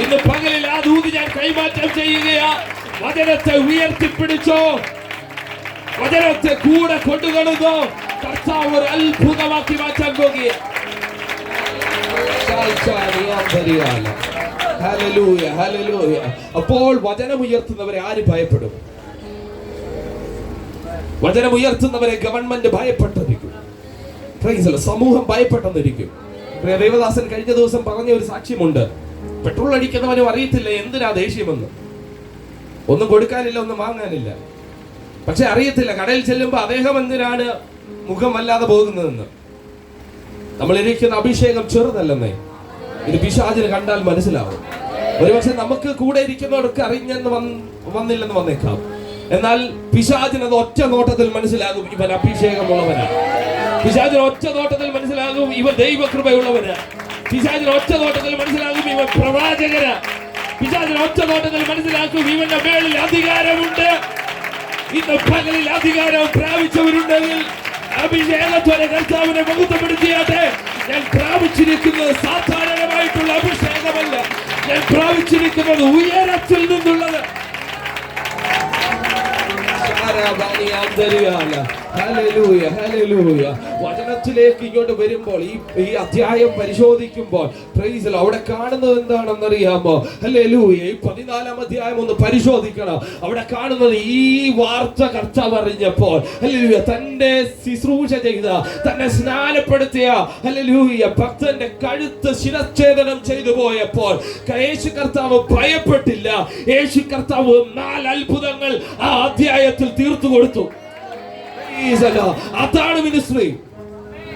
ഇന്ന് പകലിൽ ആ ദൂത് ഞാൻ കൈമാറ്റം ചെയ്യുകയാ. വചനത്തെ ഉയർത്തിപ്പിടിച്ചോ, വചനത്തെ കൂടെ കൊണ്ടുനടന്നോ, കർത്താവ് ഒരു അത്ഭുതമാക്കി മാറ്റാൻ പോകുക. അപ്പോൾ വചനം ഉയർത്തുന്നവരെ ആര് ഭയപ്പെടും? വചനം ഉയർത്തുന്നവരെ ഗവൺമെന്റ് ഭയപ്പെട്ടിരിക്കും. സമൂഹം ഭയപ്പെട്ടെന്നിരിക്കും. ദേവദാസൻ കഴിഞ്ഞ ദിവസം പറഞ്ഞ ഒരു സാക്ഷ്യമുണ്ട്. പെട്രോൾ അടിക്കുന്നവനും അറിയത്തില്ല എന്തിനാ ദേഷ്യമെന്ന്. ഒന്നും കൊടുക്കാനില്ല, ഒന്നും വാങ്ങാനില്ല. പക്ഷെ അറിയത്തില്ല കടയിൽ ചെല്ലുമ്പോ അദ്ദേഹം എന്തിനാണ് മുഖം വല്ലാതെ പോകുന്നതെന്ന്. നമ്മൾ ഇരിക്കുന്ന അഭിഷേകം ചെറുതല്ലെന്നേ, ഇത് പിശാചിന് കണ്ടാൽ മനസ്സിലാവും. ഒരുപക്ഷെ നമുക്ക് കൂടെ ഇരിക്കുന്നവർക്ക് അറിഞ്ഞെന്ന് വന്നില്ലെന്ന് വന്നേക്കാം. എന്നാൽ പിശാചിന് അത് ഒറ്റ നോട്ടത്തിൽ മനസ്സിലാകും, ഇവൻ അഭിഷേകമുള്ളവനാണ്. പിശാചിന് ഒറ്റ നോട്ടത്തിൽ മനസ്സിലാകും, ഇവൻ ദൈവകൃപയുള്ളവനാണ്. പിശാചിന് ഒറ്റ നോട്ടത്തിൽ മനസ്സിലാകും, ഇവൻ പ്രവാചകനാ. പിശാചിന് ഒറ്റ നോട്ടത്തിൽ മനസ്സിലാക്കും, ഇവന്റെ മേളിൽ അധികാരമുണ്ട്. ഇന്ന് പകലിൽ അധികാരം പ്രാപിച്ചവരുണ്ടെങ്കിൽ അഭിഷേകത്തോടെ കർത്താവിനെ മഹത്വപ്പെടുത്തിയാട്ടെ. ഞാൻ പ്രാപിച്ചിരിക്കുന്നത് സാധാരണമായിട്ടുള്ള അഭിഷേകമല്ല, ഞാൻ പ്രാപിച്ചിരിക്കുന്നത് ഉയരത്തിൽ നിന്നുള്ളത്. വചനത്തിലേക്ക് ഇങ്ങോട്ട് വരുമ്പോൾ ഈ അധ്യായം പരിശോധിക്കുമ്പോൾ അവിടെ കാണുന്നത് എന്താണെന്നറിയാമോ? ഹല്ലേലൂയ. ഈ 14-ാം അധ്യായം ഒന്ന് പരിശോധിക്കണം. അവിടെ കാണുന്നത് ഈ വാർത്ത കർത്താവ് അറിഞ്ഞപ്പോൾ, ഹല്ലേലൂയ, തന്റെ ശുശ്രൂഷ ചെയ്ത, തന്നെ സ്നാനപ്പെടുത്തിയ ഹല്ലേലൂയ ഭക്തന്റെ കഴുത്ത് ശിരച്ഛേദനം ചെയ്തു പോയപ്പോൾ യേശു കർത്താവ് ഭയപ്പെട്ടില്ല. യേശു കർത്താവ് 4 അത്ഭുതങ്ങൾ ആ അധ്യായത്തിൽ തീർത്തു കൊടുത്തു. അതാണ് മിനിസ്ട്രി.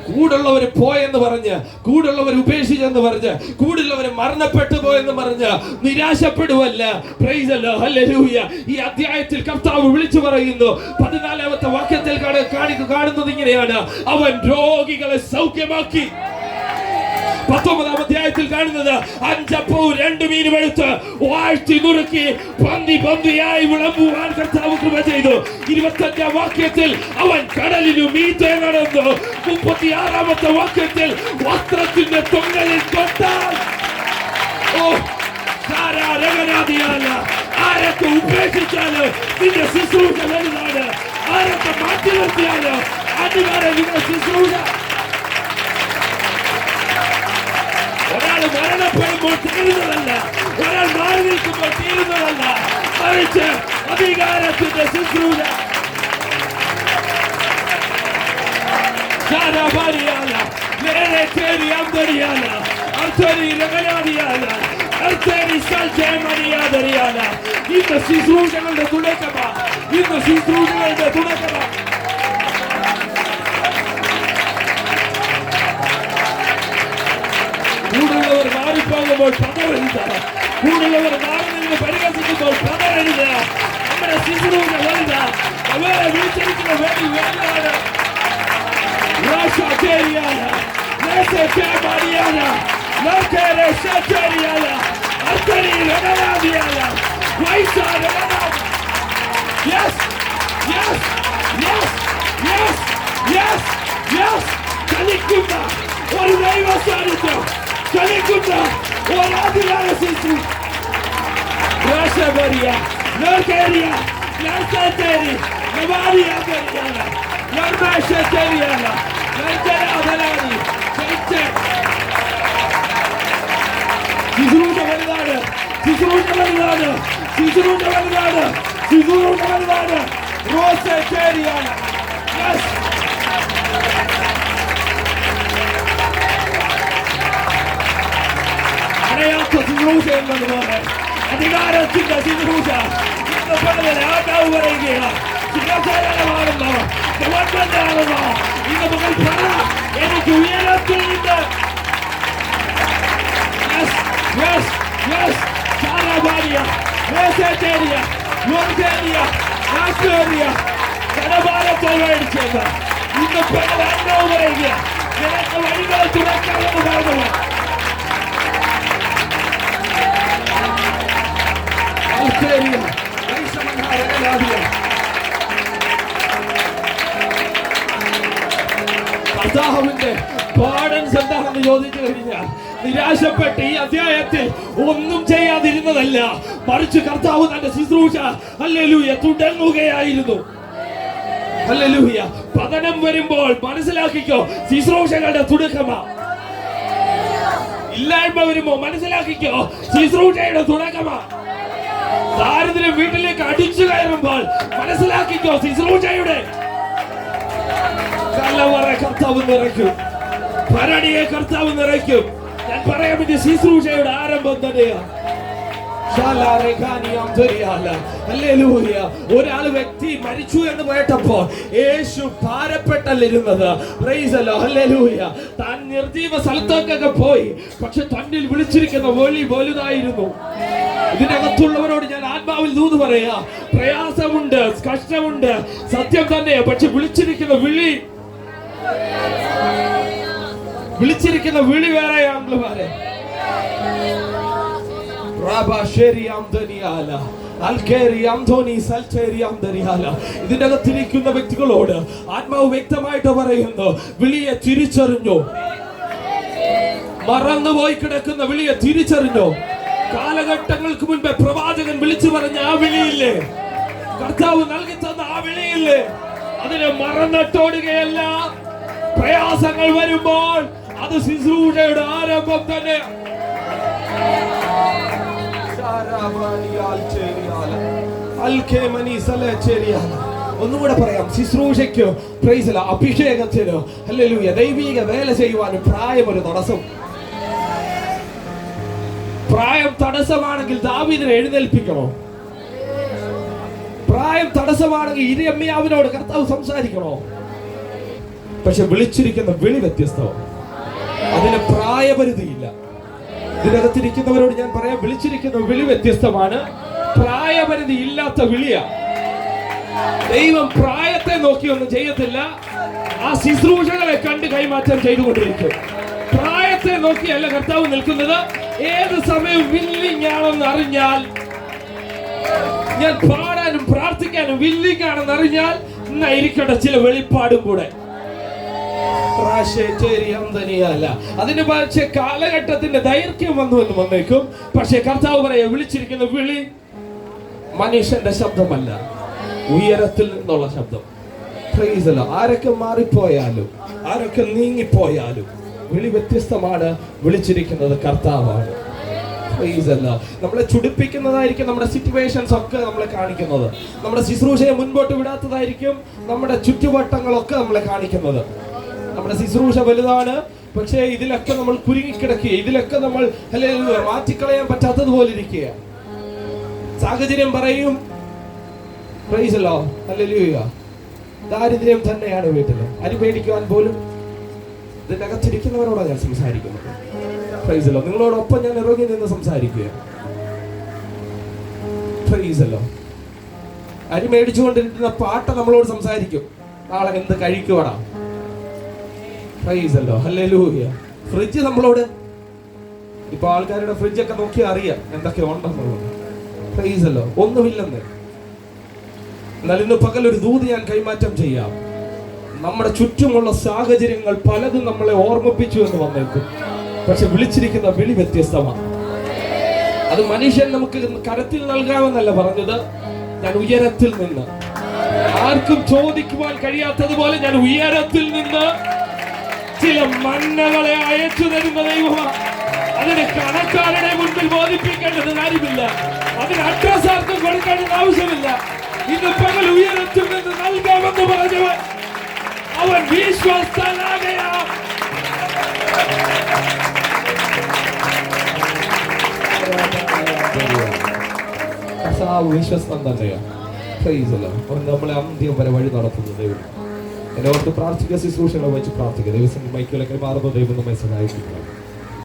കൂടുള്ളവര് പോയെന്ന് പറഞ്ഞ്, കൂടുള്ളവർ ഉപേക്ഷിച്ചെന്ന് പറഞ്ഞ്, കൂടുള്ളവര് മരണപ്പെട്ടു പോയെന്ന് പറഞ്ഞ് നിരാശപ്പെടുവല്ല. Praise the Lord, hallelujah. ഈ അധ്യായത്തിൽ കർത്താവ് വിളിച്ചു പറയുന്നു, 14-ാമത്തെ വാക്യത്തിൽ കാണുന്നത് ഇങ്ങനെയാണ്: അവൻ രോഗികളെ സൗഖ്യമാക്കി. 19-ാം അധ്യായത്തിൽ കാണുന്നത് 5 അപ്പവും 2 മീനും എടുത്ത് വാഴ്ത്തി നുറുക്കി പന്തിയായി വിളമ്പുവാൻ കർത്താവ് കൃപ ചെയ്തു. 25-ാം വാക്യത്തിൽ അവൻ കടലിനു മീതെ നടന്നു. 36-ാമത്തെ വാക്യത്തിൽ വസ്ത്രത്തിന്റെ തൊങ്ങലിൽ തൊട്ടാൽ ആരൊക്കെ ഉപേക്ഷിച്ചാല് നിന്റെ ശുശ്രൂഷ വലുതാണ്. ആരൊക്കെ മാറ്റി നിർത്തിയാല് അടിവാരെ നിന്റെ ശുശ്രൂഷ. ഒരാൾ മരണപ്പെടുമ്പോൾ തീരുന്നതല്ല, ഒരാൾ മാറി നിൽക്കുമ്പോൾ തീരുന്നതല്ല, മറിച്ച് അധികാരത്തിന്റെ ശുശ്രൂഷ. ഇന്ന് ശുശ്രൂഷകളുടെ തുടക്കമാ, ഇന്ന് ശുശ്രൂഷകളുടെ തുടക്കമാ. കൂടുള്ളവർ മാറിപ്പോകുമ്പോൾ പതറരുത്, കൂടുള്ളവർ മാറി നിന്ന് പരിഹസിക്കുമ്പോൾ പതറരുത്. നമ്മുടെ ശുശ്രൂഷ വലുതാ, അവരെ വിളിച്ചിരിക്കുന്ന വേണ്ടി വലുതാണ്. ചലിക്കുന്ന ഒരു ദൈവ സാന്നിധ്യം, ചലിക്കുന്ന ഒരു അധികാര ശിശു. ശുശ്രൂഷ വലുതാണ്, ശുശ്രൂഷ വലുതാണ്, ശുശ്രൂഷ വലുതാണ്, ശുശ്രൂഷ വലുതാണ്. റോസേരിയാണ്. അടയാത്ത ശുശ്രൂഷ എന്നതുപോലെ അധികാരത്തിന്റെ ശുശ്രൂഷ, കർത്താവ് പറയുകയാണ്, സിംഹാസനമാണെന്നോ ഗവൺമെന്റാണെന്നോ ഇന്ന് മുതൽ പറ, എനിക്ക് ഉയരത്തിൽ നിന്ന് കടഭാരത്തെ മേടിച്ചത് ഇന്ന് പെണ്ണോ പറയുക, നിനക്ക് വഴികൾ തുറക്കാമെന്ന് പറഞ്ഞു. കർത്താവിന്റെ പാഠൻസ് എന്താണെന്ന് ചോദിച്ചു കഴിഞ്ഞാൽ, നിരാശപ്പെട്ട് ഈ അധ്യായത്തിൽ ഒന്നും ചെയ്യാതിരുന്നതല്ല, മറിച്ച് കർത്താവ് തന്റെ ശുശ്രൂഷ ഹല്ലേലൂയ തുടങ്ങുകയായിരുന്നു. ഹല്ലേലൂയ. പതനം വരുമ്പോൾ മനസ്സിലാക്കിക്കോ, ശുശ്രൂഷകളുടെ തുടക്കമാ. ഇല്ലായ്മ വരുമ്പോ മനസ്സിലാക്കിക്കോ, ശുശ്രൂഷയുടെ തുടക്കമാ. ദാരിദ്ര്യം വീട്ടിലേക്ക് അടിച്ചു കയറുമ്പോൾ മനസ്സിലാക്കിക്കോ, ശുശ്രൂഷയുടെ കലവറ കർത്താവ് നിറയ്ക്കും, ഭരണിയെ കർത്താവ് നിറയ്ക്കും. ഞാൻ പറയാം, ഇത് ശുശ്രൂഷയുടെ ആരംഭം തന്നെയാണ്. ഒരാള് വ്യക്തി മരിച്ചു എന്ന് കേട്ടപ്പോ യേശു ഭാരപ്പെട്ടല്ലിരുന്നത്. താൻ നിർജീവ സ്ഥലത്തേക്കൊക്കെ പോയി, പക്ഷെ തന്നിൽ വിളിച്ചിരിക്കുന്ന വിളി വലുതായിരുന്നു. ഇതിനകത്തുള്ളവരോട് ഞാൻ ആത്മാവിൽ ദൂത് പറയാ, പ്രയാസമുണ്ട്, കഷ്ടമുണ്ട്, സത്യം തന്നെ. പക്ഷെ വിളിച്ചിരിക്കുന്ന വിളി വേറെയാണല്ലോ. ഇതിനകത്തിരിക്കുന്ന വ്യക്തികളോട് ആത്മാവ് വ്യക്തമായിട്ട് പറയുന്നു, വിളിയെ തിരിച്ചറിഞ്ഞു. മറന്നുപോയി കിടക്കുന്ന വിളിയെ തിരിച്ചറിഞ്ഞു. കാലഘട്ടങ്ങൾക്ക് മുൻപേ പ്രവാചകൻ വിളിച്ചു പറഞ്ഞ ആ വിളിയില്ലേ, കർത്താവ് നൽകി തന്ന ആ വിളിയില്ലേ, അതിനെ മറന്നിട്ടോടുകയല്ല. പ്രയാസങ്ങൾ വരുമ്പോൾ അത് ശുശ്രൂഷയുടെ ആരംഭം തന്നെ. ഒന്നുകൂടെ പറയാം, ശുശ്രൂഷയ്ക്കോ അഭിഷേകത്തിനോ ഹല്ലേലൂയ ദൈവിക വേല ചെയ്യുവാനും പ്രായം ഒരു തടസ്സം. പ്രായം തടസ്സമാണെങ്കിൽ ദാവീദിനെ എഴുന്നേൽപ്പിക്കണോ? പ്രായം തടസ്സമാണെങ്കിൽ യിരെമ്യാവിനോട് കർത്താവ് സംസാരിക്കണോ? പക്ഷെ വിളിച്ചിരിക്കുന്ന വിളി വ്യത്യസ്തമാണ്, അതിന് പ്രായപരിധിയില്ല. ഇതിനകത്തിരിക്കുന്നവരോട് ഞാൻ പറയാം, വിളിച്ചിരിക്കുന്ന വിളി വ്യത്യസ്തമാണ്, പ്രായപരിധി ഇല്ലാത്ത വിളിയാ. ദൈവം പ്രായത്തെ നോക്കിയൊന്നും ചെയ്യത്തില്ല, ആ ശുശ്രൂഷകളെ കണ്ട് കൈമാറ്റം ചെയ്തുകൊണ്ടിരിക്കും. പ്രായത്തെ നോക്കിയല്ല കർത്താവ് നിൽക്കുന്നത്. ഏത് സമയവും വില്ലിങ് ആണെന്ന് അറിഞ്ഞാൽ, ഞാൻ പാടാനും പ്രാർത്ഥിക്കാനും വില്ലിങ് ആണെന്ന് അറിഞ്ഞാൽ, ഇരിക്കട്ടെ ചില വെളിപ്പാടും കൂടെ. അതിന് പക്ഷേ കാലഘട്ടത്തിന്റെ ദൈർഘ്യം വന്നു എന്ന് വന്നേക്കും. പക്ഷെ കർത്താവ് പറയാ, വിളിച്ചിരിക്കുന്ന വിളി മനുഷ്യന്റെ ശബ്ദമല്ല, ഉയരത്തിൽ നിന്നുള്ള ശബ്ദം. ആരൊക്കെ മാറിപ്പോയാലും, ആരൊക്കെ നീങ്ങിപ്പോയാലും വിളി വ്യത്യസ്തമാണ്. വിളിച്ചിരിക്കുന്നത് കർത്താവാണ്. നമ്മളെ ചുടിപ്പിക്കുന്നതായിരിക്കും നമ്മുടെ സിറ്റുവേഷൻസ് ഒക്കെ നമ്മളെ കാണിക്കുന്നത്. നമ്മുടെ ശുശ്രൂഷയെ മുൻപോട്ട് വിടാത്തതായിരിക്കും നമ്മുടെ ചുറ്റുവട്ടങ്ങളൊക്കെ നമ്മളെ കാണിക്കുന്നത്. നമ്മുടെ ശുശ്രൂഷ വലുതാണ്, പക്ഷേ ഇതിലൊക്കെ നമ്മൾ കുരുങ്ങിക്കിടക്കുക, ഇതിലൊക്കെ നമ്മൾ മാറ്റിക്കളയാൻ പറ്റാത്തതുപോലെ ഇരിക്കുക. സാഹചര്യം പറയും ദാരിദ്ര്യം തന്നെയാണ് വീട്ടില്, അരി മേടിക്കുവാൻ പോലും. ഇതിനകത്തിരിക്കുന്നവരോടാണ് ഞാൻ സംസാരിക്കുന്നത്. നിങ്ങളോടൊപ്പം ഞാൻ ഇറങ്ങി നിന്ന് സംസാരിക്കുക. അരി മേടിച്ചുകൊണ്ടിരിക്കുന്ന പാട്ട നമ്മളോട് സംസാരിക്കും, നാളെ എന്ത് കഴിക്കുവാടാ. ഫ്രിഡ്ജ് നമ്മളോട്, ഇപ്പൊ ആൾക്കാരുടെ ഫ്രിഡ്ജൊക്കെ നോക്കി അറിയാം എന്തൊക്കെ ഉണ്ടെന്നുള്ളത്. ഒന്നുമില്ലെന്ന്. എന്നാൽ ഇന്ന് പകൽ ഒരു ദൂത് ഞാൻ കൈമാറ്റം ചെയ്യാം. നമ്മുടെ ചുറ്റുമുള്ള സാഹചര്യങ്ങൾ പലതും നമ്മളെ ഓർമ്മിപ്പിച്ചു എന്ന് വന്നേക്കും, പക്ഷെ വിളിച്ചിരിക്കുന്ന വിളി വ്യത്യസ്തമാണ്. അത് മനുഷ്യൻ നമുക്ക് കരത്തിൽ നൽകാമെന്നല്ല പറഞ്ഞത്, ഞാൻ ഉയരത്തിൽ നിന്ന്, ആർക്കും ചോദിക്കുവാൻ കഴിയാത്തതുപോലെ ഞാൻ ഉയരത്തിൽ നിന്ന് ചില മന്നകളെ അയച്ചു തരുന്ന ദൈവമാണ്. അതിന് കണക്കാരുടെ മുൻപിൽ ബോധിപ്പിക്കേണ്ടത് കാര്യമില്ല, അതിന് അഡ്രസ് ആർക്കും കൊടുക്കേണ്ടത് ആവശ്യമില്ല. ഇന്ന് പകൽ ഉയരത്തിൽ നിന്ന് നൽകാമെന്ന് പറഞ്ഞവൻ അവൻ വിശ്വസ്തനാകയാ. വിശ്വസ്തൻ തന്നെയാ. Praise the Lord. അവൻ നമ്മളെ അന്ത്യം വരെ വഴി നടത്തുന്നു ദൈവം. എന്നെ ഓർത്ത് പ്രാർത്ഥിക്കുക, ശുശ്രൂഷകളെ വെച്ച് പ്രാർത്ഥിക്കുക. ദൈവം മൈക്കിലൊക്കെ മാറുമ്പോൾ ദൈവം നമ്മെ സഹായിക്കുന്നു.